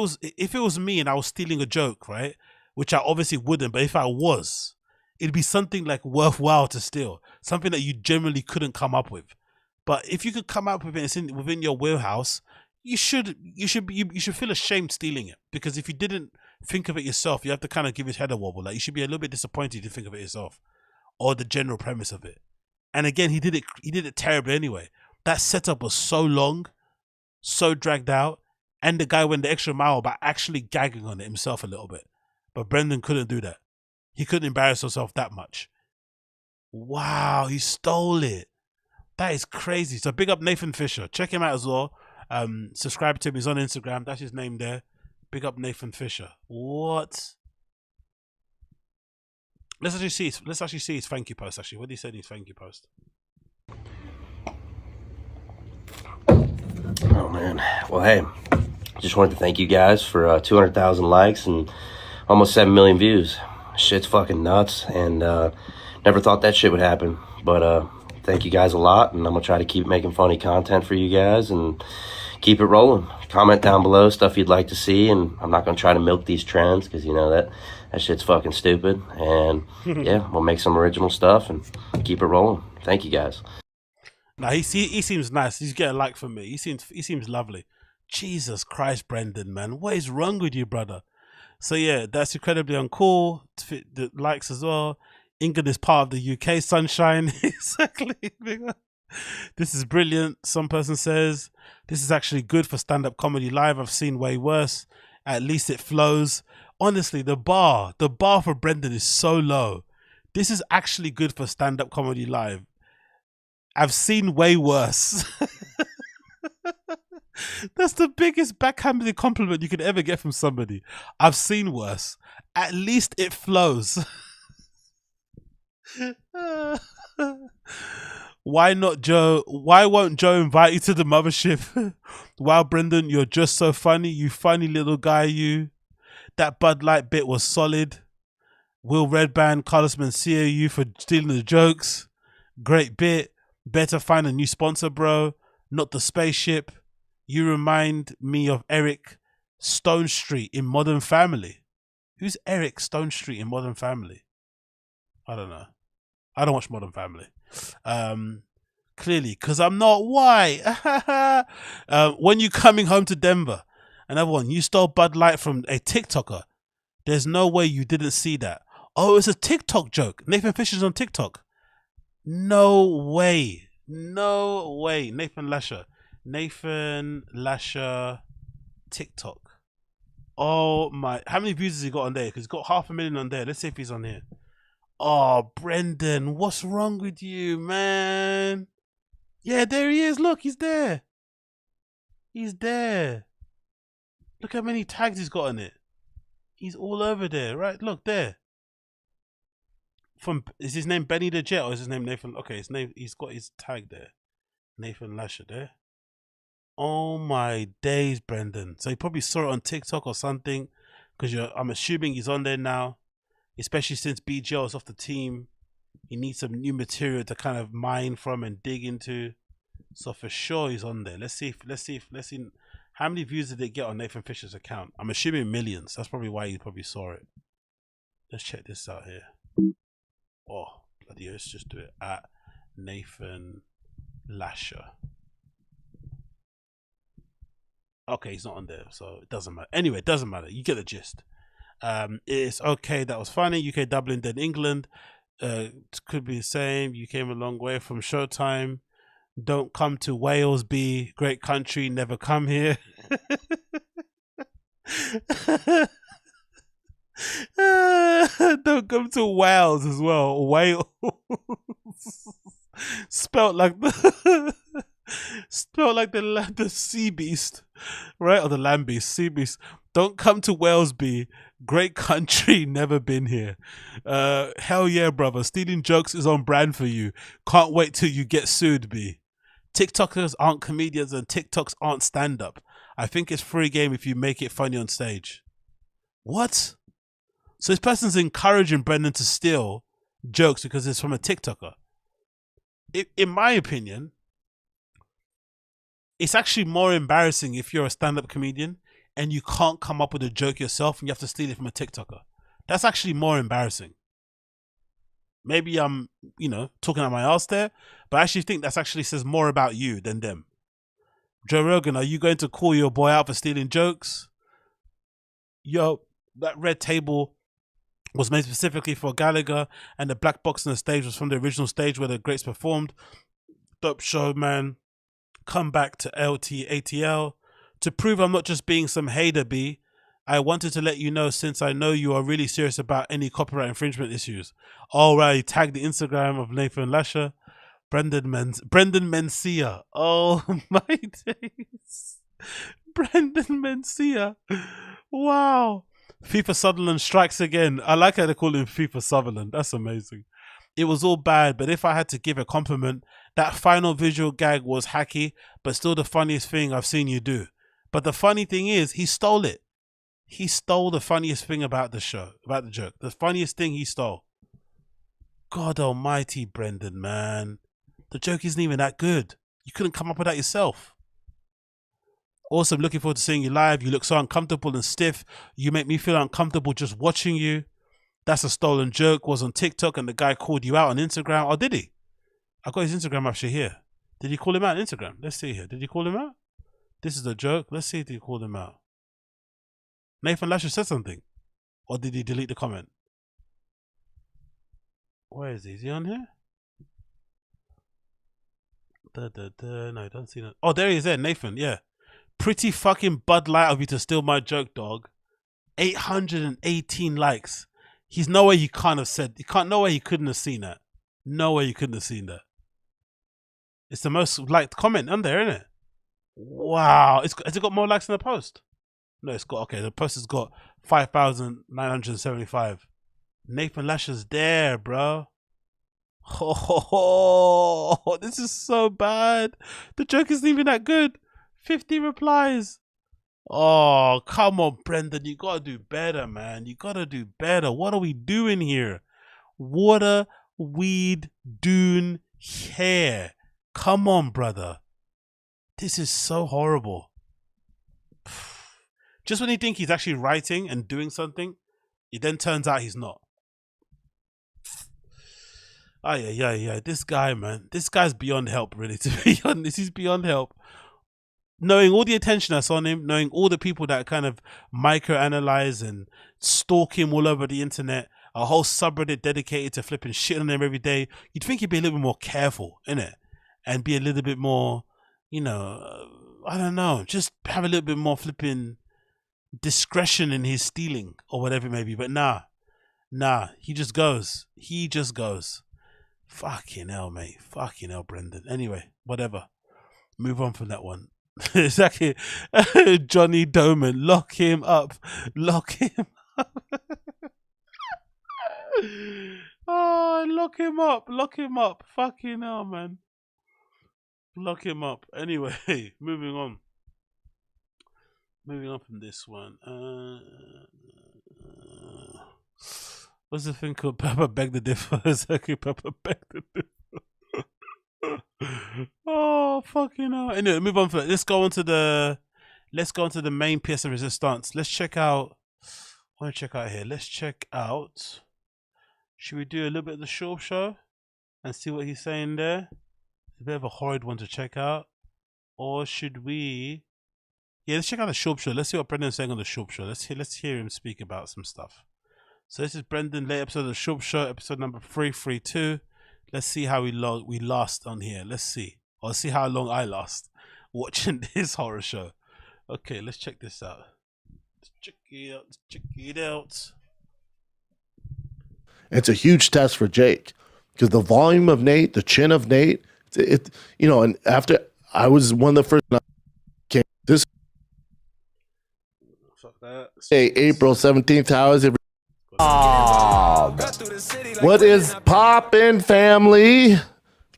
Speaker 1: was me and I was stealing a joke, right? Which I obviously wouldn't, but if I was, it'd be something like worthwhile to steal, something that you generally couldn't come up with. But if you could come up with it, it's within your wheelhouse. You should feel ashamed stealing it, because if you didn't think of it yourself, you have to kind of give his head a wobble. Like, you should be a little bit disappointed to think of it yourself, or the general premise of it. And again, he did it terribly anyway. That setup was so long, so dragged out, and the guy went the extra mile by actually gagging on it himself a little bit. But Brendan couldn't do that. He couldn't embarrass himself that much. Wow, he stole it. That is crazy. So big up Nathan Fisher. Check him out as well. Subscribe to him. He's on Instagram. That's his name there. Big up Nathan Fisher. What? Let's actually see his thank you post. Actually, what did he say in his thank you post?
Speaker 15: Oh man. Well, hey, just wanted to thank you guys for 200,000 likes and almost 7 million views. Shit's fucking nuts, and never thought that shit would happen. But thank you guys a lot, and I'm gonna try to keep making funny content for you guys and keep it rolling. Comment down below stuff you'd like to see, and I'm not gonna try to milk these trends, because you know that shit's fucking stupid. And yeah, we'll make some original stuff and keep it rolling. Thank you guys.
Speaker 1: Nah, he seems nice. He's getting a like from me. He seems lovely. Jesus Christ, Brendan, man, what is wrong with you, brother? So yeah, that's incredibly uncool. The likes as well. England is part of the UK sunshine. Exactly. This is brilliant. Some person says this is actually good for stand-up comedy live. I've seen way worse. At least it flows. Honestly, the bar for Brendan is so low. This is actually good for stand-up comedy live. I've seen way worse. That's the biggest backhanded compliment you could ever get from somebody. I've seen worse. At least it flows. Why not Joe? Why won't Joe invite you to the mothership? Wow, Brendan, you're just so funny. You funny little guy, you. That Bud Light bit was solid. Will Redband, Carlos Mencia, you for stealing the jokes. Great bit. Better find a new sponsor, bro. Not the spaceship. You remind me of Eric Stone Street in Modern Family. Who's Eric Stone Street in Modern Family? I don't know. I don't watch Modern Family. Clearly, because I'm not white. When you coming home to Denver? Another one. You stole Bud Light from a TikToker. There's no way you didn't see that. Oh, it's a TikTok joke. Nathan Fisher's on TikTok. No way. No way. Nathan Lasher TikTok. Oh my. How many views has he got on there? Because he's got 500,000 on there. Let's see if he's on here. Oh, Brendan, what's wrong with you, man? Yeah, there he is. Look, he's there. He's there. Look how many tags he's got on it. He's all over there, right? Look there. Is his name Benny the Jet, or is his name Nathan? Okay, his name. He's got his tag there. Nathan Lasher there. Oh my days, Brendan. So he probably saw it on TikTok or something, because I'm assuming he's on there now. Especially since BGL is off the team, he needs some new material to kind of mine from and dig into. So for sure he's on there. Let's see. How many views did it get on Nathan Fisher's account? I'm assuming millions. That's probably why he probably saw it. Let's check this out here. Oh, bloody video. Let's just do it at Nathan Lasher. Okay, he's not on there, so it doesn't matter. Anyway, it doesn't matter. You get the gist. It's okay. That was funny. UK Dublin, then England. Could be the same. You came a long way from Showtime. Don't come to Wales, be great country. Never come here. Don't come to Wales as well. Wales. Spelt like the the sea beast, right? Or the land beast, sea beast. Don't come to Wales, be great country. Never been here. Hell yeah, brother. Stealing jokes is on brand for you. Can't wait till you get sued, be. TikTokers aren't comedians and TikToks aren't stand-up. I think it's free game if you make it funny on stage. What? So this person's encouraging Brendan to steal jokes because it's from a TikToker. In my opinion, it's actually more embarrassing if you're a stand-up comedian and you can't come up with a joke yourself and you have to steal it from a TikToker. That's actually more embarrassing. Maybe I'm, talking out my ass there, but I actually think that actually says more about you than them. Joe Rogan, are you going to call your boy out for stealing jokes? Yo, that red table was made specifically for Gallagher, and the black box on the stage was from the original stage where the greats performed. Dope show, man. Come back to ATL. To prove I'm not just being some hater, B, I wanted to let you know, since I know you are really serious about any copyright infringement issues. All right, tag the Instagram of Nathan Lasher. Brendan Mencia. Oh my days. Brendan Mencia. Wow. FIFA Sutherland strikes again. I like how they call him FIFA Sutherland. That's amazing. It was all bad, but if I had to give a compliment, that final visual gag was hacky, but still the funniest thing I've seen you do. But the funny thing is, he stole it. He stole the funniest thing about the show, about the joke. The funniest thing he stole. God almighty, Brendan, man. The joke isn't even that good. You couldn't come up with that yourself. Also, I'm looking forward to seeing you live. You look so uncomfortable and stiff. You make me feel uncomfortable just watching you. That's a stolen joke. Was on TikTok and the guy called you out on Instagram. Oh, did he? I got his Instagram actually here. Did he call him out on Instagram? Let's see here. Did he call him out? This is a joke. Let's see if he called him out. Nathan Lasher said something. Or did he delete the comment? Where is he? Is he on here? No, I don't see that. Oh, there he is there. Nathan, yeah. Pretty fucking Bud Light of you to steal my joke, dog. 818 likes. He's no way he can't have said. No way he couldn't have seen that. No way you couldn't have seen that. It's the most liked comment on there, isn't it? Wow. Has it got more likes than the post? No, it's got, okay, the post has got 5,975. Nathan Lasher's there, bro. Oh, this is so bad. The joke isn't even that good. 50 replies. Oh, come on, Brendan. You gotta do better, man. You gotta do better. What are we doing here? Water, weed, dune, hair. Come on, brother. This is so horrible. Just when you think he's actually writing and doing something, it then turns out he's not. Oh, yeah. This guy, man. This guy's beyond help, really, to be honest. He's beyond help. Knowing all the attention that's on him, knowing all the people that kind of microanalyze and stalk him all over the internet, a whole subreddit dedicated to flipping shit on him every day, you'd think he'd be a little bit more careful, innit? And be a little bit more, I don't know, just have a little bit more flipping discretion in his stealing or whatever it may be. But nah, he just goes. Fucking hell, mate. Fucking hell, Brendan. Anyway, whatever. Move on from that one. Exactly. Johnny Doman, lock him up. Lock him up. Oh, lock him up. Lock him up. Fucking hell, man. Lock him up. Anyway, moving on. Moving on from this one. What's the thing called? Papa Beg the Differ. Exactly, Papa Beg the Differ. Oh, fucking hell. Anyway, move on from that. Let's go on to the main piece of resistance. Let's check out. I want to check out here. Let's check out. Should we do a little bit of the show? and see what he's saying there? It's a bit of a horrid one to check out. Or should we? Yeah, let's check out the Schaub show. Let's see what Brendan's saying on the Schaub show. Let's hear him speak about some stuff. So this is Brendan, late episode of the Schaub show, episode number 332. Let's see how we last on here. Let's see. Or see how long I last watching this horror show. Okay, let's check this out. Let's check it out. Let's check it out.
Speaker 14: It's a huge test for Jake because the volume of Nate, the chin of Nate, and after I was one of the first. Came this day, April 17th. How is it? What is poppin', family?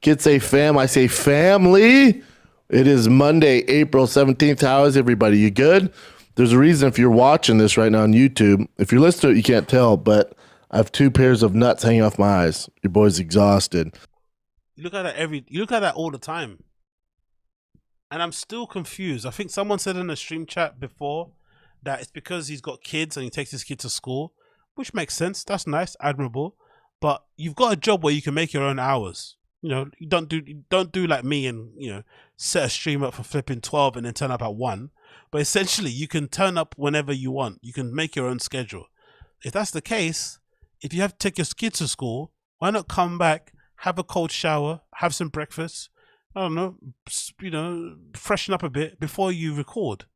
Speaker 14: Kids say fam, I say family. It is Monday, April 17th. How is everybody? You good? There's a reason if you're watching this right now on YouTube. If you're listening to it, you can't tell, but I have 2 pairs of nuts hanging off my eyes. Your boy's exhausted.
Speaker 1: You look at that all the time. And I'm still confused. I think someone said in the stream chat before that it's because he's got kids and he takes his kid to school, which makes sense. That's nice, admirable. But you've got a job where you can make your own hours. You don't do like me and set a stream up for flipping 12 and then turn up at 1. But essentially, you can turn up whenever you want. You can make your own schedule. If that's the case, if you have to take your kids to school, why not come back, have a cold shower, have some breakfast, I don't know, freshen up a bit before you record?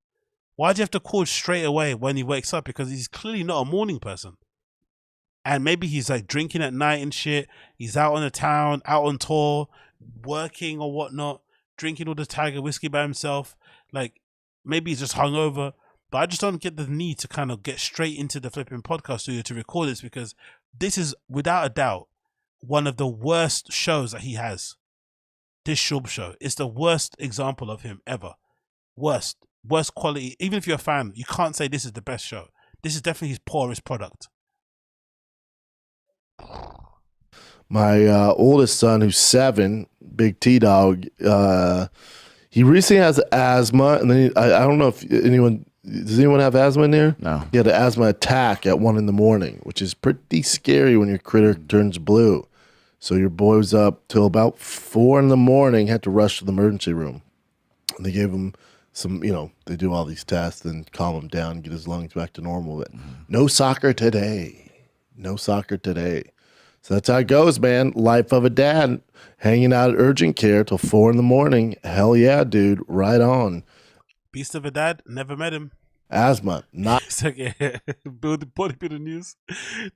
Speaker 1: Why do you have to call straight away when he wakes up? Because he's clearly not a morning person. And maybe he's like drinking at night and shit. He's out on the town, out on tour, working or whatnot, drinking all the Tiger whiskey by himself. Like maybe he's just hungover. But I just don't get the need to kind of get straight into the flipping podcast studio to record this, because this is without a doubt one of the worst shows that he has. This Schaub show is the worst example of him ever. Worst quality. Even if you're a fan, you can't say this is the best show. This is definitely his poorest product.
Speaker 14: My oldest son, who's 7, big T-Dog, he recently has asthma, and then I don't know if does anyone have asthma in there?
Speaker 16: No.
Speaker 14: He had an asthma attack at 1 a.m, which is pretty scary when your critter turns blue. So your boy was up till about 4 a.m, had to rush to the emergency room. And they gave him some, they do all these tests and calm him down, get his lungs back to normal. But no soccer today. No soccer today. So that's how it goes, man. Life of a dad, hanging out at urgent care till 4 a.m. Hell yeah, dude. Right on.
Speaker 1: Beast of a dad, never met him.
Speaker 14: Asthma, not.
Speaker 1: It's like, bodybuilder news.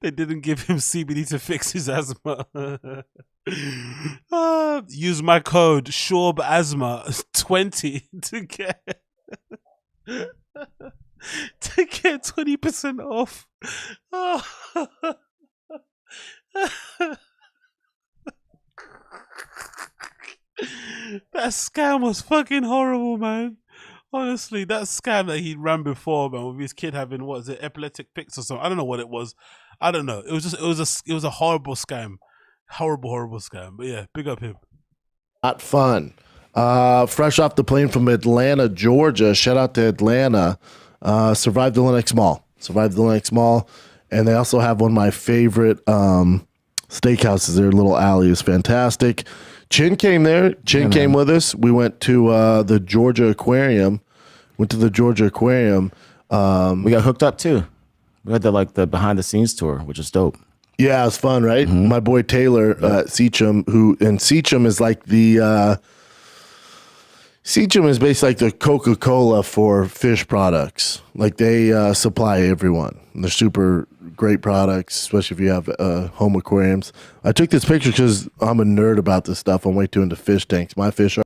Speaker 1: They didn't give him CBD to fix his asthma. Use my code SCHAUB'S 20 to get 20% off. That scam was fucking horrible, man. Honestly, that scam that he ran before, man, with his kid having, what is it, epileptic fix or something. I don't know what it was. I don't know. It was a horrible scam. Horrible scam. But yeah, big up him.
Speaker 14: Not fun. Fresh off the plane from Atlanta, Georgia. Shout out to Atlanta. Survived the Lenox Mall. And they also have one of my favorite steakhouses. Their little alley is fantastic. Chin came there. Chin came with us. We went to the Georgia Aquarium. We got
Speaker 16: hooked up too. We had the behind the scenes tour, which is dope.
Speaker 14: Yeah, it was fun, right? Mm-hmm. My boy Taylor Seacham, Seacham is like the Seacham is basically like the Coca-Cola for fish products. Like they supply everyone. They're super great products, especially if you have home aquariums. I took this picture because I'm a nerd about this stuff. I'm way too into fish tanks. My fish are.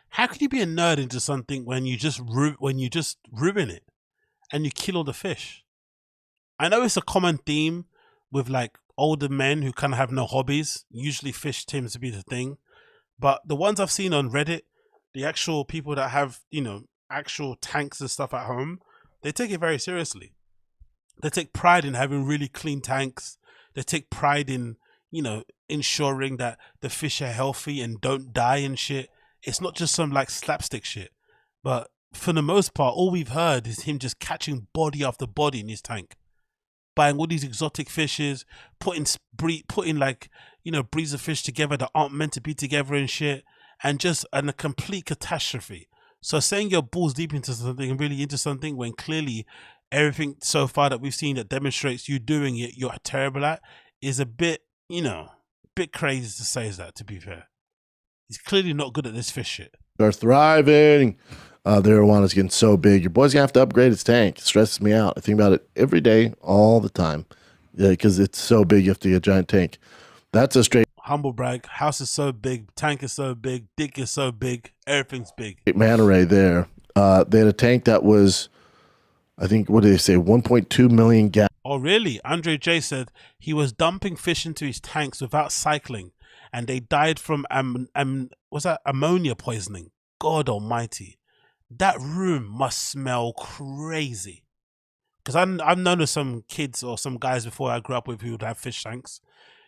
Speaker 1: How could you be a nerd into something when you just ruin it and you kill all the fish? I know it's a common theme with like older men who kind of have no hobbies. Usually fish tends to be the thing. But the ones I've seen on Reddit, the actual people that have, actual tanks and stuff at home, they take it very seriously. They take pride in having really clean tanks. They take pride in, ensuring that the fish are healthy and don't die and shit. It's not just some like slapstick shit. But for the most part, all we've heard is him just catching body after body in his tank. buying all these exotic fishes, putting like, you know, breeds of fish together that aren't meant to be together and shit, and a complete catastrophe. So saying you're balls deep into something and really into something when clearly everything so far that we've seen that demonstrates you doing it, you're terrible at, is a bit, you know, bit crazy to say that, to be fair. He's clearly not good at this fish shit.
Speaker 17: They're thriving. The arowana's getting so big. Your boy's gonna have to upgrade his tank. It stresses me out. I think about it every day, all the time. Yeah, because it's so big, you have to get a giant tank. That's a straight
Speaker 1: Humble brag. House is so big, tank is so big, dick is so big, everything's big.
Speaker 17: manta ray there. They had a tank that was, I think, what did they say, 1.2 million gallons.
Speaker 1: Oh, really? Andre J said he was dumping fish into his tanks without cycling, and they died from was that ammonia poisoning? God almighty. That room must smell crazy. Because I've known of some kids or some guys before I grew up with who would have fish tanks.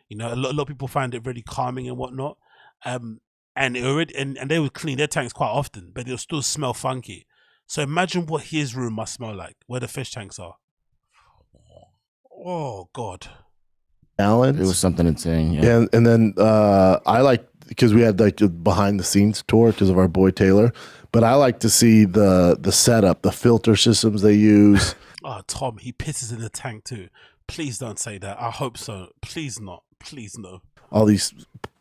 Speaker 1: You know, a lot of people find it really calming and whatnot. And they would clean their tanks quite often, but it'll still smell funky. So imagine what his room must smell like, where the fish tanks are. Oh God.
Speaker 16: It was something insane. Yeah.
Speaker 17: And then I like, because we had like a behind the scenes tour because of our boy Taylor, but I like to see the setup, the filter systems they use.
Speaker 1: Oh, Tom, he pisses in the tank too. Please don't say that. I hope so. Please not. Please no.
Speaker 17: All these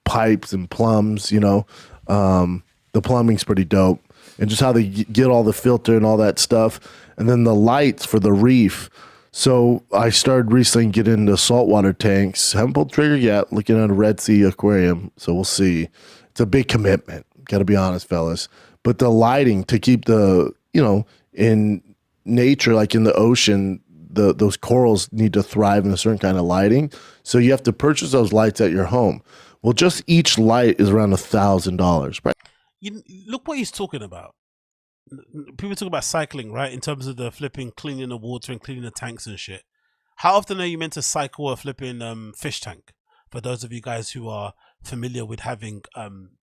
Speaker 17: pipes and plumbs, you know, the plumbing's pretty dope, and just how they get all the filter and all that stuff, and then the lights for the reef. So I started recently getting into saltwater tanks. Haven't pulled the trigger yet. Looking at a Red Sea aquarium, so we'll see. It's a big commitment. Got to be honest, fellas. But the lighting to keep the, you know, in nature, like in the ocean, those corals need to thrive in a certain kind of lighting. So you have to purchase those lights at your home. Well, just each light is around $1,000. Right?
Speaker 1: You look what he's talking about. People talk about cycling, right? In terms of the flipping, cleaning the water and cleaning the tanks and shit. How often are you meant to cycle a flipping fish tank? For those of you guys who are familiar with having,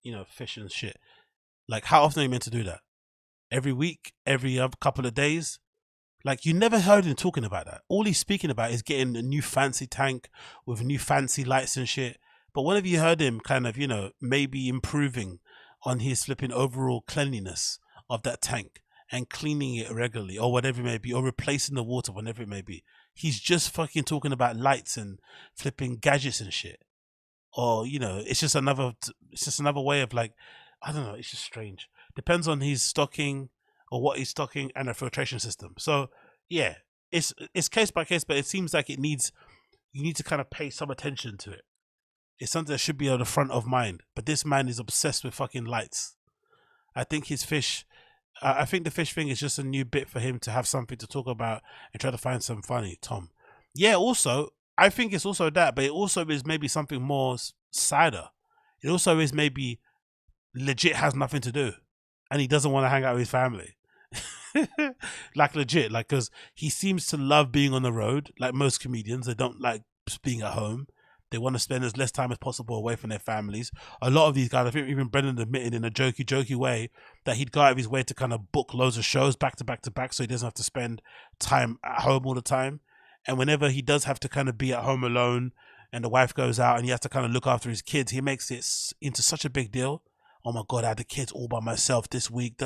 Speaker 1: you know, fish and shit. Like, how often are you meant to do that? Every week? Every other couple of days? Like, you never heard him talking about that. All he's speaking about is getting a new fancy tank with new fancy lights and shit. But when have you heard him kind of, you know, maybe improving on his flipping overall cleanliness of that tank and cleaning it regularly or whatever it may be, or replacing the water whenever it may be? He's just fucking talking about lights and flipping gadgets and shit. Or, you know, it's just another way of, like, I don't know, it's just strange. Depends on his stocking or what he's stocking and a filtration system. So yeah, it's case by case, but it seems like you need to kind of pay some attention to it. It's something that should be on the front of mind. But this man is obsessed with fucking lights. I think his fish, I think the fish thing is just a new bit for him to have something to talk about and try to find some funny, Tom. Yeah, also, I think it's also that, but it also is maybe something more sadder. It also is maybe legit has nothing to do and he doesn't want to hang out with his family. Like legit, like, because he seems to love being on the road. Like most comedians, they don't like being at home. They want to spend as less time as possible away from their families. A lot of these guys, I think even Brendan admitted in a jokey way that he'd go out of his way to kind of book loads of shows back to back so he doesn't have to spend time at home all the time. And whenever he does have to kind of be at home alone and the wife goes out and he has to kind of look after his kids, he makes it into such a big deal. Oh my God, I had the kids all by myself this week,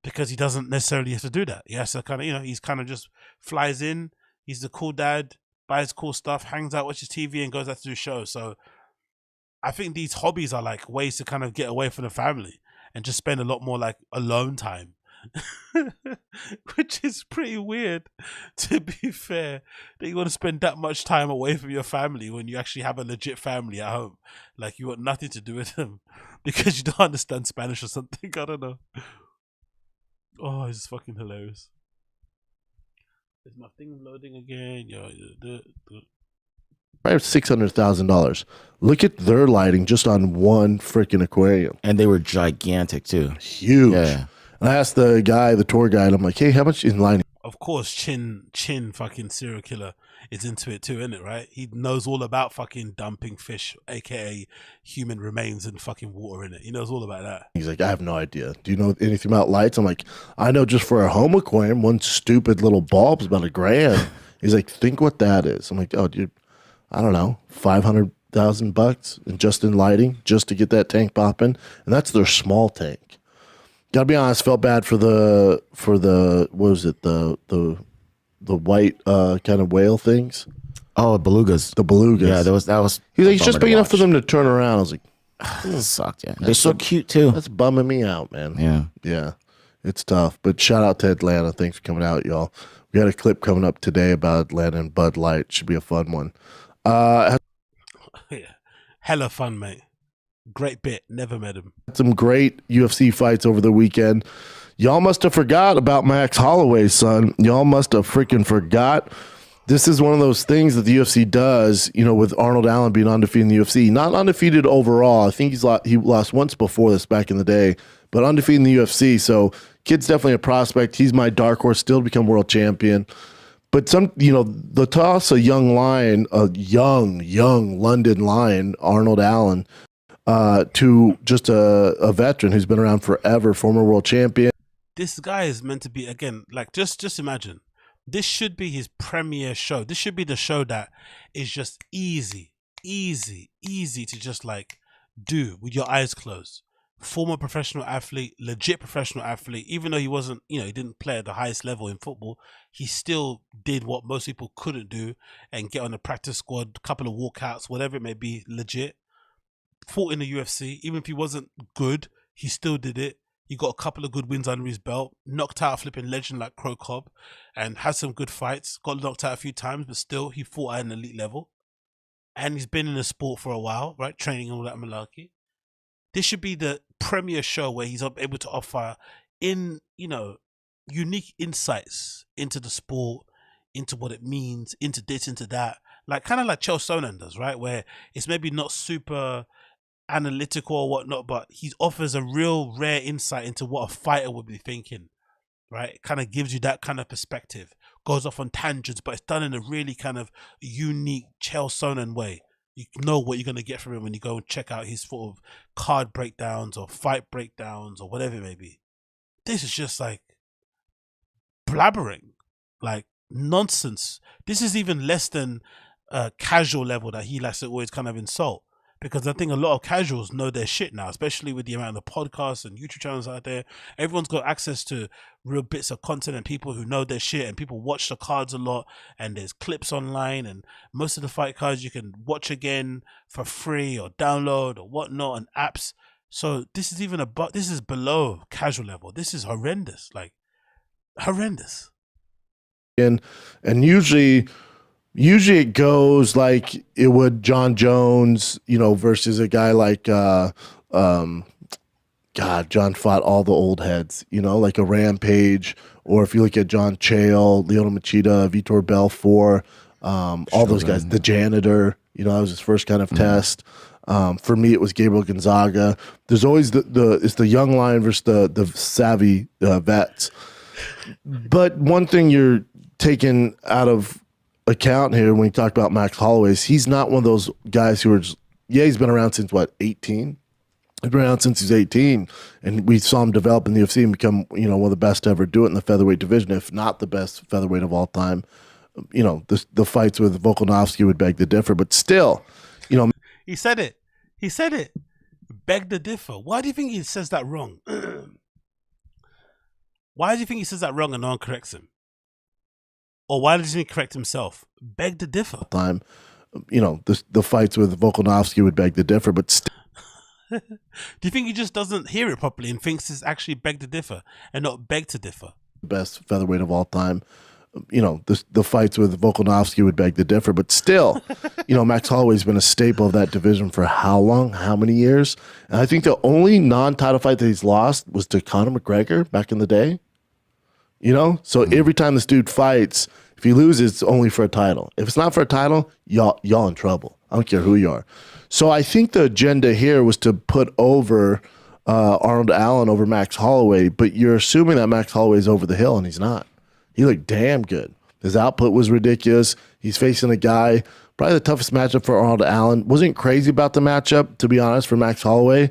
Speaker 1: because he doesn't necessarily have to do that. He has to kind of, you know, he's kind of just flies in. He's the cool dad, buys cool stuff, hangs out, watches TV, and goes out to do shows. So I think these hobbies are like ways to kind of get away from the family and just spend a lot more like alone time, which is pretty weird, to be fair, that you want to spend that much time away from your family when you actually have a legit family at home. Like you want nothing to do with them because you don't understand Spanish or something. I don't know. Oh, it's fucking hilarious. Is my thing loading again? Yo,
Speaker 17: Probably $600,000. Look at their lighting just on one freaking aquarium.
Speaker 16: And they were gigantic too.
Speaker 17: Huge.
Speaker 16: Yeah.
Speaker 17: And I asked the guy, the tour guide, I'm like, hey, how much in lighting?
Speaker 1: Of course, Chin fucking serial killer is into it too, isn't it? Right? He knows all about fucking dumping fish, aka human remains in fucking water in it. He knows all about that.
Speaker 17: He's like, I have no idea. Do you know anything about lights? I'm like, I know just for a home aquarium, one stupid little bulb's about $1,000. He's like, think what that is. I'm like, oh, dude, I don't know, $500,000 and just in lighting, just to get that tank popping, and that's their small tank. Gotta be honest, felt bad for the what was it, the white kind of whale things.
Speaker 16: Oh, belugas.
Speaker 17: The belugas.
Speaker 16: Yeah, that was.
Speaker 17: He's like, it's just big enough for them to turn around. I was like,
Speaker 16: it sucked. Yeah, they're so cute too.
Speaker 17: That's bumming me out, man.
Speaker 16: Yeah,
Speaker 17: yeah, it's tough. But shout out to Atlanta. Thanks for coming out, y'all. We got a clip coming up today about Atlanta and Bud Light. Should be a fun one.
Speaker 1: Yeah. Hella fun, mate. Great bit. Never met him.
Speaker 17: Some great UFC fights over the weekend. Y'all must have forgot about Max Holloway, son. Y'all must have freaking forgot. This is one of those things that the UFC does, you know, with Arnold Allen being undefeated in the UFC. Not undefeated overall. I think he lost once before this back in the day, but undefeated in the UFC. So kid's definitely a prospect. He's my dark horse still to become world champion. But the toss a young lion, a young London lion, Arnold Allen, to just a veteran who's been around forever, former world champion.
Speaker 1: This guy is meant to be, again, like, just imagine. This should be his premiere show. This should be the show that is just easy to just like do with your eyes closed. Former professional athlete, legit professional athlete, even though he wasn't, he didn't play at the highest level in football, he still did what most people couldn't do and get on the practice squad, couple of walkouts, whatever it may be, legit. Fought in the UFC, even if he wasn't good, he still did it. He got a couple of good wins under his belt, knocked out a flipping legend like Crow Cobb, and had some good fights. Got knocked out a few times, but still, he fought at an elite level. And he's been in the sport for a while, right? Training and all that malarkey. This should be the premier show where he's able to offer unique insights into the sport, into what it means, into this, into that. Like kind of like Chael Sonnen does, right? Where it's maybe not super analytical or whatnot, but he offers a real rare insight into what a fighter would be thinking, right? It kind of gives you that kind of perspective. Goes off on tangents, but it's done in a really kind of unique Chael Sonnen way. You know what you're going to get from him when you go and check out his sort of card breakdowns or fight breakdowns or whatever it may be. This is just like blabbering, like nonsense. This is even less than a casual level that he likes to always kind of insult. Because I think a lot of casuals know their shit now, especially with the amount of podcasts and YouTube channels out there. Everyone's got access to real bits of content and people who know their shit, and people watch the cards a lot, and there's clips online, and most of the fight cards you can watch again for free or download or whatnot and apps. So this is this is below casual level. This is horrendous, like horrendous.
Speaker 17: And usually it goes like it would John Jones, versus a guy like, John fought all the old heads, like a Rampage, or if you look at John Chael, Lyoto Machida, Vitor Belfort, all those guys, the Janitor, that was his first kind of test. For me, it was Gabriel Gonzaga. There's always it's the young lion versus the savvy vets. But one thing you're taking out of account here when you talk about Max Holloway is he's not one of those guys who are just, he's been around since 18? He's been around since he's 18, and we saw him develop in the UFC and become, one of the best to ever do it in the featherweight division, if not the best featherweight of all time. The fights with Volkanovski would beg to differ, but still,
Speaker 1: He said it. Beg to differ. Why do you think he says that wrong? Why do you think he says that wrong and no one corrects him? Or why doesn't he correct himself? Beg to differ.
Speaker 17: The fights with Volkanovski would beg to differ, but still.
Speaker 1: Do you think he just doesn't hear it properly and thinks it's actually beg to differ and not beg to differ?
Speaker 17: Best featherweight of all time. The fights with Volkanovski would beg to differ, but still, Max Holloway's been a staple of that division for how long? How many years? And I think the only non-title fight that he's lost was to Conor McGregor back in the day. So every time this dude fights, if he loses, it's only for a title. If it's not for a title, y'all in trouble. I don't care who you are. So I think the agenda here was to put over Arnold Allen over Max Holloway, but you're assuming that Max Holloway's over the hill, and he's not. He looked damn good. His output was ridiculous. He's facing a guy, probably the toughest matchup for Arnold Allen. Wasn't crazy about the matchup, to be honest, for Max Holloway.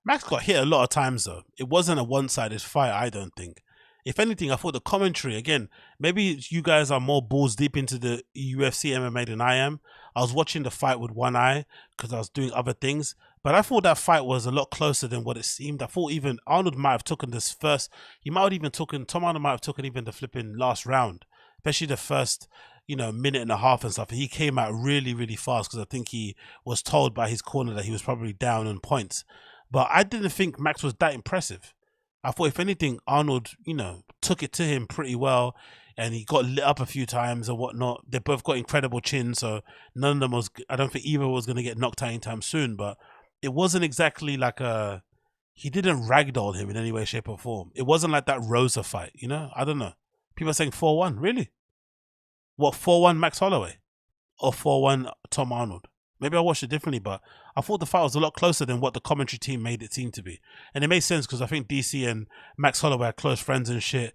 Speaker 1: Max got hit a lot of times, though. It wasn't a one-sided fight, I don't think. If anything, I thought the commentary, again, maybe you guys are more balls deep into the UFC MMA than I am. I was watching the fight with one eye because I was doing other things. But I thought that fight was a lot closer than what it seemed. I thought even Arnold might have taken this first. Tom Arnold might have taken even the flipping last round, especially the first, minute and a half and stuff. He came out really, really fast because I think he was told by his corner that he was probably down on points. But I didn't think Max was that impressive. I thought, if anything, Arnold, took it to him pretty well, and he got lit up a few times and whatnot. They both got incredible chins, so none of them was, I don't think either was going to get knocked out anytime soon, but it wasn't exactly like he didn't ragdoll him in any way, shape, or form. It wasn't like that Rosa fight, I don't know. People are saying 4-1, really? What, 4-1 Max Holloway? Or 4-1 Tom Arnold? Maybe I watched it differently, but I thought the fight was a lot closer than what the commentary team made it seem to be. And it made sense because I think DC and Max Holloway are close friends and shit.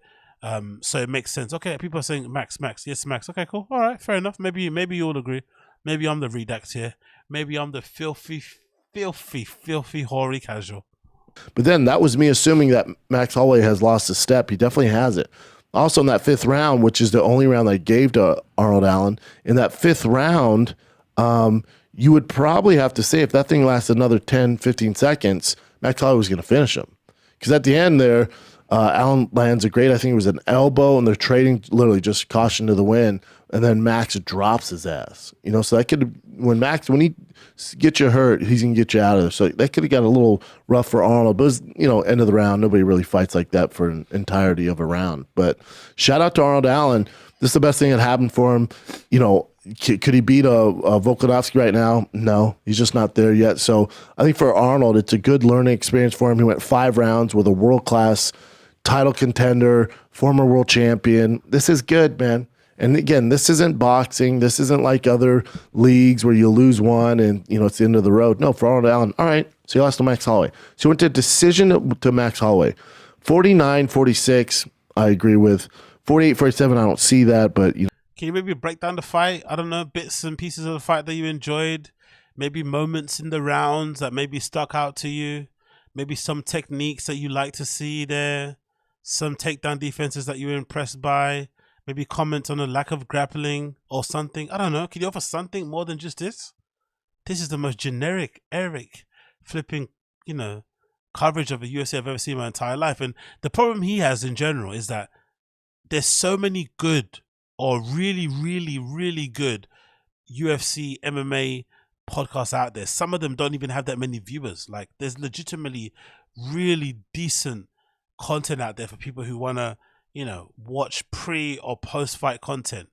Speaker 1: So it makes sense. Okay, people are saying Max. Yes, Max. Okay, cool. All right, fair enough. Maybe you all agree. Maybe I'm the redact here. Maybe I'm the filthy, hoary casual.
Speaker 17: But then that was me assuming that Max Holloway has lost a step. He definitely has it. Also in that 5th round, which is the only round I gave to Arnold Allen, in that 5th round, you would probably have to say if that thing lasted another 10, 15 seconds, Max Holloway was going to finish him. Because at the end there, Allen lands a great, I think it was an elbow, and they're trading literally just caution to the wind, and then Max drops his ass. So that could, when he gets you hurt, he's going to get you out of there. So that could have got a little rough for Arnold. But it was, end of the round. Nobody really fights like that for an entirety of a round. But shout out to Arnold Allen. This is the best thing that happened for him. Could he beat a Volkanovski right now? No, he's just not there yet. So I think for Arnold, it's a good learning experience for him. He went 5 rounds with a world-class title contender, former world champion. This is good, man. And again, this isn't boxing. This isn't like other leagues where you lose one and, it's the end of the road. No, for Arnold Allen, all right, so he lost to Max Holloway. So he went to decision to Max Holloway. 49-46, I agree with. 48-47, I don't see that, but,
Speaker 1: Can you maybe break down the fight? I don't know, bits and pieces of the fight that you enjoyed. Maybe moments in the rounds that maybe stuck out to you. Maybe some techniques that you like to see there. Some takedown defenses that you were impressed by. Maybe comment on the lack of grappling or something. I don't know. Can you offer something more than just this? This is the most generic ERIK flipping, coverage of a UFC I've ever seen in my entire life. And the problem he has in general is that there's so many good or really, really, really good UFC MMA podcasts out there. Some of them don't even have that many viewers. Like, there's legitimately really decent content out there for people who want to, watch pre or post fight content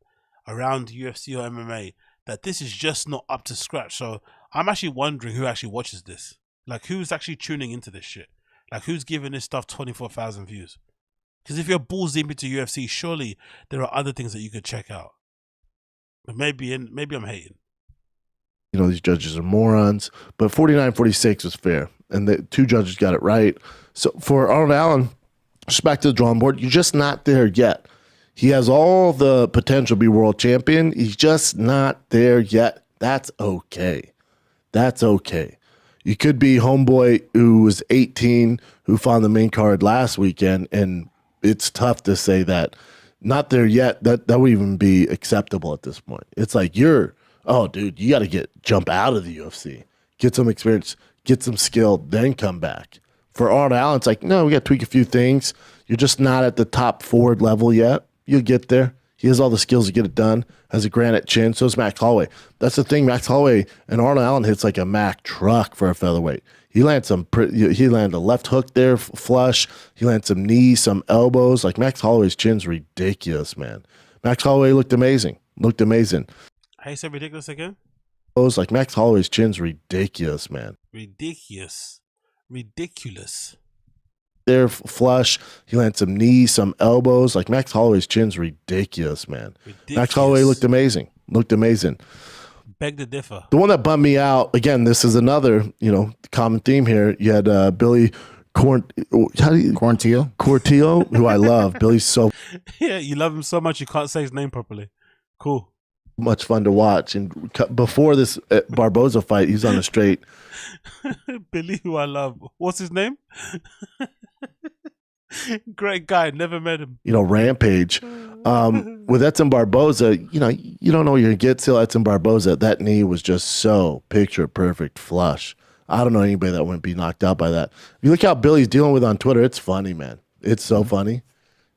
Speaker 1: around UFC or MMA, that this is just not up to scratch. So I'm actually wondering who actually watches this. Like, who's actually tuning into this shit? Like, who's giving this stuff 24,000 views? Because if you're balls deep into UFC, surely there are other things that you could check out. But maybe I'm hating.
Speaker 17: These judges are morons. But 49-46 was fair. And the 2 judges got it right. So for Arnold Allen, just back to the drawing board, you're just not there yet. He has all the potential to be world champion. He's just not there yet. That's okay. That's okay. You could be homeboy who was 18, who fought on the main card last weekend, and it's tough to say that. Not there yet. That would even be acceptable at this point. It's like oh, dude, you got to jump out of the UFC, get some experience, get some skill, then come back. For Arnold Allen, it's like, no, we got to tweak a few things. You're just not at the top forward level yet. You'll get there. He has all the skills to get it done. Has a granite chin. So is Max Holloway. That's the thing. Max Holloway and Arnold Allen hits like a Mack truck for a featherweight. He lands he landed a left hook there, flush. He landed some knees, some elbows. Like, Max Holloway's chin's ridiculous, man. Max Holloway looked amazing.
Speaker 1: How you say ridiculous again?
Speaker 17: Like, Max Holloway's chin's ridiculous, man.
Speaker 1: Ridiculous.
Speaker 17: There, flush. He landed some knees, some elbows. Like, Max Holloway's chin's ridiculous, man. Max Holloway looked amazing.
Speaker 1: Beg to differ.
Speaker 17: The one that bummed me out, again, this is another, common theme here. You had Billy Cortillo, who I love. Billy's so
Speaker 1: Yeah, you love him so much you can't say his name properly. Cool.
Speaker 17: much fun to watch. And before this Barboza fight, he's on a straight.
Speaker 1: Billy, who I love. What's his name? Great guy. Never met him.
Speaker 17: Rampage. With Edson Barboza, you don't know what you're going to get till Edson Barboza. That knee was just so picture perfect flush. I don't know anybody that wouldn't be knocked out by that. If you look how Billy's dealing with on Twitter, it's funny, man. It's so funny.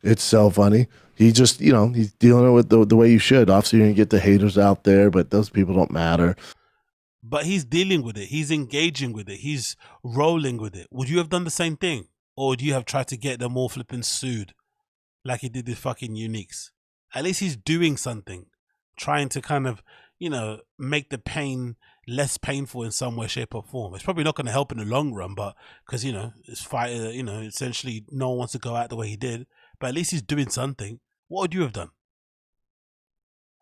Speaker 17: It's so funny. He just, he's dealing with the way you should. Obviously, you're going to get the haters out there, but those people don't matter.
Speaker 1: But he's dealing with it. He's engaging with it. He's rolling with it. Would you have done the same thing? Or would you have tried to get them all flipping sued like he did with fucking Uniques? At least he's doing something. Trying to kind of, make the pain less painful in some way, shape or form. It's probably not going to help in the long run, but because, it's fighter, essentially no one wants to go out the way he did. But at least he's doing something. What would you have done?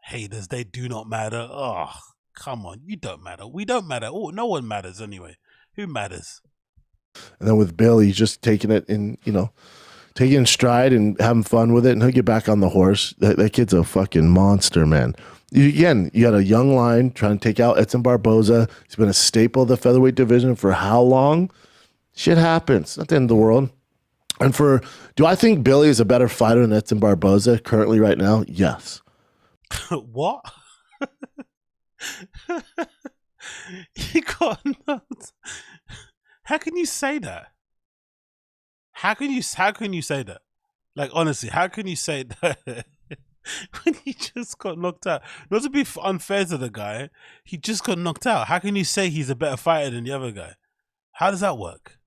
Speaker 1: Haters, they do not matter. Oh, come on. You don't matter. We don't matter. Oh, no one matters anyway. Who matters?
Speaker 17: And then with Billy, he's just taking it in, taking it in stride and having fun with it, and he'll get back on the horse. That kid's a fucking monster, man. You got a young line trying to take out Edson Barboza. He's been a staple of the featherweight division for how long? Shit happens. Not the end of the world. And do I think Billy is a better fighter than Edson Barboza currently right now? Yes.
Speaker 1: What? You got nuts. How can you say that? How can you say that? Like, honestly, how can you say that when he just got knocked out? Not to be unfair to the guy, he just got knocked out. How can you say he's a better fighter than the other guy? How does that work?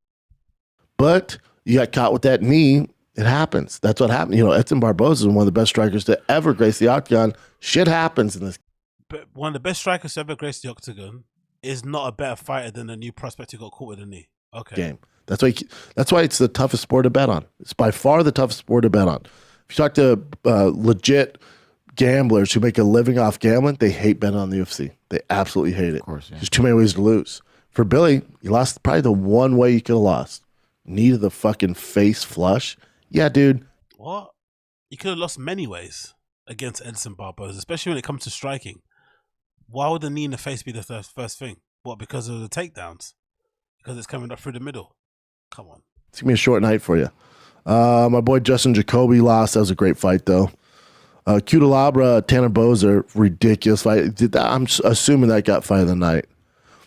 Speaker 17: But you got caught with that knee. It happens. That's what happened. Edson Barboza is one of the best strikers to ever grace the octagon. Shit happens in this.
Speaker 1: But one of the best strikers to ever grace the octagon is not a better fighter than a new prospect who got caught with a knee. Okay.
Speaker 17: Game. That's why it's the toughest sport to bet on. It's by far the toughest sport to bet on. If you talk to legit gamblers who make a living off gambling, they hate betting on the UFC. They absolutely hate it. Of course, yeah. There's too many ways to lose. For Billy, he lost probably the one way you could have lost. Knee to the fucking face flush. Yeah, dude.
Speaker 1: What? You could have lost many ways against Edson Barboza, especially when it comes to striking. Why would the knee in the face be the first thing? What, because of the takedowns? Because it's coming up through the middle? Come on.
Speaker 17: It's going to be a short night for you. My boy Justin Jacoby lost. That was a great fight, though. Cutelabra, Tanner Bozer, ridiculous fight. I'm assuming that got fight of the night.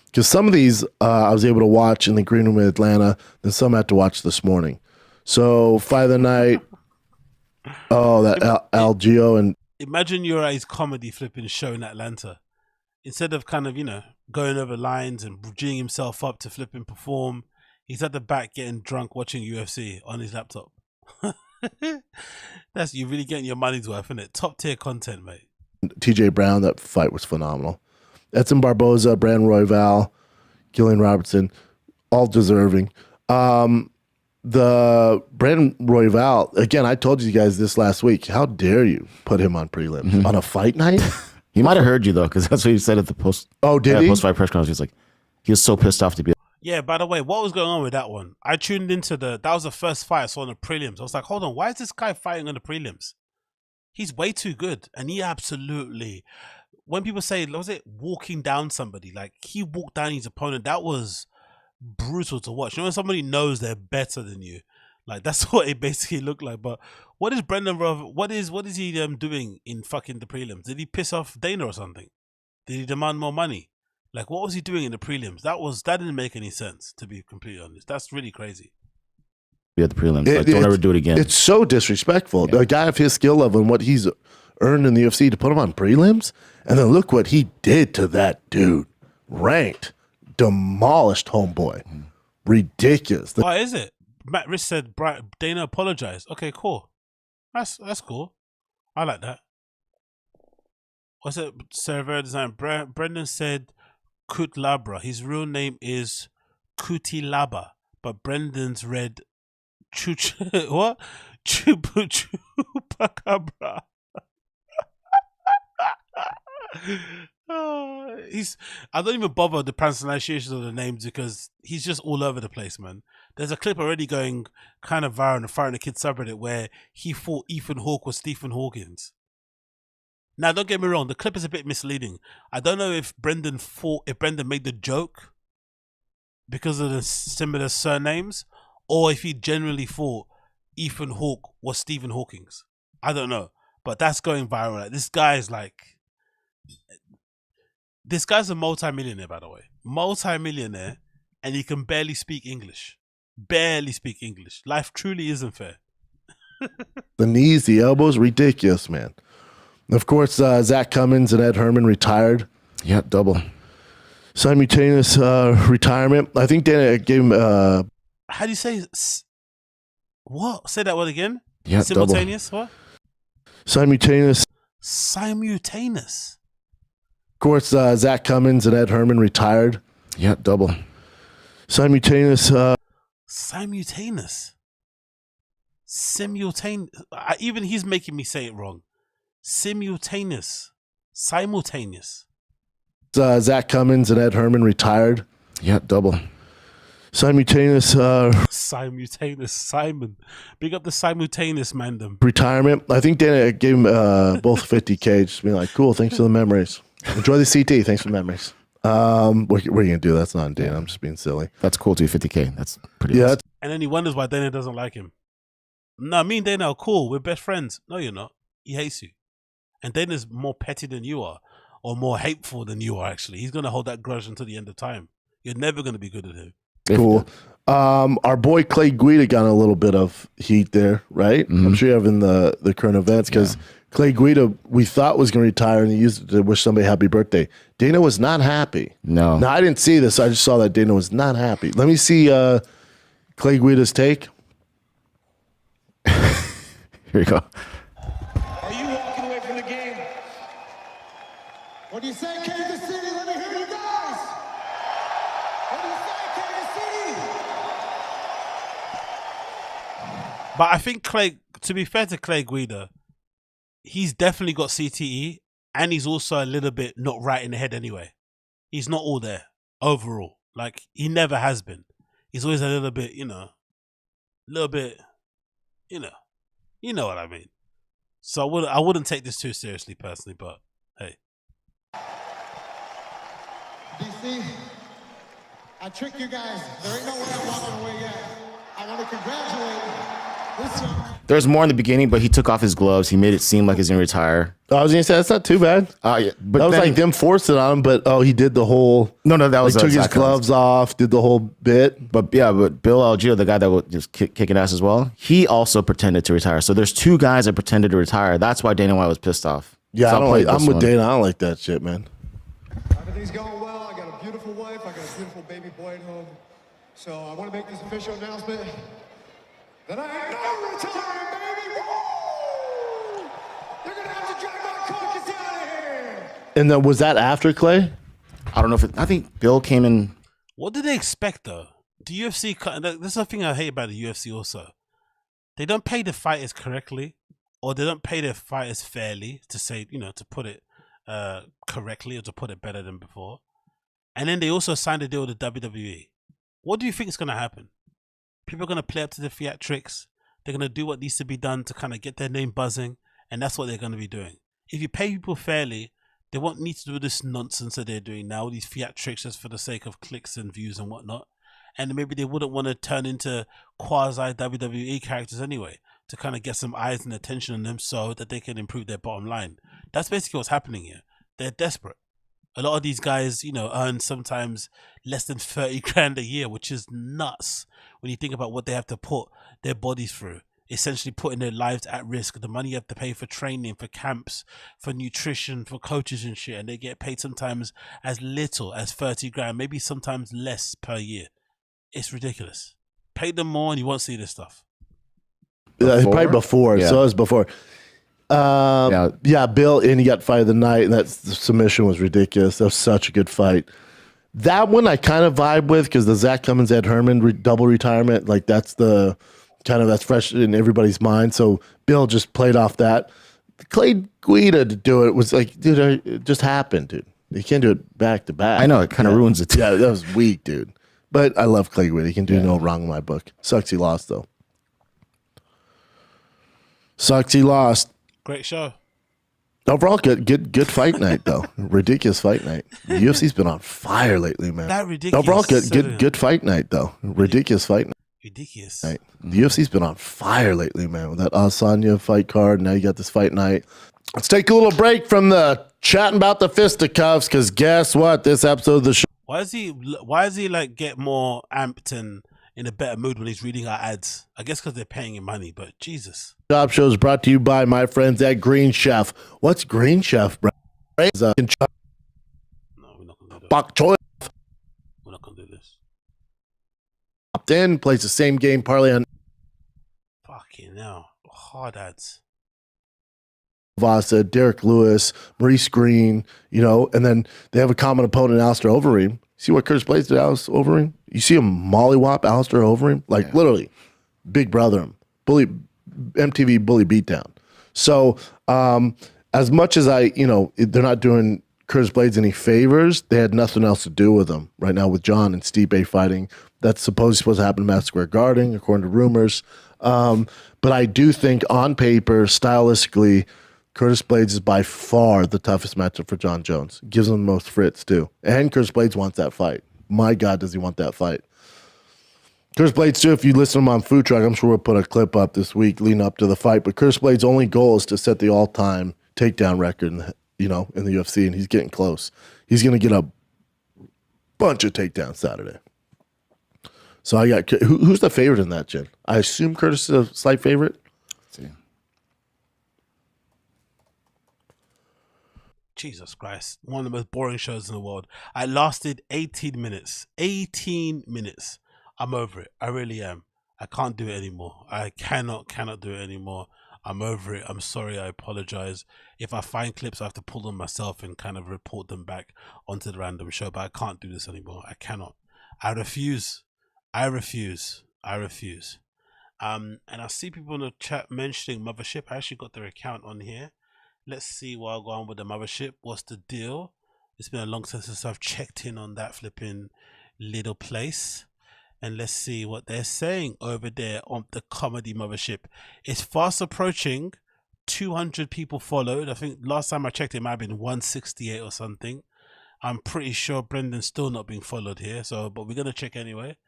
Speaker 17: Because some of these I was able to watch in the green room in Atlanta, then some I had to watch this morning. So, fight of the night. Oh, that Algeo and...
Speaker 1: Imagine you're at his comedy flipping show in Atlanta. Instead of kind of, going over lines and geeing himself up to flip and perform, he's at the back getting drunk watching UFC on his laptop. That's you really getting your money's worth, isn't it? Top tier content, mate.
Speaker 17: TJ Brown, that fight was phenomenal. Edson Barboza, Brandon Royval, Gillian Robertson, all deserving. The Brandon Royval, again, I told you guys this last week. How dare you put him on prelims on a fight night?
Speaker 16: He might have heard you, though, because that's what he said at the post.
Speaker 17: Oh, did he?
Speaker 16: Post-fight press conference. He was so pissed off to be.
Speaker 1: Yeah, by the way, what was going on with that one? I tuned into that was the first fight I saw on the prelims. I was like, hold on, why is this guy fighting on the prelims? He's way too good. And he absolutely, when people say, was it walking down somebody? Like, he walked down his opponent. That was brutal to watch. When somebody knows they're better than you, like, that's what it basically looked like. But what is Brendan what is he doing in fucking the prelims? Did he piss off Dana or something? Did he demand more money? Like, what was he doing in the prelims? That didn't make any sense, to be completely honest. That's really crazy.
Speaker 16: Be at the prelims. Don't ever do it again.
Speaker 17: It's so disrespectful. Yeah. A guy of his skill level and what he's earned in the UFC to put him on prelims, and then look what he did to that dude. Ranked, demolished homeboy. Ridiculous.
Speaker 1: Why is it? Matt Rich said Dana apologized. Okay, cool. That's cool. I like that. What's it? Server design. Brendan said Cutelabra. His real name is Cutilaba, but Brendan's read what? Chupacabra. I don't even bother the pronunciations of the names because he's just all over the place, man. There's a clip already going kind of viral in the Fire in the Kids subreddit where he thought Ethan Hawke was Stephen Hawkins. Now, don't get me wrong, the clip is a bit misleading. I don't know if Brendan made the joke because of the similar surnames, or if he genuinely thought Ethan Hawke was Stephen Hawkins. I don't know, but that's going viral. Like, this guy's a multi-millionaire, by the way. Multi-millionaire, and he can barely speak English. Barely speak English. Life truly isn't fair.
Speaker 17: The knees, the elbows, ridiculous, man. Of course, Zach Cummins and Ed Herman retired.
Speaker 16: Yep, double.
Speaker 17: Simultaneous retirement. I think Dana gave him...
Speaker 1: How do you say... What? Say that word again?
Speaker 17: Yeah,
Speaker 1: simultaneous,
Speaker 17: double.
Speaker 1: What?
Speaker 17: Simultaneous.
Speaker 1: Simultaneous.
Speaker 17: Of course, Zach Cummins and Ed Herman retired.
Speaker 16: Yep, double.
Speaker 17: Simultaneous.
Speaker 1: Simultaneous. Simultaneous. Even he's making me say it wrong. Simultaneous. Simultaneous.
Speaker 17: Zach Cummins and Ed Herman retired.
Speaker 16: Yep, double.
Speaker 17: Simultaneous.
Speaker 1: Simultaneous. Simon. Big up the simultaneous mandem.
Speaker 17: Retirement. I think Dana gave him both 50K. Just being like, cool, thanks for the memories. Enjoy the CT. Thanks for the memories. What are you going to do? That's not Dana. I'm just being silly.
Speaker 16: That's cool too, 50K. That's pretty awesome.
Speaker 1: And then he wonders why Dana doesn't like him. No, me and Dana are cool. We're best friends. No, you're not. He hates you. And Dana's more petty than you are. Or more hateful than you are, actually. He's going to hold that grudge until the end of time. You're never going to be good at him.
Speaker 17: Cool. Our boy Clay Guida got a little bit of heat there, right? I'm sure you have in the current events because Clay Guida, we thought was going to retire and he used it to wish somebody happy birthday. Dana was not happy.
Speaker 16: No.
Speaker 17: Now, I didn't see this. I just saw that Dana was not happy. Let me see Clay Guida's take.
Speaker 16: Here you go.
Speaker 18: Are you walking away from the game? What do you say, Kansas City? Let me hear you guys. What do you say, Kansas City?
Speaker 1: But I think Clay, to be fair to Clay Guida, he's definitely got CTE and he's also a little bit not right in the head anyway. He's not all there overall. Like, he never has been. He's always a little bit, you know what I mean. So I wouldn't take this too seriously personally, but hey.
Speaker 18: DC, I tricked you guys. There ain't no way I'm walking away yet. I want to congratulate this young.
Speaker 16: There's more in the beginning, but he took off his gloves. He made it seem like he's going to retire.
Speaker 17: I was going to say, that's not too bad.
Speaker 16: Yeah, but
Speaker 17: that was like them forcing it on him, but he did the whole...
Speaker 16: No, that was...
Speaker 17: He took his gloves off, did the whole bit.
Speaker 16: But Bill Algeo, the guy that was just kicking ass as well, he also pretended to retire. So there's two guys that pretended to retire. That's why Dana White was pissed off.
Speaker 17: Yeah,
Speaker 16: So
Speaker 17: I'm with Dana. I don't like that shit, man.
Speaker 18: Everything's going well. I got a beautiful wife. I got a beautiful baby boy at home. So I want to make this official announcement that I ain't no retiring, baby. Woo! You're going to have to drag my carcass out of here.
Speaker 17: And then was that after Clay?
Speaker 16: I don't know I think Bill came in.
Speaker 1: What did they expect though? The UFC, this is the thing I hate about the UFC also. They don't pay the fighters correctly, or they don't pay their fighters fairly, to say, to put it correctly, or to put it better than before. And then they also signed a deal with the WWE. What do you think is going to happen? People are going to play up to the theatrics. They're going to do what needs to be done to kind of get their name buzzing, and that's what they're going to be doing. If you pay people fairly, they won't need to do this nonsense that they're doing now, these theatrics just for the sake of clicks and views and whatnot. And maybe they wouldn't want to turn into quasi WWE characters anyway, to kind of get some eyes and attention on them so that they can improve their bottom line. That's basically what's happening here. They're desperate. A lot of these guys, earn sometimes less than 30 grand a year, which is nuts when you think about what they have to put their bodies through. Essentially putting their lives at risk. The money you have to pay for training, for camps, for nutrition, for coaches and shit. And they get paid sometimes as little as 30 grand, maybe sometimes less per year. It's ridiculous. Pay them more and you won't see this stuff.
Speaker 17: Probably before.
Speaker 16: Yeah.
Speaker 17: So it was before. Yeah, Bill, and he got fight of the night, and the submission was ridiculous. That was such a good fight. That one I kind of vibe with because the Zach Cummins, Ed Herman double retirement, like that's the kind of that's fresh in everybody's mind. So Bill just played off that. Clay Guida to do it was like, dude, it just happened, dude. You can't do it back to back.
Speaker 16: I know, it kind of ruins it.
Speaker 17: Yeah, that was weak, dude. But I love Clay Guida. He can do no wrong in my book. Sucks he lost, though. Sucks he lost.
Speaker 1: Great show.
Speaker 17: Overall, good fight night, though. Ridiculous fight night. The UFC's been on fire lately, man.
Speaker 1: That ridiculous.
Speaker 17: Overall, good fight night, though. Ridiculous fight night.
Speaker 1: Ridiculous.
Speaker 17: Right. The UFC's been on fire lately, man. With that Asanya fight card, now you got this fight night. Let's take a little break from the chatting about the fisticuffs, because guess what? This episode of the show.
Speaker 1: Why is he like get more amped and in a better mood when he's reading our ads? I guess because they're paying him money, but Jesus.
Speaker 17: Job Show is brought to you by my friends at Green Chef. What's Green Chef, bro?
Speaker 1: No, we're not gonna do that.
Speaker 17: Bok choy.
Speaker 1: We're not gonna do this.
Speaker 17: Opt in, plays the same game parlay on
Speaker 1: Fucking hell. Hard ads.
Speaker 17: Vasa, Derek Lewis, Maurice Green, you know, and then they have a common opponent, Alistair Overeem. See what Curtis Blades did, Alistair Overeem? You see him mollywop Alistair Overeem? Like, literally, big brother him. Bully, MTV bully beatdown. So, as much as they're not doing Curtis Blades any favors, they had nothing else to do with him right now with John and Stipe fighting. That's supposed to happen in Madison Square Garden, according to rumors. But I do think on paper, stylistically, Curtis Blades is by far the toughest matchup for John Jones. Gives him the most fritz, too. And Curtis Blades wants that fight. My God, does he want that fight. Curtis Blades, too, if you listen to him on Food Truck, I'm sure we'll put a clip up this week leading up to the fight. But Curtis Blades' only goal is to set the all-time takedown record in the UFC, and he's getting close. He's going to get a bunch of takedowns Saturday. So I got who's the favorite in that, Jen? I assume Curtis is a slight favorite.
Speaker 16: Let's see.
Speaker 1: Jesus Christ. One of the most boring shows in the world. I lasted 18 minutes. 18 minutes. I'm over it. I really am. I can't do it anymore. I cannot do it anymore. I'm over it. I'm sorry. I apologize. If I find clips, I have to pull them myself and kind of report them back onto the random show. But I can't do this anymore. I cannot. I refuse. I refuse. And I see people in the chat mentioning Mothership. I actually got their account on here. Let's see what I'll go on with the Mothership. What's the deal? It's been a long time since I've checked in on that flipping little place. And let's see what they're saying over there on the Comedy Mothership. It's fast approaching 200 people followed. I think last time I checked it might have been 168 or something. I'm pretty sure Brendan's still not being followed here. But we're going to check anyway,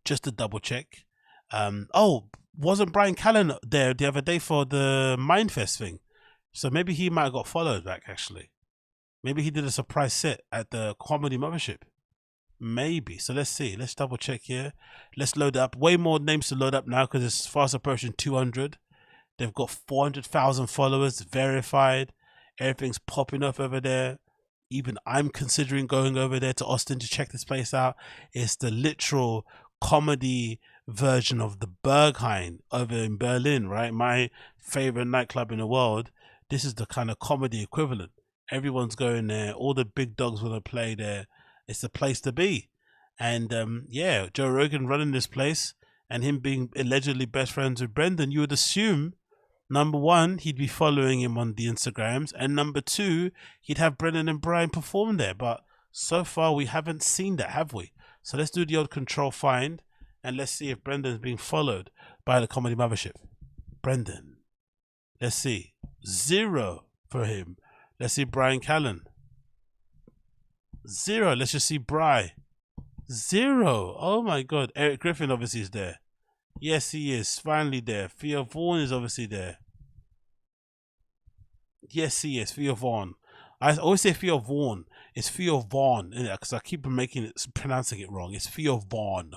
Speaker 1: just to double check. Oh, wasn't Bryan Callen there the other day for the MINDFEST thing? So maybe he might have got followed back, actually. Maybe he did a surprise set at the Comedy Mothership. Maybe. So let's see. Let's double check here. Let's load up. Way more names to load up now because it's fast approaching 200. They've got 400,000 followers verified. Everything's popping up over there. Even I'm considering going over there to Austin to check this place out. It's the literal comedy version of the Berghain over in Berlin, right? My favorite nightclub in the world. This is the kind of comedy equivalent. Everyone's going there. All the big dogs want to play there. It's the place to be. And yeah, Joe Rogan running this place and him being allegedly best friends with Brendan, you would assume, number one, he'd be following him on the Instagrams, and number two, he'd have Brendan and Bryan perform there. But so far, we haven't seen that, have we? So let's do the old control find, and let's see if Brendan's being followed by the Comedy Mothership. Brendan. Let's see. 0 for him. Let's see Bryan Callen. 0. Let's just see Bry. 0. Oh my God. Eric Griffin obviously is there. Yes, he is. Finally there. Theo Vaughn is obviously there. Yes, he is. Theo Vaughn. I always say Theo Vaughn. It's Theo Vaughn, because I keep pronouncing it wrong. It's Theo Vaughn.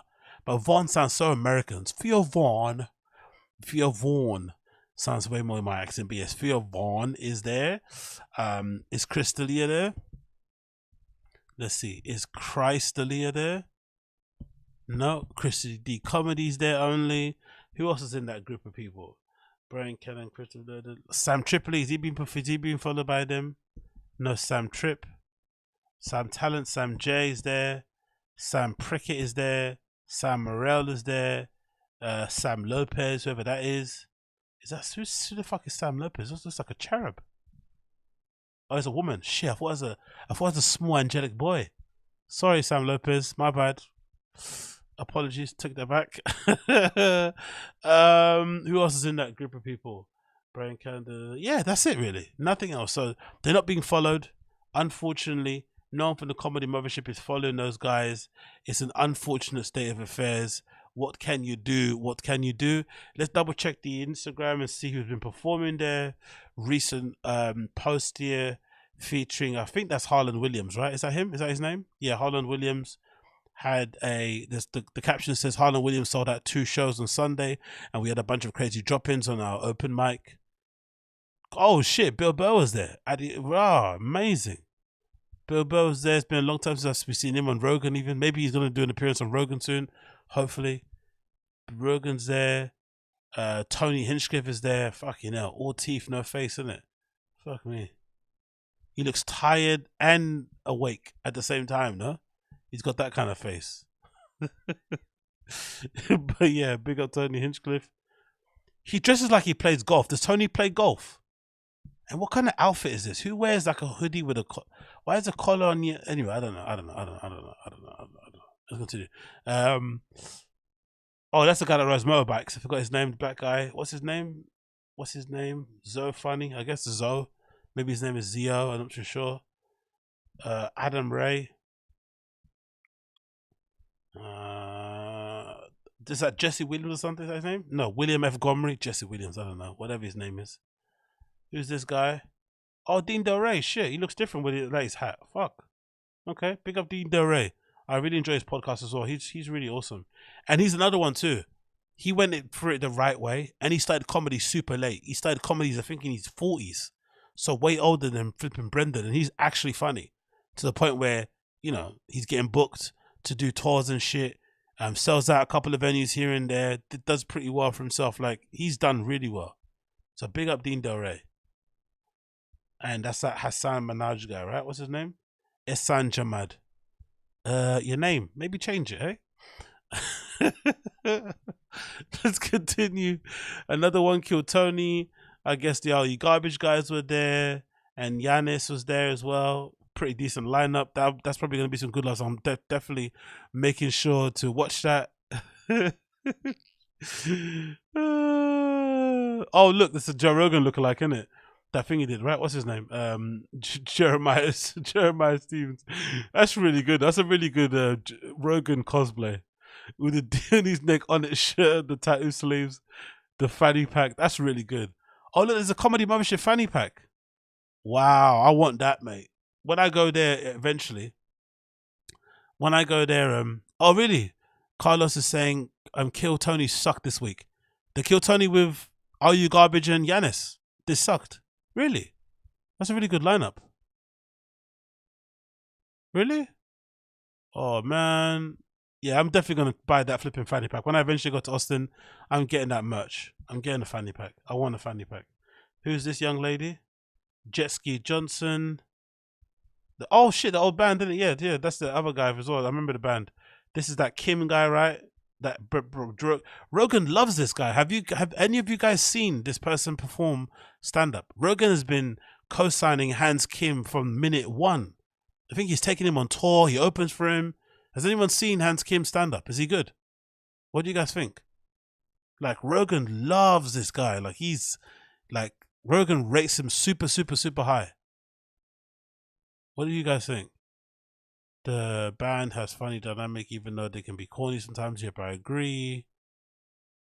Speaker 1: But Vaughn sounds so American. It's Theo Vaughn. Theo Vaughn sounds way more in my accent. But yes, Theo Vaughn is there. Is Chris D'Elia there? Let's see. Is Christ D'Elia there? No. Chris D. Comedy's there only. Who else is in that group of people? Bryan Callen, Sam Tripoli. Is he being followed by them? No. Sam Tripp. Sam Talent. Sam J is there. Sam Prickett is there. Sam Morrell is there. Sam Lopez, whoever that is. Is that who the fuck is Sam Lopez? That looks like a cherub. Oh, it's a woman. Shit, I thought it was a small angelic boy. Sorry, Sam Lopez. My bad. Apologies. Took that back. Who else is in that group of people? Bryan, Callen. Yeah, that's it really. Nothing else. So they're not being followed. Unfortunately, no one from the comedy mothership is following those guys. It's an unfortunate state of affairs. What can you do? What can you do? Let's double check the Instagram and see who's been performing there. Recent post here featuring, I think that's Harlan Williams, right? Is that him? Is that his name? Yeah, Harlan Williams had the caption says Harlan Williams sold out 2 shows on Sunday, and we had a bunch of crazy drop-ins on our open mic. Oh shit, Bill Burr was there. Wow, amazing. Bill Burr was there. It's been a long time since we've seen him on Rogan even. Maybe he's going to do an appearance on Rogan soon, hopefully. Rogan's there. Tony Hinchcliffe is there. Fucking hell. All teeth, no face, isn't it? Fuck me. He looks tired and awake at the same time, no? He's got that kind of face. But yeah, big up Tony Hinchcliffe. He dresses like he plays golf. Does Tony play golf? And what kind of outfit is this? Who wears like a hoodie with a why is a collar on you? Anyway, I don't know. Let's continue. Oh, that's the guy that rides motorbikes. I forgot his name, the black guy. What's his name? Zoe Funny. I guess it's Zoe. Maybe his name is Zio. I'm not too sure. Adam Ray. Is that Jesse Williams or something? Is that his name? No, William F. Gomery. Jesse Williams. I don't know. Whatever his name is. Who's this guy? Oh, Dean Del Rey. Shit, he looks different with his hat. Fuck. Okay, pick up Dean Del Rey. I really enjoy his podcast as well. He's really awesome. And he's another one too. He went for it the right way, and he started comedy super late. He started comedy, I think, in his 40s. So way older than flipping Brendan, and he's actually funny. To the point where, you know, he's getting booked to do tours and shit. Sells out a couple of venues here and there. Does pretty well for himself. Like, he's done really well. So big up Dean Del Rey. And that's that Hassan Minaj guy, right? What's his name? Ehsan Jamad. Your name. Maybe change it, hey? Let's continue. Another one killed Tony. I guess the Are You Garbage guys were there. And Yanis was there as well. Pretty decent lineup. That's probably going to be some good laughs. I'm definitely making sure to watch that. Oh, look, this is a Joe Rogan lookalike, isn't it? That thing he did, right? What's his name? Jeremiah Stevens. That's really good. That's a really good Rogan cosplay. With the D on his neck, on his shirt, the tattoo sleeves, the fanny pack. That's really good. Oh, look, there's a comedy mothership fanny pack. Wow, I want that, mate. When I go there eventually, oh really? Carlos is saying Kill Tony sucked this week. The Kill Tony with Are You Garbage and Yanis. This sucked. Really? That's a really good lineup. Really? Oh man. Yeah, I'm definitely gonna buy that flipping fanny pack. When I eventually go to Austin, I'm getting that merch. I'm getting a fanny pack. I want a fanny pack. Who's this young lady? Jet Ski Johnson. Oh shit, the old band, didn't it? Yeah, that's the other guy as well. I remember the band. This is that Kim guy, right? That Rogan loves this guy. Have any of you guys seen this person perform stand-up? Rogan has been co-signing Hans Kim from minute 1. I think he's taking him on tour. He opens for him. Has anyone seen Hans Kim stand-up? Is he good? What do you guys think? Like, Rogan loves this guy. Like, Rogan rates him super, super, super high. What do you guys think? The band has funny dynamic, even though they can be corny sometimes. Yep, I agree.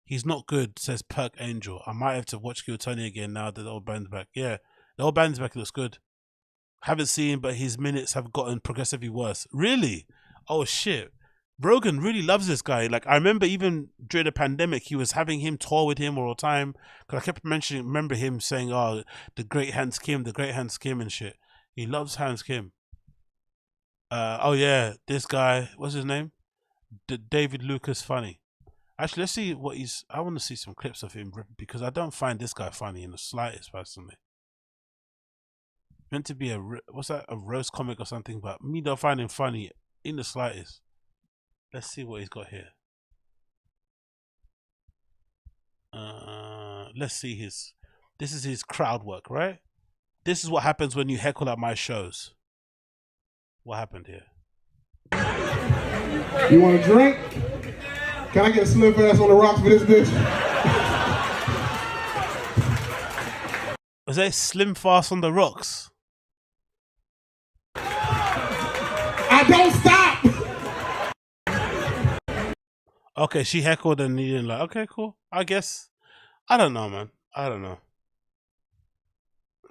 Speaker 1: He's not good, says Perk Angel. I might have to watch Kill Tony again now that the old band's back. Yeah, the old band's back. Looks good. Haven't seen, but his minutes have gotten progressively worse. Really? Oh shit. Rogan really loves this guy. Like, I remember even during the pandemic, he was having him tour with him all the time. Because I kept remember him saying, oh, the great Hans Kim and shit. He loves Hans Kim. Oh yeah, this guy, what's his name? David Lucas funny. Actually, let's see what he's. I want to see some clips of him because I don't find this guy funny in the slightest, personally. Meant to be a roast comic or something, but me don't find him funny in the slightest. Let's see what he's got here. Let's see his. This is his crowd work, right? This is what happens when you heckle at my shows. What happened here?
Speaker 18: You want a drink? Can I get a slim fast on the rocks for this bitch?
Speaker 1: Was there Slim Fast on the Rocks?
Speaker 18: I don't stop!
Speaker 1: Okay, she heckled and he didn't like, okay, cool. I guess. I don't know, man. I don't know.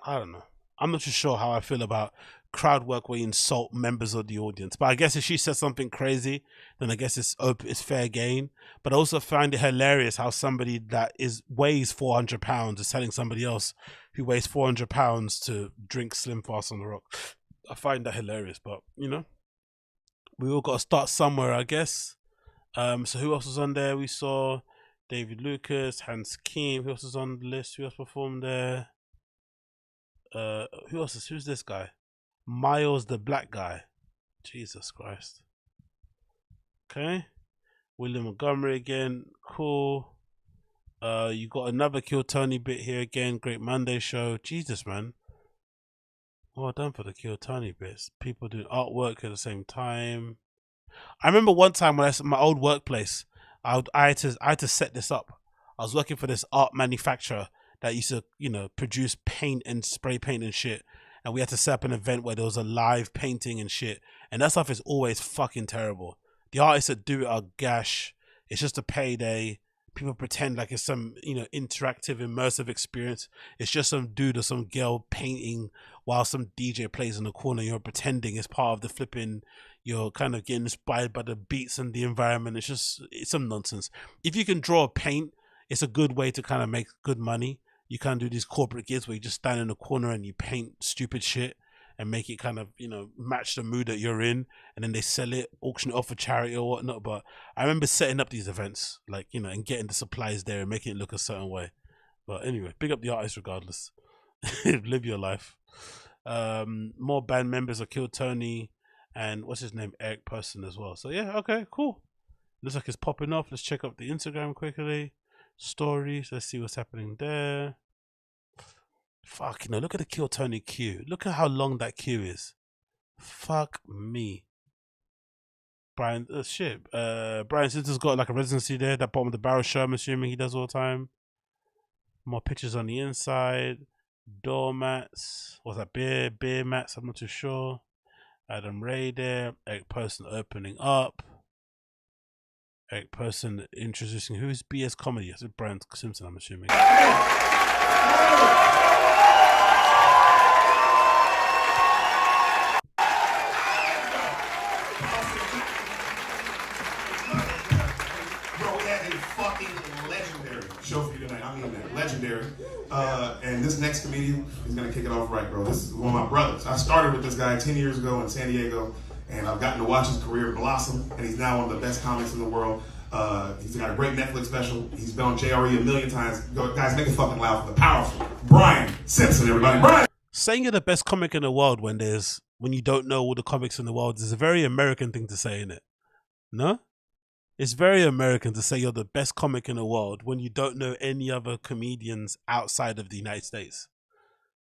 Speaker 1: I'm not too sure how I feel about crowd work where you insult members of the audience. But I guess if she says something crazy, then I guess it's fair game. But I also find it hilarious how somebody that weighs 400 pounds is telling somebody else who weighs 400 pounds to drink Slim Fast on the Rock. I find that hilarious, but you know, we all got to start somewhere, I guess. So who else was on there? We saw David Lucas, Hans Keem. Who else was on the list? Who else performed there? Who else is? Who's this guy? Miles the Black Guy. Jesus Christ. Okay. William Montgomery again. Cool. You got another Kill Tony bit here again. Great Monday show. Jesus, man. Well done for the Kill Tony bits. People doing artwork at the same time. I remember one time when I was at my old workplace, I had to set this up. I was working for this art manufacturer that used to, you know, produce paint and spray paint and shit. And we had to set up an event where there was a live painting and shit. And that stuff is always fucking terrible. The artists that do it are gash. It's just a payday. People pretend like it's some, you know, interactive, immersive experience. It's just some dude or some girl painting while some DJ plays in the corner. You're pretending it's part of the flipping. You're kind of getting inspired by the beats and the environment. It's some nonsense. If you can draw or paint, it's a good way to kind of make good money. You can't do these corporate gigs where you just stand in the corner and you paint stupid shit and make it kind of, you know, match the mood that you're in, and then they sell it, auction it off for charity or whatnot. But I remember setting up these events, like, you know, and getting the supplies there and making it look a certain way. But anyway, big up the artist regardless. Live your life. More band members are Kill Tony and what's his name, Eric Person as well. So yeah, okay, cool. Looks like it's popping off. Let's check out the Instagram quickly. Stories, let's see what's happening there. Fuck, you know, look at the Kill Tony queue. Look at how long that queue is. Fuck me. Bryan, shit. Bryan Sinter's got like a residency there. That bottom of the barrel show, I'm assuming he does all the time. More pictures on the inside. Doormats. What's that? Beer mats, I'm not too sure. Adam Ray there. Eric Person opening up. Eric Person introducing who's BS Comedy. It's Bryan Simpson, I'm assuming.
Speaker 19: Show for you tonight. I mean that. Legendary. And this next comedian is going to kick it off right, bro. This is one of my brothers. I started with this guy 10 years ago in San Diego, and I've gotten to watch his career blossom, and he's now one of the best comics in the world. He's got a great Netflix special. He's been on JRE a million times. Guys, make it fucking loud for the powerful Bryan Simpson, everybody. Bryan!
Speaker 1: Saying you're the best comic in the world when you don't know all the comics in the world is a very American thing to say, isn't it? No? It's very American to say you're the best comic in the world when you don't know any other comedians outside of the United States.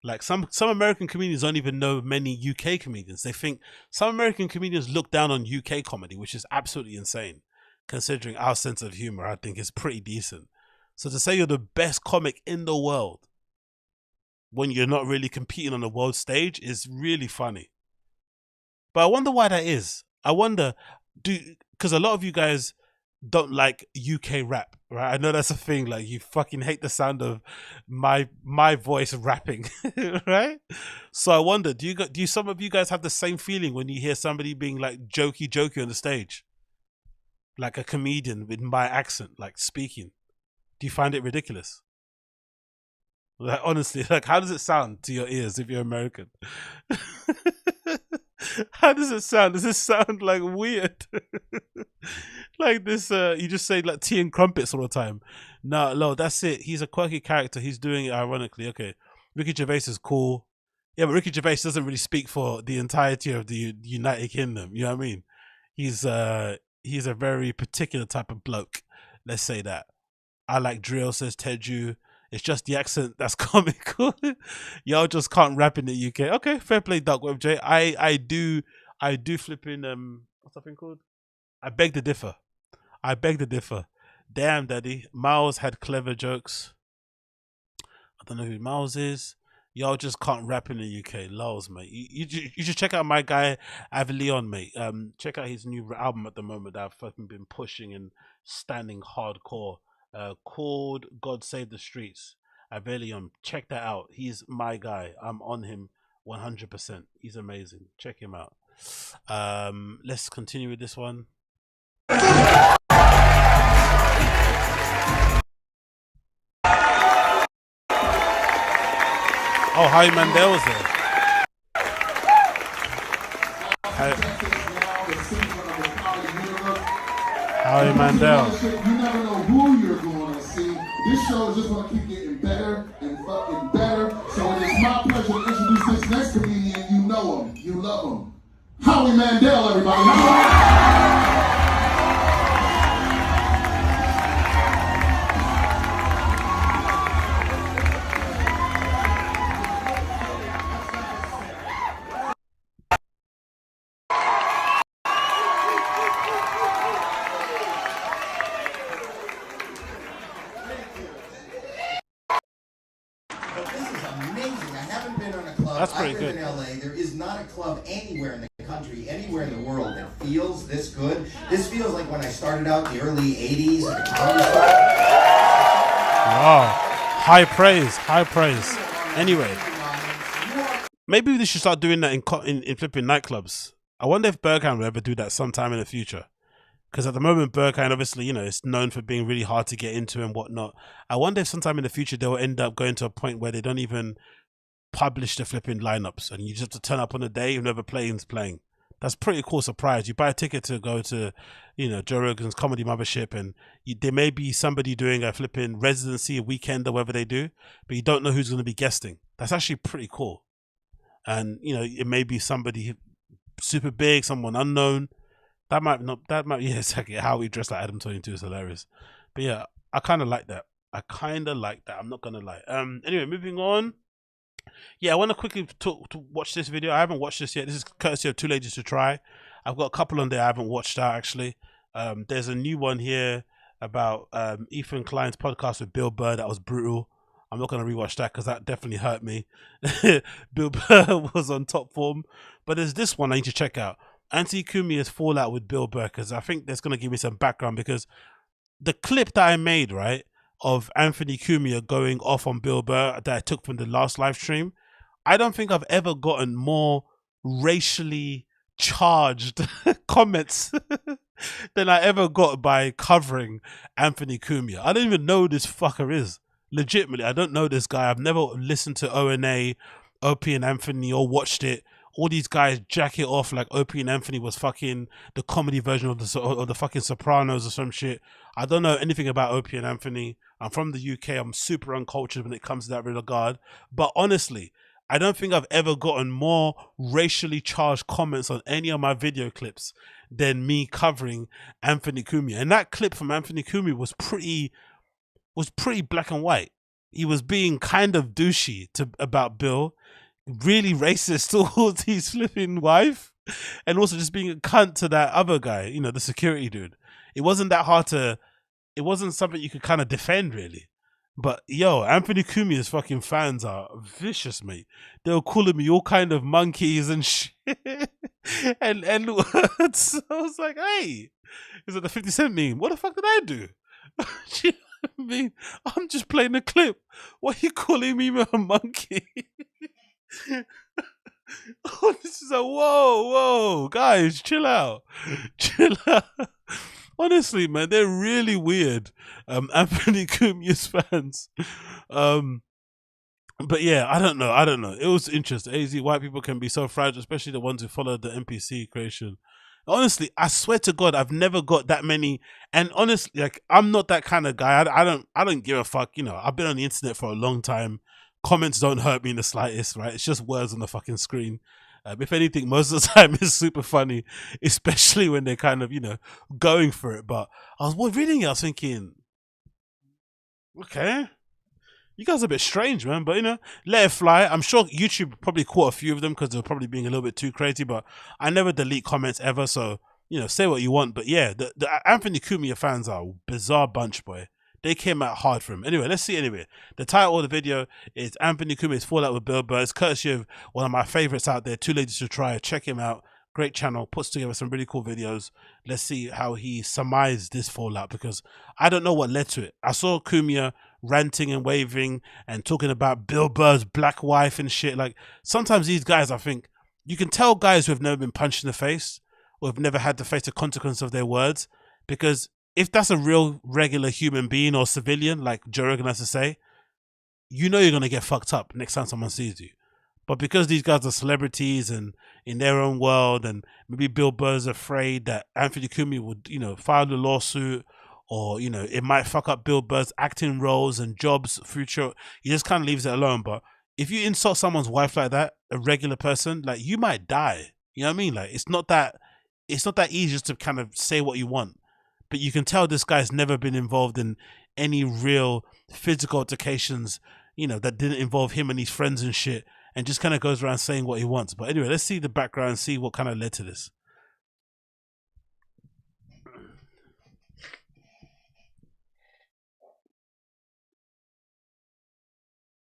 Speaker 1: Like some American comedians don't even know many UK comedians. They think some American comedians look down on UK comedy, which is absolutely insane. Considering our sense of humor, I think is pretty decent. So to say you're the best comic in the world when you're not really competing on the world stage is really funny. But I wonder why that is. I wonder, because a lot of you guys don't like UK rap, right? I know that's a thing. Like, you fucking hate the sound of my voice rapping, right? So I wonder, do some of you guys have the same feeling when you hear somebody being like jokey on the stage, like a comedian with my accent, like speaking? Do you find it ridiculous? Like, honestly, like, how does it sound to your ears if you're American? How does it sound? Does it sound like weird? Like this, you just say like tea and crumpets all the time. No, that's it. He's a quirky character. He's doing it ironically. Okay, Ricky Gervais is cool. Yeah, but Ricky Gervais doesn't really speak for the entirety of the United Kingdom. You know what I mean? He's a very particular type of bloke. Let's say that. I like drill, says Teju. It's just the accent that's comical. Y'all just can't rap in the UK. Okay, fair play, Dark Web J. I do flipping what's that thing called? I beg to differ. I beg to differ. Damn, Daddy. Miles had clever jokes. I don't know who Miles is. Y'all just can't rap in the UK. Lols, mate. You should check out my guy Avilion, mate. Check out his new album at the moment that I've fucking been pushing and standing hardcore. Called God Save the Streets. Avilion. Check that out. He's my guy. I'm on him 100%. He's amazing. Check him out. Let's continue with this one. Oh, Howie Mandel was there. Howie Mandel.
Speaker 18: You never know who you're going to see. This show is just going to keep getting better and fucking better. So it is my pleasure to introduce this next comedian. You know him. You love him. Howie Mandel, everybody.
Speaker 1: That's pretty
Speaker 20: good.
Speaker 1: good.
Speaker 20: I live in LA. There is not a club anywhere in the country, anywhere in the world that feels this good. This feels like when I started out in the early 80s at the comedy store.
Speaker 1: Wow. High praise. High praise. Anyway. Maybe they should start doing that in flipping nightclubs. I wonder if Berghain will ever do that sometime in the future. Because at the moment, Berghain, obviously, you know, it's known for being really hard to get into and whatnot. I wonder if sometime in the future they'll end up going to a point where they don't even publish the flipping lineups and you just have to turn up on a day whoever playing's playing. That's pretty cool surprise. You buy a ticket to go to, you know, Joe Rogan's Comedy Mothership and there may be somebody doing a flipping residency, a weekend or whatever they do, but you don't know who's going to be guesting. That's actually pretty cool. And, you know, it may be somebody super big, someone unknown. Yeah, exactly. How we dress like Adam 22 is hilarious. But yeah, I kind of like that. I'm not going to lie. Anyway, moving on. Yeah, I want to quickly to watch this video. I haven't watched this yet. This is courtesy of Two Ladies to Try. I've got a couple on there I haven't watched out, actually. There's a new one here about Ethan Klein's podcast with Bill Burr that was brutal. I'm not going to rewatch that because that definitely hurt me. Bill Burr was on top form. But there's this one I need to check out. Anthony Cumia's fallout with Bill Burr, because I think that's going to give me some background, because the clip that I made, right, of Anthony Cumia going off on Bill Burr that I took from the last live stream, I don't think I've ever gotten more racially charged comments than I ever got by covering Anthony Cumia. I don't even know who this fucker is. Legitimately, I don't know this guy. I've never listened to O&A, Opie and Anthony, or watched it. All these guys jack it off like Opie and Anthony was fucking the comedy version of the fucking Sopranos or some shit. I don't know anything about Opie and Anthony. I'm from the UK. I'm super uncultured when it comes to that regard. But honestly, I don't think I've ever gotten more racially charged comments on any of my video clips than me covering Anthony Cumia. And that clip from Anthony Cumia was pretty black and white. He was being kind of douchey about Bill, really racist towards his flipping wife, and also just being a cunt to that other guy, you know, the security dude. It wasn't that hard to, it wasn't something you could kind of defend, really. But yo, Anthony Cumia's fucking fans are vicious, mate. They were calling me all kind of monkeys and shit. and words. I was like, hey, is it the 50 Cent meme? What the fuck did I do? You know what I mean? I'm just playing a clip. Why are you calling me a monkey? Oh, this is a whoa, guys, chill out. Honestly, man, they're really weird. Anthony Cumia's fans. But yeah, I don't know. It was interesting. AZ, white people can be so fragile, especially the ones who follow the NPC creation. Honestly, I swear to God, I've never got that many. And honestly, like, I'm not that kind of guy. I don't give a fuck. You know, I've been on the internet for a long time. Comments don't hurt me in the slightest, right? It's just words on the fucking screen. If anything, most of the time it's super funny, especially when they're kind of, you know, going for it. But I was reading it, I was thinking, okay, You guys are a bit strange, man. But, you know, let it fly. I'm sure YouTube probably caught a few of them because they were probably being a little bit too crazy. But I never delete comments ever. So, you know, say what you want. But yeah, the Anthony Cumia fans are a bizarre bunch, boy. They came out hard for him. Anyway, let's see. Anyway, the title of the video is Anthony Cumia's Fallout with Bill Burr. It's courtesy of one of my favorites out there, Too Ladies to Try. Check him out. Great channel. Puts together some really cool videos. Let's see how he surmised this fallout because I don't know what led to it. I saw Cumia ranting and waving and talking about Bill Burr's black wife and shit. Like, sometimes these guys, I think, you can tell guys who have never been punched in the face or have never had to face the consequence of their words, because if that's a real regular human being or civilian, like Joe Rogan has to say, you know you're going to get fucked up next time someone sees you. But because these guys are celebrities and in their own world, and maybe Bill Burr's afraid that Anthony Cumia would, you know, file a lawsuit, or, you know, it might fuck up Bill Burr's acting roles and jobs, future, he just kind of leaves it alone. But if you insult someone's wife like that, a regular person, like, you might die. You know what I mean? Like, it's not that easy just to kind of say what you want. But you can tell this guy's never been involved in any real physical altercations, you know, that didn't involve him and his friends and shit, and just kind of goes around saying what he wants. But anyway, let's see the background and see what kind of led to this.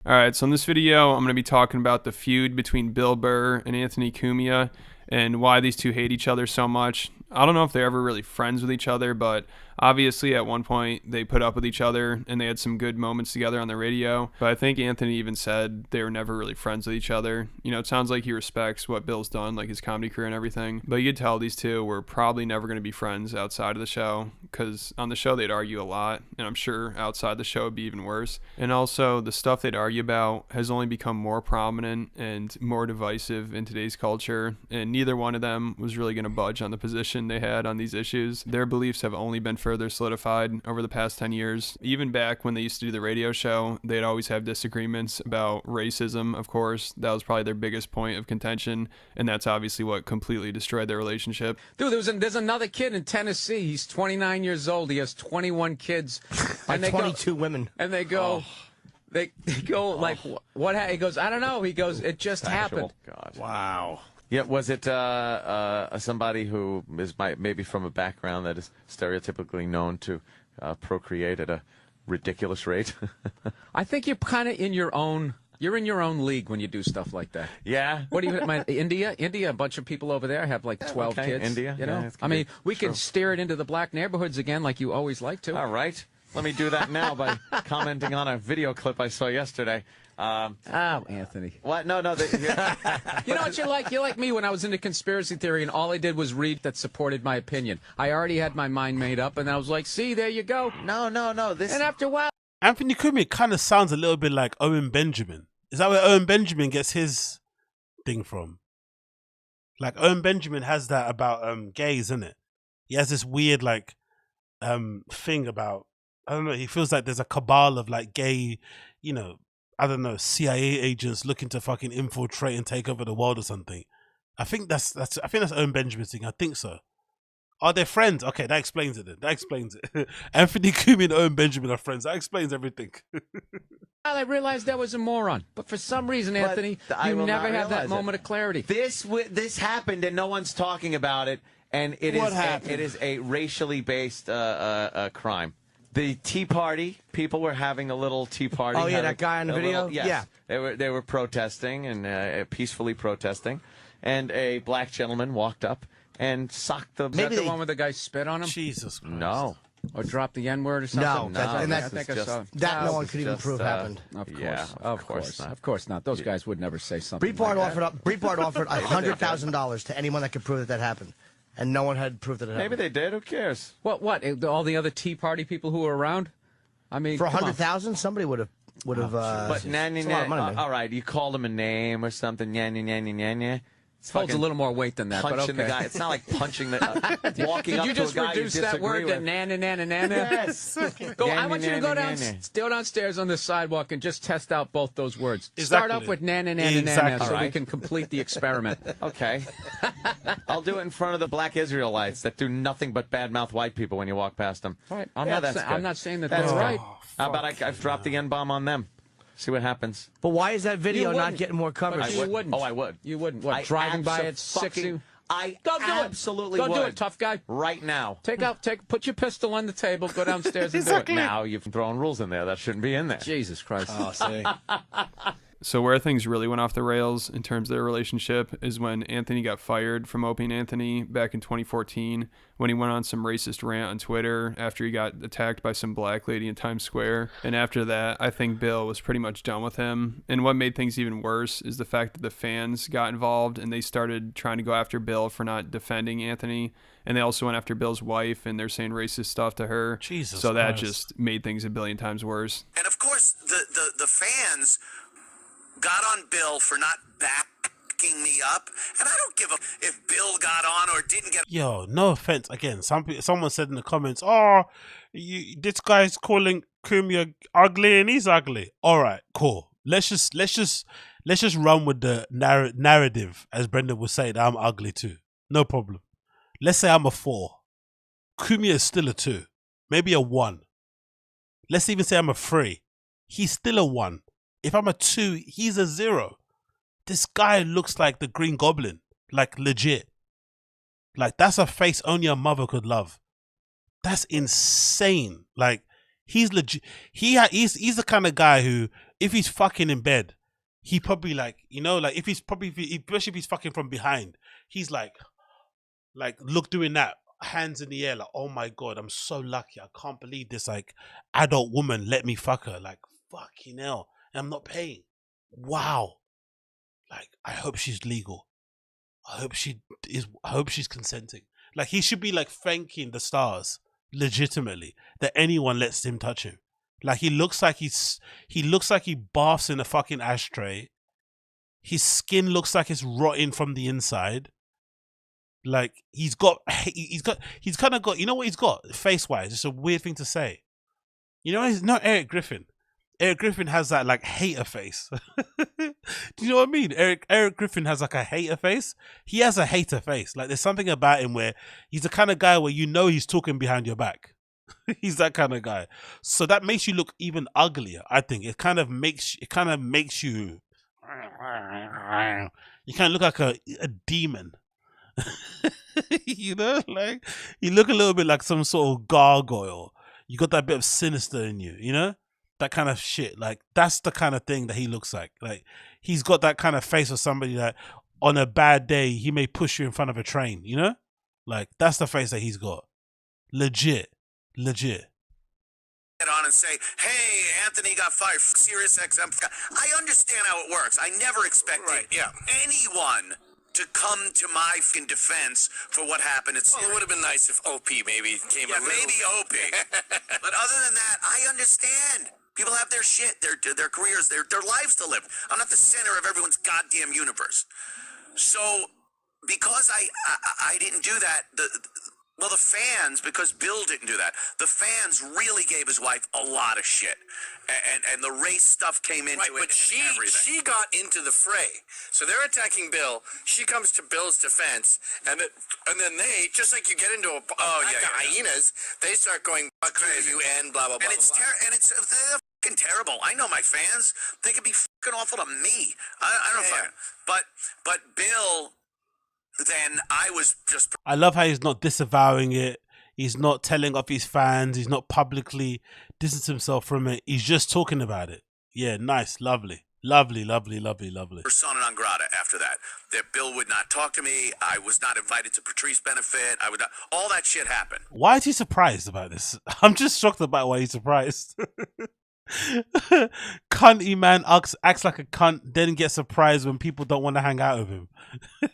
Speaker 21: Alright, so in this video, I'm going to be talking about the feud between Bill Burr and Anthony Cumia and why these two hate each other so much. I don't know if they're ever really friends with each other, but obviously at one point they put up with each other and they had some good moments together on the radio. But I think Anthony even said they were never really friends with each other. You know, it sounds like he respects what Bill's done, like his comedy career and everything. But you could tell these two were probably never going to be friends outside of the show, because on the show they'd argue a lot, and I'm sure outside the show it'd be even worse. And also, the stuff they'd argue about has only become more prominent and more divisive in today's culture, and neither one of them was really going to budge on the position they had on these issues. Their beliefs have only been further solidified over the past 10 years. Even back when they used to do the radio show, they'd always have disagreements about racism, of course. That was probably their biggest point of contention, and that's obviously what completely destroyed their relationship.
Speaker 22: Dude, there's another kid in Tennessee. He's 29 years old. He has 21 kids.
Speaker 23: And 22 women.
Speaker 22: And they go... They go like, what? He goes, I don't know. He goes, it just happened.
Speaker 23: God. Wow. Yeah, was it somebody who is maybe from a background that is stereotypically known to procreate at a ridiculous rate?
Speaker 22: I think you're kind of in your own. You're in your own league when you do stuff like that.
Speaker 23: Yeah.
Speaker 22: What do you? India, a bunch of people over there have like 12 kids.
Speaker 23: India,
Speaker 22: you know.
Speaker 23: Yeah,
Speaker 22: I mean, we can steer it into the black neighborhoods again, like you always like to.
Speaker 23: All right. Let me do that now by commenting on a video clip I saw yesterday.
Speaker 22: Anthony.
Speaker 23: What? No.
Speaker 22: You know what you're like? You're like me when I was into conspiracy theory and all I did was read that supported my opinion. I already had my mind made up and I was like, see, there you go.
Speaker 23: No.
Speaker 22: And after a while...
Speaker 1: Anthony Cumia kind of sounds a little bit like Owen Benjamin. Is that where Owen Benjamin gets his thing from? Like, Owen Benjamin has that about gays, isn't it? He has this weird, like, thing about... I don't know, he feels like there's a cabal of like gay, you know, I don't know, CIA agents looking to fucking infiltrate and take over the world or something. I think that's Owen Benjamin's thing. I think so. Are they friends? Okay, that explains it then. That explains it. Anthony Cumia and Owen Benjamin are friends. That explains everything.
Speaker 22: I realized I was a moron. But for some reason, Anthony, you never had that moment of clarity.
Speaker 23: This happened and no one's talking about it, and it is a racially based crime. The Tea Party people were having a little tea party. Oh yeah, that guy in the video. Yes. Yeah, they were protesting and peacefully protesting, and a black gentleman walked up and socked the.
Speaker 22: Maybe the one where the guy spit on him.
Speaker 1: Jesus Christ.
Speaker 23: No.
Speaker 22: Or dropped the N-word or something.
Speaker 23: No,
Speaker 22: I think I saw
Speaker 23: that. No one could even prove happened.
Speaker 22: Of course,
Speaker 23: yeah,
Speaker 22: of course not. Those guys would never say something.
Speaker 23: Breitbart offered $100,000 to anyone that could prove that happened. And no one had proof that it happened. Maybe they did. Who cares?
Speaker 22: What? All the other Tea Party people who were around? I mean,
Speaker 23: for 100,000, somebody would have. But all right, you called him a name or something. Nya.
Speaker 22: It holds a little more weight than that. But okay.
Speaker 23: The guy. It's not like punching the walking up to a guy you disagree with.
Speaker 22: Did you just reduce that word to nana?
Speaker 23: Yes.
Speaker 22: I want you to go downstairs on the sidewalk and just test out both those words. Start off with nana, so we can complete the experiment.
Speaker 23: Okay. I'll do it in front of the black Israelites that do nothing but badmouth white people when you walk past them.
Speaker 22: Right. I'm not saying that that's right.
Speaker 23: How about I've dropped the N-bomb on them? See what happens.
Speaker 3: But why is that video
Speaker 22: You
Speaker 3: not
Speaker 22: wouldn't.
Speaker 3: getting more coverage?
Speaker 23: I wouldn't. Oh, I would.
Speaker 22: You wouldn't. What,
Speaker 23: I
Speaker 22: driving by at 60?
Speaker 23: I
Speaker 22: Go do
Speaker 23: absolutely
Speaker 22: it. Go
Speaker 23: would.
Speaker 22: do it, tough guy.
Speaker 23: Right now.
Speaker 22: Put your pistol on the table, go downstairs and do it.
Speaker 23: Now you've thrown rules in there that shouldn't be in there.
Speaker 22: Jesus Christ.
Speaker 3: Oh, see.
Speaker 21: So where things really went off the rails in terms of their relationship is when Anthony got fired from Opie and Anthony back in 2014 when he went on some racist rant on Twitter after he got attacked by some black lady in Times Square. And after that, I think Bill was pretty much done with him. And what made things even worse is the fact that the fans got involved and they started trying to go after Bill for not defending Anthony. And they also went after Bill's wife and they're saying racist stuff to her.
Speaker 1: Jesus
Speaker 21: So that
Speaker 1: Christ.
Speaker 21: just made things a billion times worse.
Speaker 4: And of course, the fans got on Bill for not backing me up, and I don't give a if Bill got on or didn't get.
Speaker 1: Yo, no offense. Again, someone said in the comments, "Oh, this guy's calling Cumia ugly, and he's ugly." All right, cool. Let's just run with the narrative, as Brendan would say, that I'm ugly too. No problem. Let's say I'm a 4. Cumia is still a 2, maybe a 1. Let's even say I'm a 3. He's still a 1. If I'm a 2, he's a 0. This guy looks like the Green Goblin, like legit. Like that's a face only a mother could love. That's insane. Like he's legit. He's the kind of guy who, if he's fucking in bed, he probably like, you know, like especially if he's fucking from behind, he's like look doing that, hands in the air, like, oh my God, I'm so lucky. I can't believe this like adult woman let me fuck her. Like fucking hell. And I'm not paying. Wow. Like, I hope she's legal. I hope she's consenting. Like, he should be like thanking the stars legitimately that anyone lets him touch him. Like, he looks like he baths in a fucking ashtray. His skin looks like it's rotting from the inside. Like, he's kind of got, you know what he's got face wise? It's a weird thing to say. You know, he's not Eric Griffin. Eric Griffin has that like hater face. Do you know what I mean? Eric Griffin has like a hater face. He has a hater face. Like there's something about him where he's the kind of guy where you know he's talking behind your back. He's that kind of guy. So that makes you look even uglier. I think it kind of makes you you kind of look like a demon. You know, like you look a little bit like some sort of gargoyle. You got that bit of sinister in you, you know? That kind of shit. Like that's the kind of thing that he looks like. Like he's got that kind of face of somebody that on a bad day he may push you in front of a train, you know? Like that's the face that he's got. Legit. Get
Speaker 4: on and say, hey, Anthony got fired. Sirius XM. I understand how it works. I never expected anyone to come to my defense for what happened. It would have been nice if OP maybe came. Yeah, maybe OP. But other than that, I understand. People have their shit, their careers, their lives to live. I'm not the center of everyone's goddamn universe. So because I didn't do that, the fans, because Bill didn't do that, the fans really gave his wife a lot of shit. And the race stuff came into it.
Speaker 5: But she got into the fray. So they're attacking Bill. She comes to Bill's defense. And then they, just like you get into a hyenas, they start going, crazy, you and blah, blah, blah.
Speaker 4: And it's they're fucking terrible. I know my fans. They could be fucking awful to me. I don't know but Bill, then I was just...
Speaker 1: I love how he's not disavowing it. He's not telling off his fans. He's not publicly distancing himself from it. He's just talking about it. Yeah, nice. Lovely. Persona
Speaker 4: non grata after that. That Bill would not talk to me. I was not invited to Patrice benefit. All that shit happened.
Speaker 1: Why is he surprised about this? I'm just shocked about why he's surprised. Cunty man acts like a cunt, then gets surprised when people don't want to hang out with him.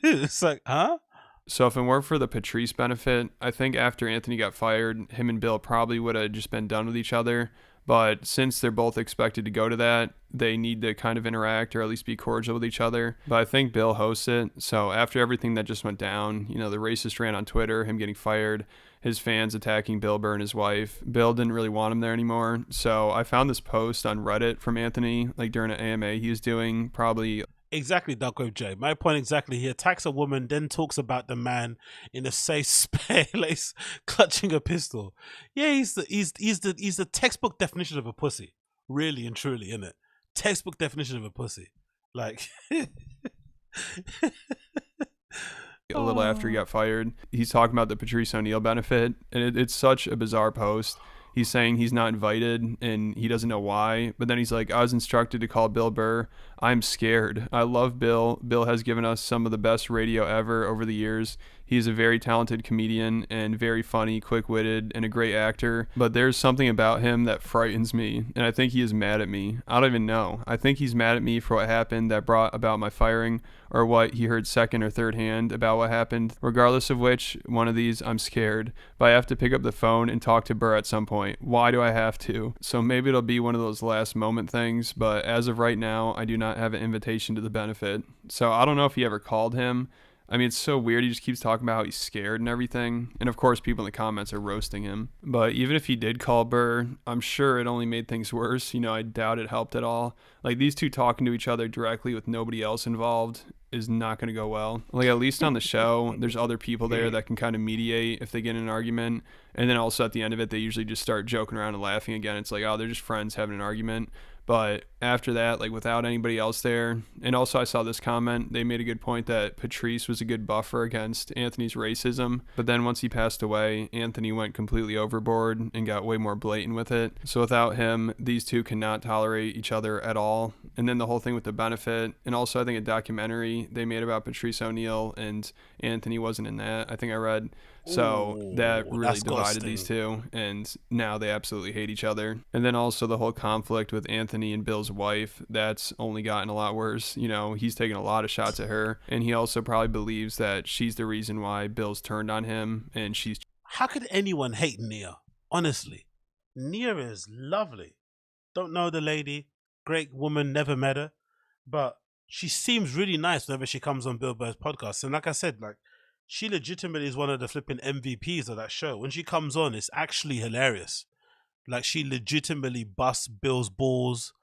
Speaker 1: It's like, huh?
Speaker 21: So if it weren't for the Patrice benefit, I think after Anthony got fired, him and Bill probably would have just been done with each other. But since they're both expected to go to that, they need to kind of interact or at least be cordial with each other. But I think Bill hosts it. So after everything that just went down, you know, the racist rant on Twitter, him getting fired, his fans attacking Bill Burr and his wife, Bill didn't really want him there anymore. So I found this post on Reddit from Anthony, like during an AMA he was doing, probably...
Speaker 1: Exactly, Darko J. My point exactly. He attacks a woman, then talks about the man in a safe space, clutching a pistol. Yeah, he's the textbook definition of a pussy, really and truly, isn't it? textbook definition of a pussy. Like,
Speaker 21: a little after he got fired, he's talking about the Patrice O'Neal benefit, and it's such a bizarre post. He's saying he's not invited and he doesn't know why, but then he's like, I was instructed to call Bill Burr. I'm scared. I love Bill. Bill has given us some of the best radio ever over the years. He's a very talented comedian and very funny, quick-witted, and a great actor, but there's something about him that frightens me, and I think he is mad at me. I don't even know. I think he's mad at me for what happened that brought about my firing, or what he heard second or third hand about what happened. Regardless of which one of these, I'm scared, but I have to pick up the phone and talk to Burr at some point. Why do I have to? So maybe it'll be one of those last moment things, but as of right now, I do not have an invitation to the benefit. So I don't know if he ever called him. I mean, it's so weird. He just keeps talking about how he's scared and everything. And of course, people in the comments are roasting him. But even if he did call Burr, I'm sure it only made things worse. You know, I doubt it helped at all. Like, these two talking to each other directly with nobody else involved is not going to go well. Like, at least on the show, there's other people there that can kind of mediate if they get in an argument. And then also at the end of it, they usually just start joking around and laughing again. It's like, oh, they're just friends having an argument. But after that, like, without anybody else there, and also I saw this comment, they made a good point that Patrice was a good buffer against Anthony's racism. But then once he passed away, Anthony went completely overboard and got way more blatant with it. So without him, these two cannot tolerate each other at all. And then the whole thing with the benefit, and also I think a documentary they made about Patrice O'Neal, and Anthony wasn't in that, I think I read. So that really divided these two, and now they absolutely hate each other. And then also the whole conflict with Anthony and Bill's wife, that's only gotten a lot worse. You know, he's taking a lot of shots at her, and he also probably believes that she's the reason why Bill's turned on him, and she's...
Speaker 1: How could anyone hate Nia? Honestly, Nia is lovely. Don't know the lady, great woman, never met her, but she seems really nice whenever she comes on Bill Burr's podcast. And like I said, like, she legitimately is one of the flipping MVPs of that show. When she comes on, it's actually hilarious. Like, she legitimately busts Bill's balls.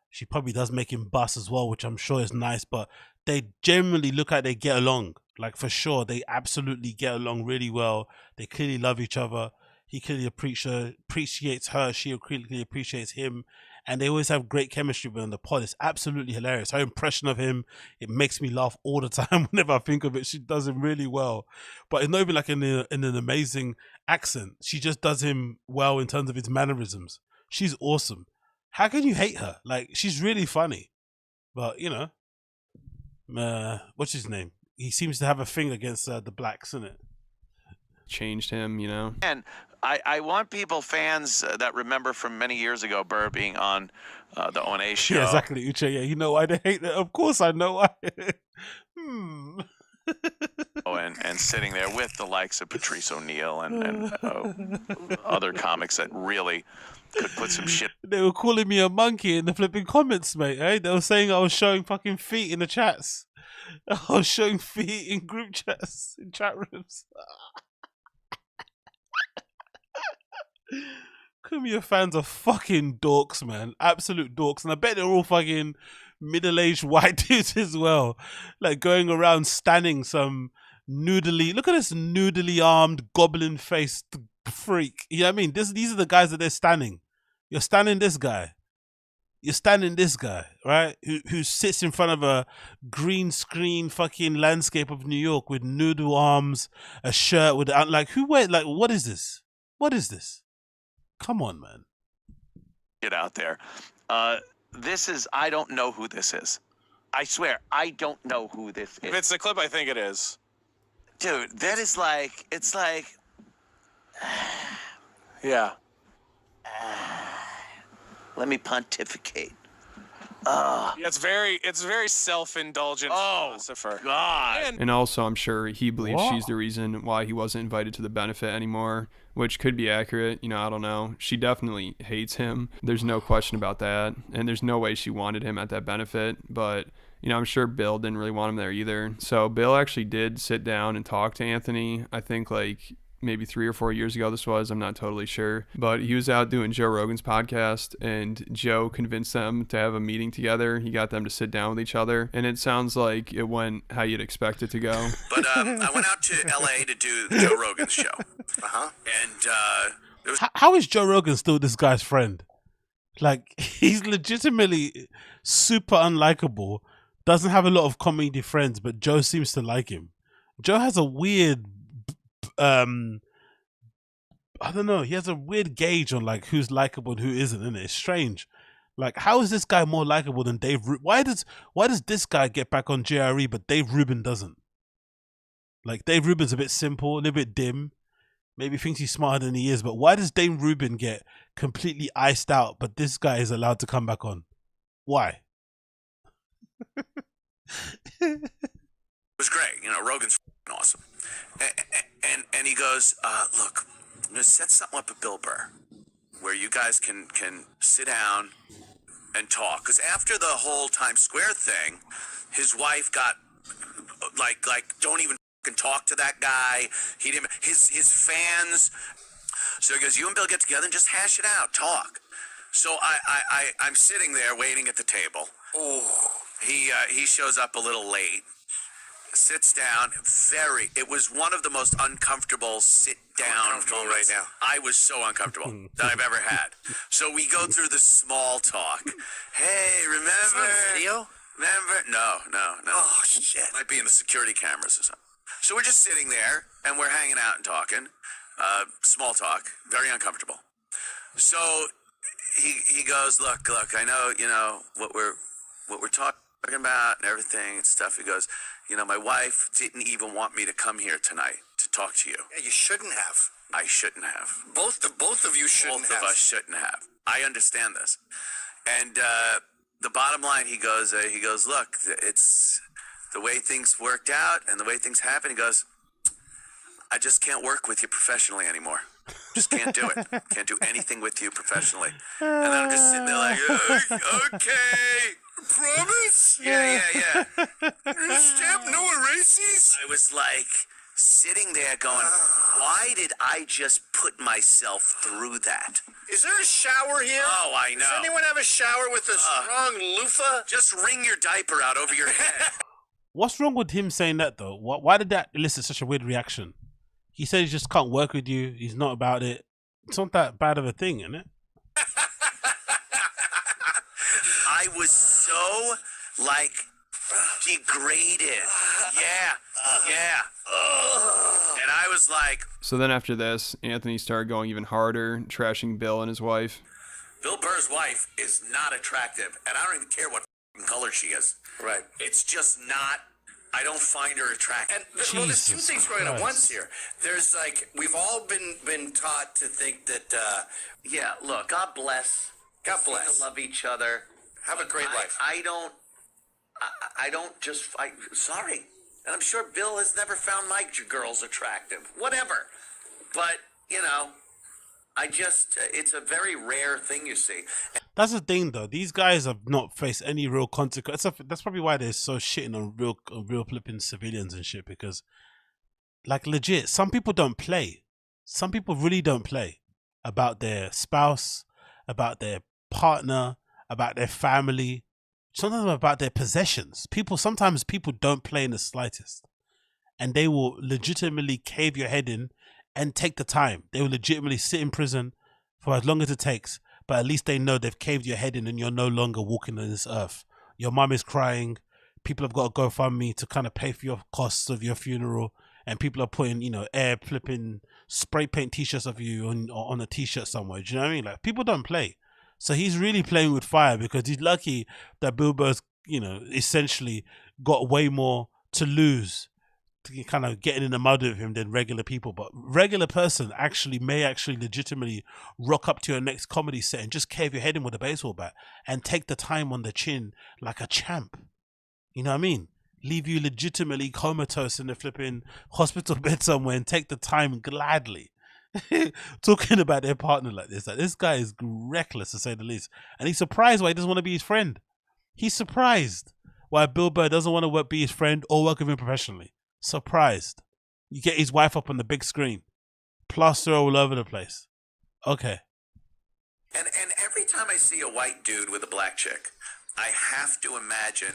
Speaker 1: She probably does make him bust as well, which I'm sure is nice. But they generally look like they get along. Like, for sure, they absolutely get along really well. They clearly love each other. He clearly appreciates her. She clearly appreciates him. And they always have great chemistry on the pod. It's absolutely hilarious. Her impression of him, it makes me laugh all the time whenever I think of it. She does him really well. But it's not even like in an amazing accent. She just does him well in terms of his mannerisms. She's awesome. How can you hate her? Like, she's really funny. But, you know, what's his name? He seems to have a thing against the blacks, isn't it?
Speaker 21: Changed him, you know?
Speaker 4: And I want people, fans that remember from many years ago, Burr being on the O&A show.
Speaker 1: Yeah, exactly, Uche. Yeah, you know why they hate that? Of course I know why.
Speaker 4: And sitting there with the likes of Patrice O'Neal and other comics that really could put some shit.
Speaker 1: They were calling me a monkey in the flipping comments, mate. Eh? They were saying I was showing fucking feet in the chats. I was showing feet in group chats, in chat rooms. Kumia fans are fucking dorks, man. Absolute dorks. And I bet they're all fucking middle-aged white dudes as well. Like, going around standing some noodly... Look at this noodly-armed, goblin-faced freak. You know what I mean? These are the guys that they're standing. You're standing this guy. You're standing this guy, right? Who sits in front of a green screen fucking landscape of New York with noodle arms, a shirt with... Like, who wears... Like, what is this? What is this? Come on, man.
Speaker 4: Get out there. This is, I don't know who this is. I swear, I don't know who this is.
Speaker 6: If it's the clip, I think it is.
Speaker 4: Dude, that is like, it's like...
Speaker 6: Yeah.
Speaker 4: Let me pontificate.
Speaker 6: Yeah, it's very self-indulgent.
Speaker 4: Oh, God.
Speaker 21: And also, I'm sure he believes she's the reason why he wasn't invited to the benefit anymore, which could be accurate. You know, I don't know. She definitely hates him. There's no question about that. And there's no way she wanted him at that benefit. But, you know, I'm sure Bill didn't really want him there either. So Bill actually did sit down and talk to Anthony, I think, like... maybe 3 or 4 years ago this was, I'm not totally sure, but he was out doing Joe Rogan's podcast and Joe convinced them to have a meeting together. He got them to sit down with each other and it sounds like it went how you'd expect it to go.
Speaker 4: But I went out to LA to do Joe Rogan's show. And it was...
Speaker 1: How is Joe Rogan still this guy's friend? Like, he's legitimately super unlikable. Doesn't have a lot of comedy friends, but Joe seems to like him. Joe has a weird, I don't know. He has a weird gauge on like who's likable and who isn't, isn't it? It's strange. Like, how is this guy more likable than Dave? Why does this guy get back on JRE, but Dave Rubin doesn't? Like, Dave Rubin's a bit simple, a little bit dim. Maybe thinks he's smarter than he is, but why does Dave Rubin get completely iced out, but this guy is allowed to come back on? Why?
Speaker 4: It was great. You know, Rogan's awesome. And he goes, look, I'm going to set something up at Bill Burr where you guys can sit down and talk. Because after the whole Times Square thing, his wife got, like don't even talk to that guy. He didn't, his fans. So he goes, you and Bill get together and just hash it out, talk. So I'm sitting there waiting at the table. Oh, he shows up a little late, sits down. It was one of the most uncomfortable sit down moments right now. I was so uncomfortable that I've ever had. So we go through the small talk. Hey, remember video? Remember? No. Oh shit! Might be in the security cameras or something. So we're just sitting there and we're hanging out and talking. Small talk, very uncomfortable. So he goes, look, I know, you know, what we're talking about and everything and stuff. He goes, you know, my wife didn't even want me to come here tonight to talk to you.
Speaker 5: Yeah, you shouldn't have.
Speaker 4: I shouldn't have.
Speaker 5: Both of you shouldn't have.
Speaker 4: Both of us shouldn't have. I understand this. And the bottom line, he goes, look, it's the way things worked out and the way things happen. He goes, I just can't work with you professionally anymore. Just can't do it. Can't do anything with you professionally. And then I'm just sitting there like, okay, promise? Yeah. Stamp, no erases? I was like sitting there going, why did I just put myself through that?
Speaker 5: Is there a shower here?
Speaker 4: Oh, I know.
Speaker 5: Does anyone have a shower with a strong loofah?
Speaker 4: Just wring your diaper out over your head.
Speaker 1: What's wrong with him saying that though? Why did that elicit such a weird reaction? He said he just can't work with you. He's not about it. It's not that bad of a thing, isn't it?
Speaker 4: I was so, like, degraded. Yeah. And I was like...
Speaker 21: So then after this, Anthony started going even harder, trashing Bill and his wife.
Speaker 4: Bill Burr's wife is not attractive, and I don't even care what color she is.
Speaker 5: Right.
Speaker 4: It's just not... I don't find her attractive.
Speaker 5: And well, there's two things going at once here. There's like, we've all been taught to think that,
Speaker 4: yeah, look, God bless.
Speaker 5: God bless.
Speaker 4: To love each other.
Speaker 5: Have a great life.
Speaker 4: I don't just, sorry. And I'm sure Bill has never found my girls attractive. Whatever. But, you know, it's a very rare thing you see.
Speaker 1: That's the thing, though. These guys have not faced any real consequence. That's probably why they're so shitting on real flipping civilians and shit. Because, like, legit, some people don't play. Some people really don't play about their spouse, about their partner, about their family, sometimes about their possessions. Sometimes people don't play in the slightest, and they will legitimately cave your head in and take the time. They will legitimately sit in prison for as long as it takes, but at least they know they've caved your head in and you're no longer walking on this earth. Your mum is crying. People have got to GoFundMe to kind of pay for your costs of your funeral, and people are putting, you know, air flipping spray paint t-shirts of you on a t-shirt somewhere. Do you know what I mean? Like, people don't play. So he's really playing with fire because he's lucky that Bill Burr's, you know, essentially got way more to lose, to kind of getting in the mud with him than regular people. But regular person may actually legitimately rock up to your next comedy set and just cave your head in with a baseball bat and take the time on the chin like a champ. You know what I mean? Leave you legitimately comatose in the flipping hospital bed somewhere and take the time gladly. Talking about their partner like this. Like, this guy is reckless, to say the least. And he's surprised why he doesn't want to be his friend. He's surprised why Bill Burr doesn't want to be his friend or work with him professionally. Surprised. You get his wife up on the big screen. Plaster all over the place. Okay.
Speaker 4: And every time I see a white dude with a black chick, I have to imagine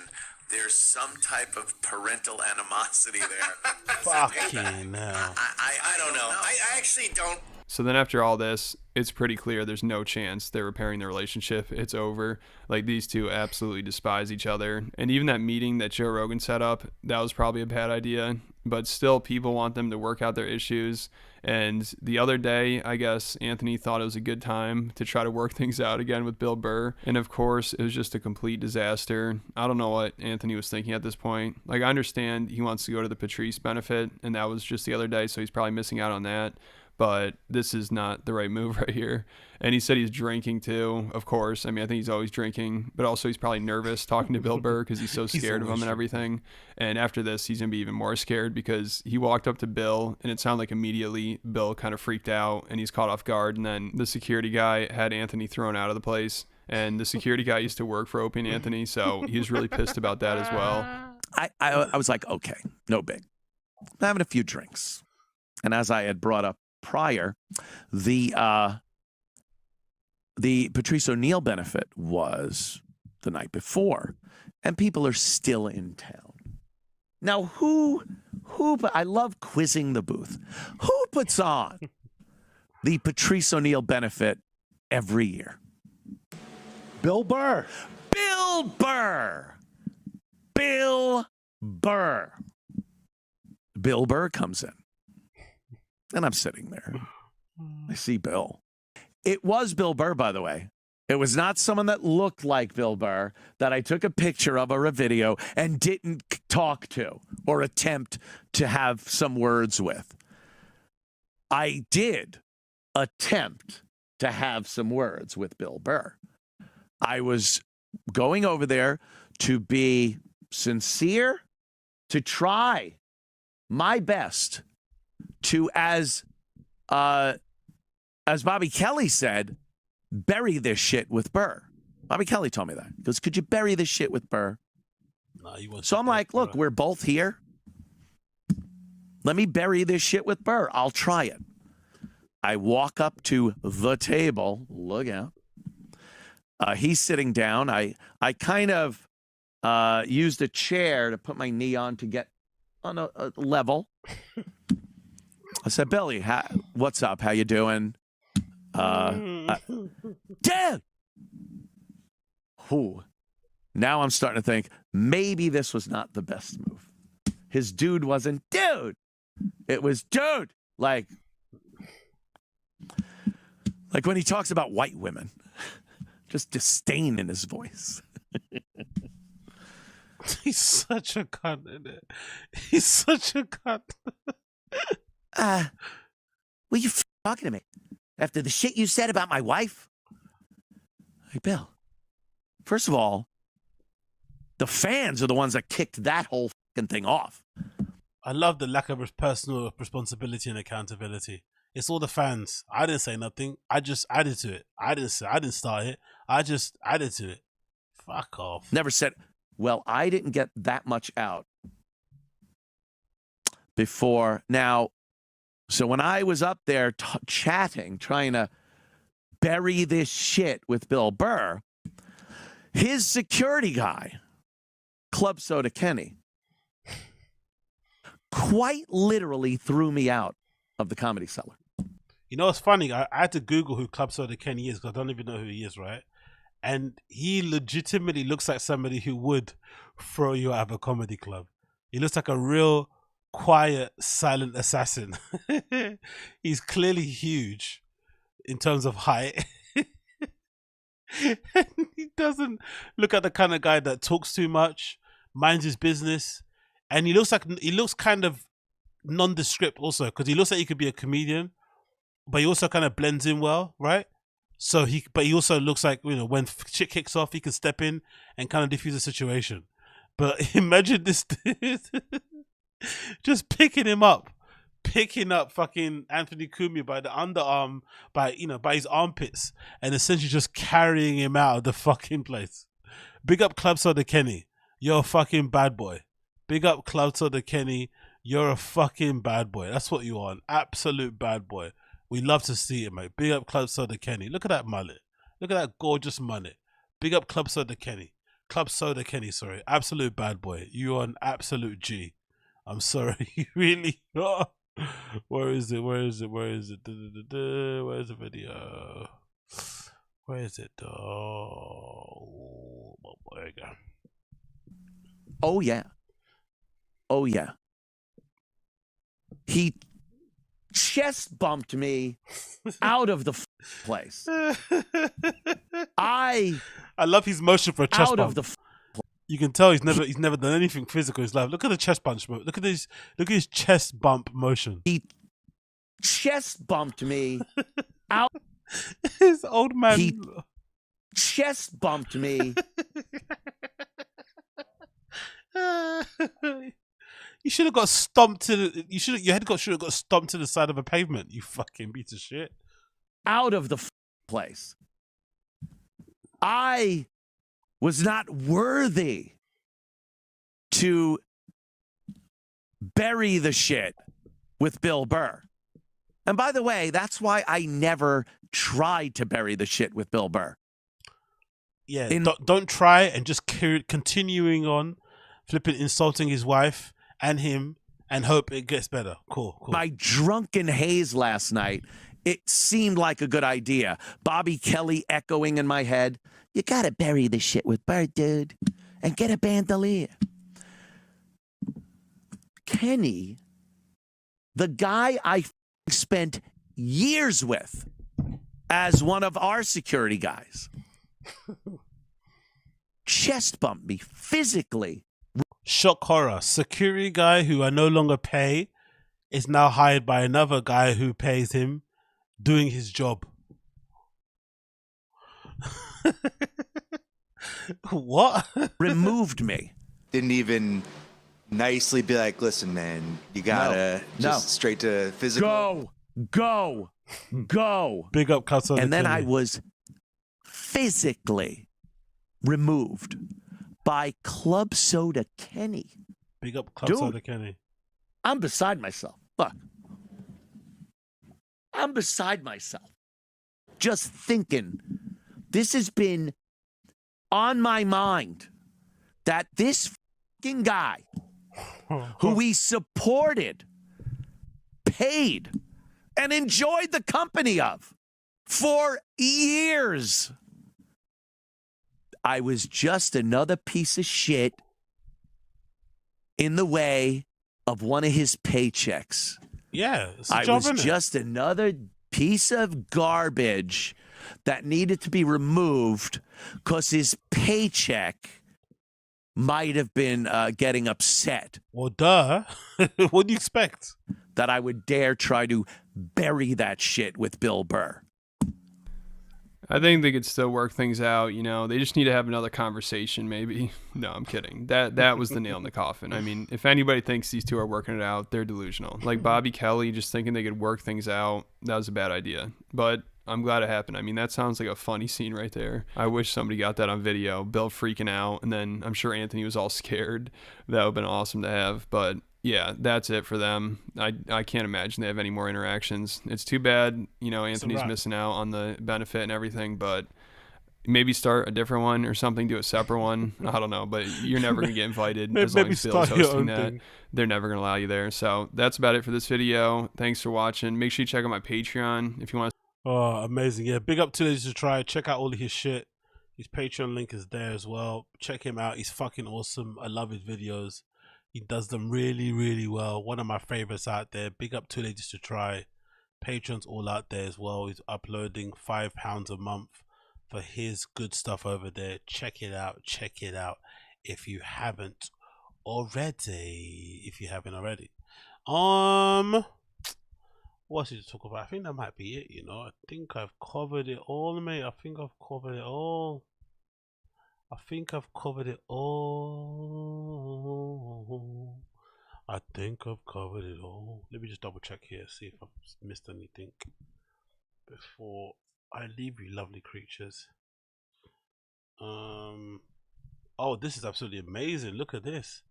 Speaker 4: there's some type of parental animosity there.
Speaker 1: Fucking hell.
Speaker 5: I don't know. I actually don't.
Speaker 21: So then after all this, it's pretty clear there's no chance they're repairing the relationship. It's over. Like, these two absolutely despise each other. And even that meeting that Joe Rogan set up, that was probably a bad idea. But still, people want them to work out their issues. And the other day, I guess, Anthony thought it was a good time to try to work things out again with Bill Burr. And of course, it was just a complete disaster. I don't know what Anthony was thinking at this point. Like, I understand he wants to go to the Patrice benefit, and that was just the other day, so he's probably missing out on that. But this is not the right move right here. And he said he's drinking too, of course. I mean, I think he's always drinking, but also he's probably nervous talking to Bill Burr because he's so scared of him and everything. And after this, he's going to be even more scared because he walked up to Bill and it sounded like immediately Bill kind of freaked out and he's caught off guard. And then the security guy had Anthony thrown out of the place. And the security guy used to work for Opie and Anthony, so he was really pissed about that as well.
Speaker 7: I was like, okay, no big. I'm having a few drinks. And as I had brought up prior, the Patrice O'Neal benefit was the night before, and people are still in town. Now, who? I love quizzing the booth. Who puts on the Patrice O'Neal benefit every year?
Speaker 17: Bill Burr.
Speaker 7: Bill Burr. Bill Burr. Bill Burr comes in. And I'm sitting there. I see Bill. It was Bill Burr, by the way. It was not someone that looked like Bill Burr that I took a picture of or a video and didn't talk to or attempt to have some words with. I did attempt to have some words with Bill Burr. I was going over there to be sincere, to try my best to, as Bobby Kelly said, bury this shit with Burr. Bobby Kelly told me that. He goes, could you bury this shit with Burr?
Speaker 1: No,
Speaker 7: so I'm like, look, we're both here. Let me bury this shit with Burr. I'll try it. I walk up to the table. Look out. He's sitting down. I kind of used a chair to put my knee on to get on a level. I said, Billy, what's up? How you doing? Dude! Whew. Now I'm starting to think maybe this was not the best move. His dude wasn't dude. It was dude. Like when he talks about white women. Just disdain in his voice.
Speaker 1: He's such a cunt, isn't it? He's such a cunt.
Speaker 7: Were you talking to me after the shit you said about my wife? Hey, Bill, first of all, the fans are the ones that kicked that whole fucking thing off.
Speaker 1: I love the lack of personal responsibility and accountability. It's all the fans. I didn't say nothing. I just added to it. I didn't start it. I just added to it. Fuck off.
Speaker 7: Never said, well, I didn't get that much out before. Now, so when I was up there chatting, trying to bury this shit with Bill Burr, his security guy, Club Soda Kenny, quite literally threw me out of the Comedy Cellar.
Speaker 1: You know what's funny? I had to Google who Club Soda Kenny is because I don't even know who he is, right? And he legitimately looks like somebody who would throw you out of a comedy club. He looks like a real quiet, silent assassin. He's clearly huge in terms of height. And he doesn't look like the kind of guy that talks too much, minds his business, and he looks kind of nondescript also because he looks like he could be a comedian, but he also kind of blends in well, right? So he also looks like, you know, when shit kicks off, he can step in and kind of diffuse the situation. But imagine this dude just picking up fucking Anthony Cumia by the underarm, by his armpits, and essentially just carrying him out of the fucking place. Big up Club Soda Kenny, you're a fucking bad boy. Big up Club Soda Kenny, you're a fucking bad boy. That's what you are, an absolute bad boy. We love to see it, mate. Big up Club Soda Kenny. Look at that mullet. Look at that gorgeous mullet. Big up Club Soda Kenny. Club Soda Kenny, sorry. Absolute bad boy. You are an absolute G. I'm sorry. You really are. Where is it? Where is it? Where is it? Where's the video? Where is it? Oh, there you go.
Speaker 7: Oh yeah. Oh yeah. He chest bumped me out of the place. I
Speaker 1: love his motion for a chest
Speaker 7: out
Speaker 1: bump.
Speaker 7: of the
Speaker 1: You can tell he's never done anything physical in his life. Look at the chest punch. Look at his chest bump motion.
Speaker 7: He chest bumped me out.
Speaker 1: His old man.
Speaker 7: He chest bumped me.
Speaker 1: You should have got stomped to the. Your head should have got stomped to the side of a pavement. You fucking piece of shit.
Speaker 7: Out of the place. I was not worthy to bury the shit with Bill Burr. And by the way, that's why I never tried to bury the shit with Bill Burr.
Speaker 1: Yeah, don't try and just continuing on, flipping, insulting his wife and him, and hope it gets better. Cool.
Speaker 7: My drunken haze last night, it seemed like a good idea. Bobby Kelly echoing in my head. You gotta bury the shit with Burr, dude, and get a bandolier. Kenny, the guy I spent years with as one of our security guys, chest bumped me physically.
Speaker 1: Shock horror. Security guy who I no longer pay is now hired by another guy who pays him doing his job. What?
Speaker 7: Removed me.
Speaker 2: Didn't even nicely be like, listen, man, you gotta just straight to physical.
Speaker 7: Go.
Speaker 1: Big up, Casa.
Speaker 7: And then I was physically removed by Club Soda Kenny.
Speaker 1: Big up, Club Soda Kenny.
Speaker 7: I'm beside myself. Look. I'm beside myself. Just thinking, this has been on my mind that this fucking guy who we supported, paid, and enjoyed the company of for years, I was just another piece of shit in the way of one of his paychecks.
Speaker 1: Yeah, it's a
Speaker 7: I
Speaker 1: job,
Speaker 7: was
Speaker 1: innit?
Speaker 7: just another piece of garbage that needed to be removed because his paycheck might have been getting upset.
Speaker 1: Well, duh. What do you expect?
Speaker 7: That I would dare try to bury that shit with Bill Burr.
Speaker 21: I think they could still work things out. You know, they just need to have another conversation, maybe. No, I'm kidding. That was the nail in the coffin. I mean, if anybody thinks these two are working it out, they're delusional. Like Bobby Kelly just thinking they could work things out, that was a bad idea. But I'm glad it happened. I mean, that sounds like a funny scene right there. I wish somebody got that on video. Bill freaking out, and then I'm sure Anthony was all scared. That would have been awesome to have. But yeah, that's it for them. I can't imagine they have any more interactions. It's too bad, you know, Anthony's missing out on the benefit and everything, but maybe start a different one or something, do a separate one. I don't know, but you're never going to get invited as long as Bill's hosting that. Thing. They're never going to allow you there. So that's about it for this video. Thanks for watching. Make sure you check out my Patreon if you want to.
Speaker 1: Oh, amazing. Yeah, big up to Lazy to Try. Check out all of his shit. His Patreon link is there as well. Check him out. He's fucking awesome. I love his videos. He does them really, really well. One of my favorites out there. Big up to Ladies to Try. Patrons all out there as well. He's uploading £5 a month for his good stuff over there. Check it out. Check it out if you haven't already. What else to talk about? I think that might be it, you know. I think I've covered it all, mate. I think I've covered it all. I think I've covered it Let me just double check here, see if I've missed anything before I leave you lovely creatures. Oh, this is absolutely amazing. Look at this.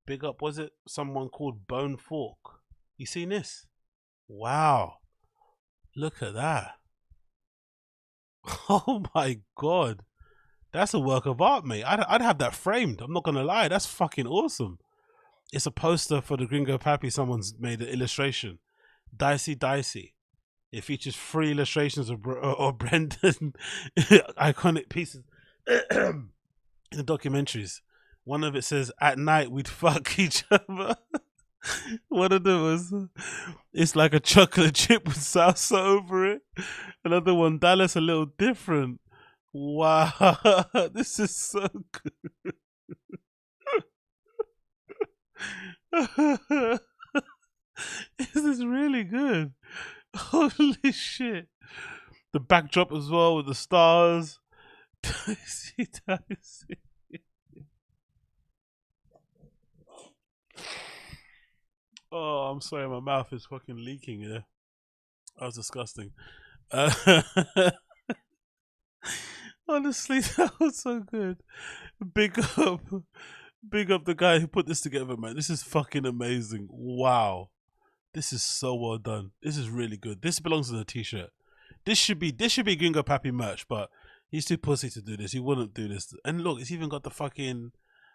Speaker 1: Big up, was it someone called Bone Fork? You seen this? Wow. Look at that. Oh my god. That's a work of art, mate. I'd have that framed. I'm not gonna lie. That's fucking awesome. It's a poster for the Gringo Pappy. Someone's made an illustration. Dicey Dicey. It features 3 illustrations of Brendan iconic pieces in the documentaries. One of it says, "At night we'd fuck each other." One of them was, "It's like a chocolate chip with salsa over it." Another one, "Dallas a little different." Wow, this is so good. This is really good. Holy shit. The backdrop as well with the stars. Dicey, dicey. Oh, I'm sorry, my mouth is fucking leaking here. That was disgusting. Honestly, that was so good. Big up the guy who put this together, man. This is fucking amazing. Wow. This is so well done. This is really good. This belongs in a t-shirt. This should be Gringo Pappy merch, but he's too pussy to do this. He wouldn't do this. And look, it's even got the fucking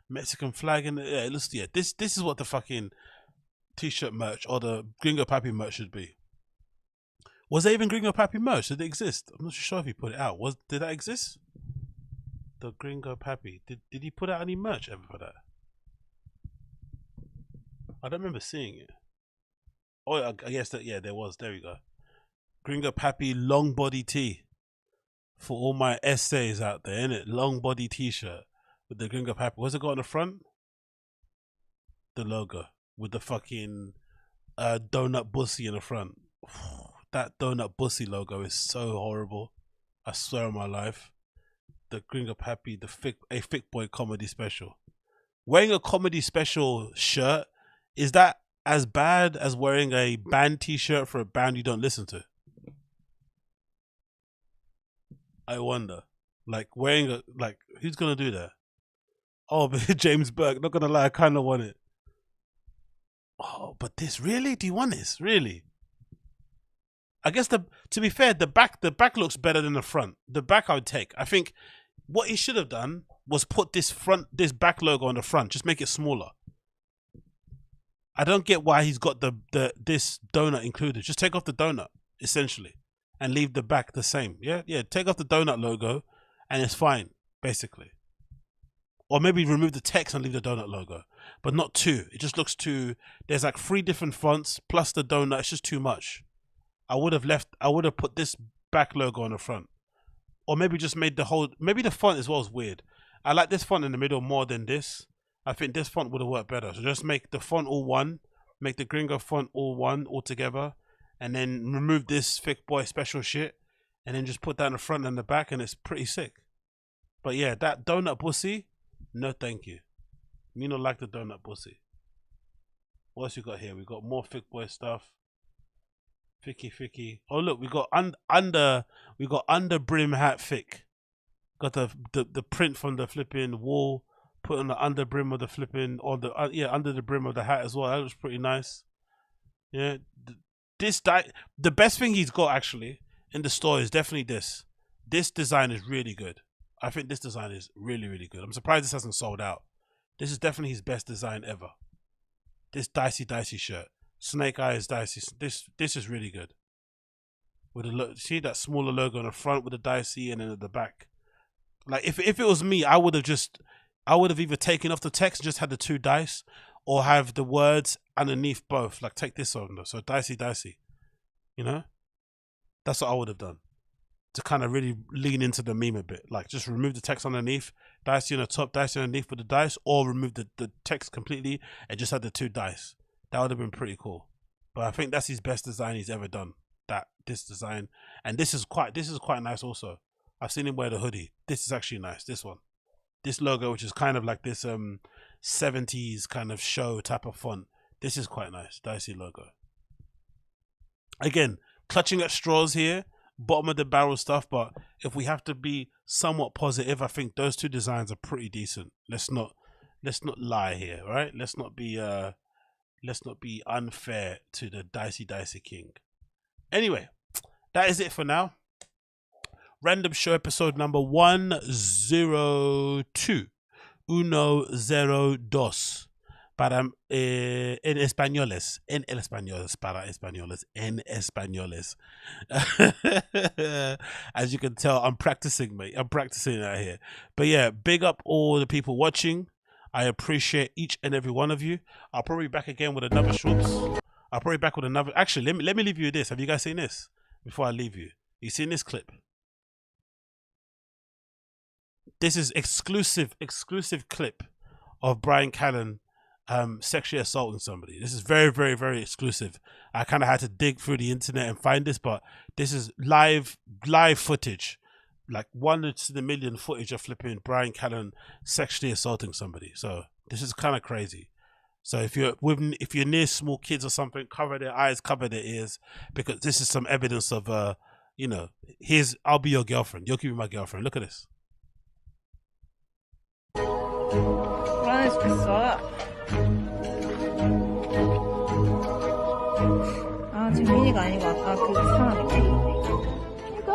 Speaker 1: Mexican flag in it. Yeah, it looks, yeah. This is what the fucking t-shirt merch or the Gringo Pappy merch should be. Was there even Gringo Pappy merch? Did it exist? I'm not sure if he put it out. Did that exist? The Gringo Pappy. Did he put out any merch ever for that? I don't remember seeing it. Oh, I guess that, yeah, there was. There we go. Gringo Pappy long body tee. For all my essays out there, innit? Long body t-shirt with the Gringo Pappy. What's it got on the front? The logo with the fucking donut bussy in the front. That donut bussy logo is so horrible. I swear on my life. The Gringo Pappy, a Thick Boy comedy special. Wearing a comedy special shirt, is that as bad as wearing a band t-shirt for a band you don't listen to? I wonder. Like wearing a, like, who's gonna do that? Oh, but James Burke, not gonna lie, I kinda want it. Oh, but this, really? Do you want this? Really? I guess to be fair, the back looks better than the front. The back I would take. I think what he should have done was put this back logo on the front. Just make it smaller. I don't get why he's got this donut included. Just take off the donut, essentially, and leave the back the same. Yeah, take off the donut logo and it's fine, basically. Or maybe remove the text and leave the donut logo. But not 2. It just looks too, there's like 3 different fonts plus the donut. It's just too much. I would have put this back logo on the front. Or maybe just made maybe the font as well is weird. I like this font in the middle more than this. I think this font would have worked better. So just make the font all one, make the Gringo font all one, all together, and then remove this Thick Boy special shit, and then just put that in the front and the back, and it's pretty sick. But yeah, that donut pussy, no thank you. Me not like the donut pussy. What else we got here? We got more Thick Boy stuff. Thicky. Oh look, we got under brim hat thick. Got the print from the flipping wall. Put on the under brim of the flipping, or the under the brim of the hat as well. That looks pretty nice. Yeah, the best thing he's got actually in the store is definitely this. This design is really good. I think this design is really, really good. I'm surprised this hasn't sold out. This is definitely his best design ever. This dicey shirt, snake eyes dicey. This is really good. With the see that smaller logo on the front with the dicey, and then at the back. Like if it was me, I would have either taken off the text and just had the 2 dice, or have the words underneath both. Like take this on, so dicey. You know? That's what I would have done. To kind of really lean into the meme a bit. Like just remove the text underneath, dicey on the top, dicey underneath with the dice, or remove the text completely and just had the 2 dice. That would have been pretty cool. But I think that's his best design he's ever done. This design. And this is quite nice also. I've seen him wear the hoodie. This is actually nice. This one. This logo, which is kind of like this 70s kind of show type of font. This is quite nice. Dicey logo. Again, clutching at straws here. Bottom of the barrel stuff. But if we have to be somewhat positive, I think those 2 designs are pretty decent. Let's not lie here, right? Let's not be unfair to the Dicey King. Anyway, that is it for now. Random show episode number 102. 102. en españoles, en el españoles, para españoles, en españoles. As you can tell, I'm practicing, mate. I'm practicing out here. But yeah, big up all the people watching. I appreciate each and every one of you. I'll probably be back again with another shorts. I'll probably be back with another. Actually, let me leave you with this. Have you guys seen this? Before I leave you, you seen this clip? This is exclusive clip of Bryan Callen sexually assaulting somebody. This is very, very, very exclusive. I kind of had to dig through the internet and find this, but this is live footage, like 1 to the million footage of flipping Bryan Callen sexually assaulting somebody. So this is kind of crazy. So if you're near small kids or something, cover their eyes, cover their ears, because this is some evidence of you know, I'll be your girlfriend. You'll keep me my girlfriend. Look at this.
Speaker 8: 아, 재민이가 아니고 아까 그 사람이네. 이거?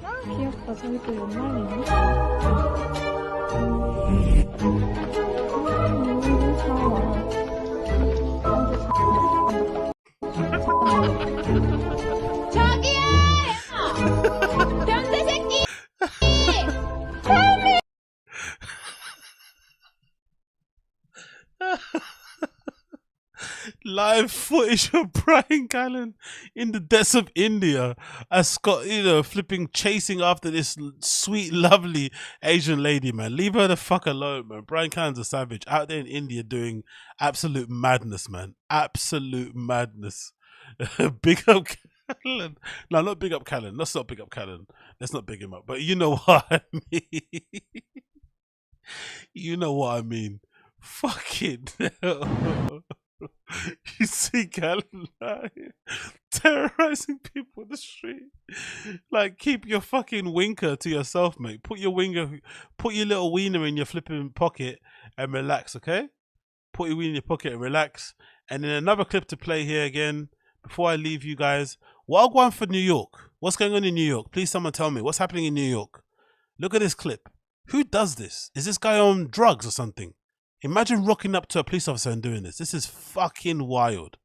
Speaker 8: 아, 귀엽다. 저기 또 연말이네.
Speaker 9: 저기요! 변태 새끼!
Speaker 1: Live footage of Bryan Callen in the depths of India as Scott, you know, chasing after this sweet, lovely Asian lady, man. Leave her the fuck alone, man. Bryan Callen's a savage out there in India doing absolute madness, man. Absolute madness. Big up Callen. No, not big up Callen. Let's not big up Callen. Let's not big him up. But you know what I mean. You know what I mean. Fucking hell. You see Callen terrorizing people in the street. Like, keep your fucking winker to yourself, mate. Put your little wiener in your flipping pocket and relax, okay? Put your wiener in your pocket and relax. And then another clip to play here again before I leave you guys. What I want for New York? What's going on in New York? Please someone tell me. What's happening in New York? Look at this clip. Who does this? Is this guy on drugs or something? Imagine rocking up to a police officer and doing this. This is fucking wild.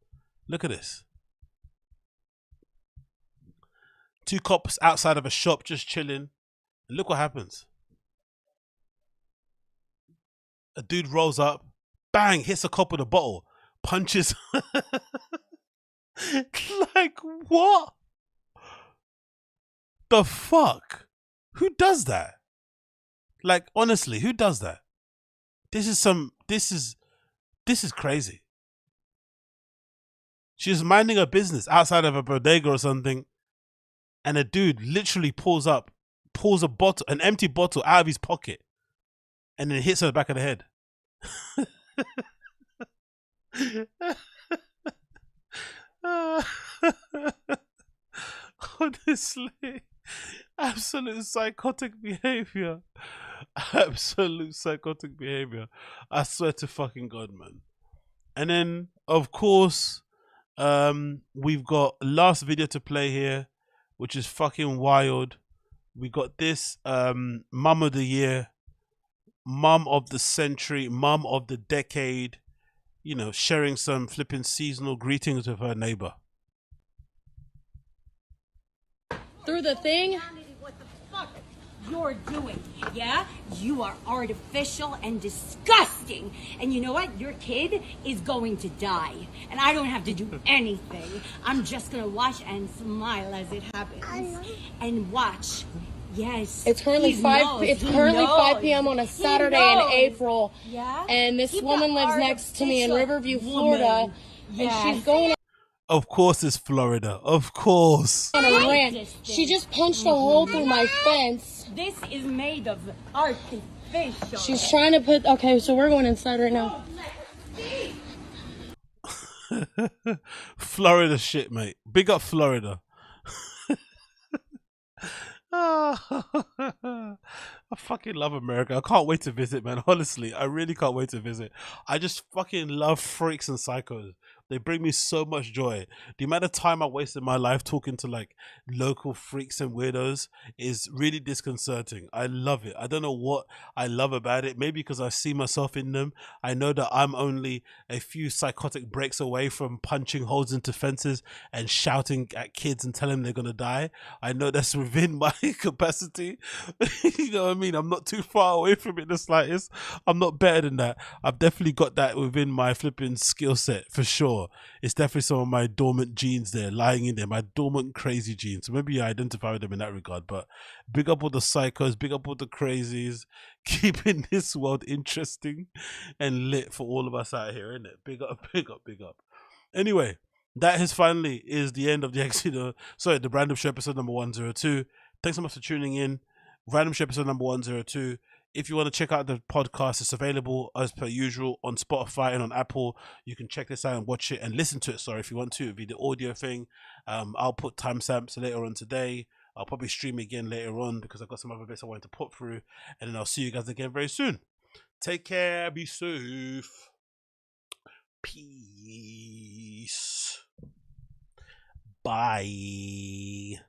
Speaker 1: Look at this. 2 cops outside of a shop just chilling. And look what happens. A dude rolls up, bang, hits a cop with a bottle, punches. Like, what? The fuck? Who does that? Like, honestly, who does that? This is crazy. She's minding her business outside of a bodega or something, and a dude literally pulls a bottle, an empty bottle out of his pocket, and then hits her in the back of the head. Honestly, absolute psychotic behavior. Absolute psychotic behavior. I swear to fucking God, man. And then, of course, we've got last video to play here, which is fucking wild. We got this mum of the year, mum of the century, mum of the decade, you know, sharing some flipping seasonal greetings with her neighbor.
Speaker 9: Through the thing? You're doing, yeah? You are artificial and disgusting. And you know what? Your kid is going to die. And I don't have to do anything. I'm just gonna watch and smile as it happens. And watch. Yes.
Speaker 11: It's currently 5 p.m. on a Saturday in April.
Speaker 9: Yeah?
Speaker 11: And this woman lives next to me in Riverview, Florida. And she's going
Speaker 1: Of course it's Florida. Of course.
Speaker 11: on a rant. She just punched a hole through my fence.
Speaker 9: This is made of artificial.
Speaker 11: She's trying to put... Okay, so we're going inside right now.
Speaker 1: Florida shit, mate. Big up Florida. I fucking love America. I can't wait to visit, man. Honestly, I really can't wait to visit. I just fucking love freaks and psychos. They bring me so much joy. The amount of time I wasted in my life talking to like local freaks and weirdos is really disconcerting. I love it. I don't know what I love about it. Maybe because I see myself in them. I know that I'm only a few psychotic breaks away from punching holes into fences and shouting at kids and telling them they're gonna die. I know that's within my capacity. You know what I mean? I'm not too far away from it the slightest. I'm not better than that. I've definitely got that within my flipping skill set for sure. It's definitely some of my dormant genes there lying in there, my dormant crazy genes. So maybe I identify with them in that regard. But big up all the psychos, big up all the crazies, keeping this world interesting and lit for all of us out here, isn't it? Big up, big up, big up. Anyway, that is finally is the end of the the Random Show episode number 102. Thanks so much for tuning in. Random Show episode number 102. If you want to check out the podcast, it's available as per usual on Spotify and on Apple. You can check this out and watch it and listen to it. Sorry, if you want to, it'll be the audio thing. I'll put timestamps later on today. I'll probably stream again later on because I've got some other bits I wanted to put through. And then I'll see you guys again very soon. Take care. Be safe. Peace. Bye.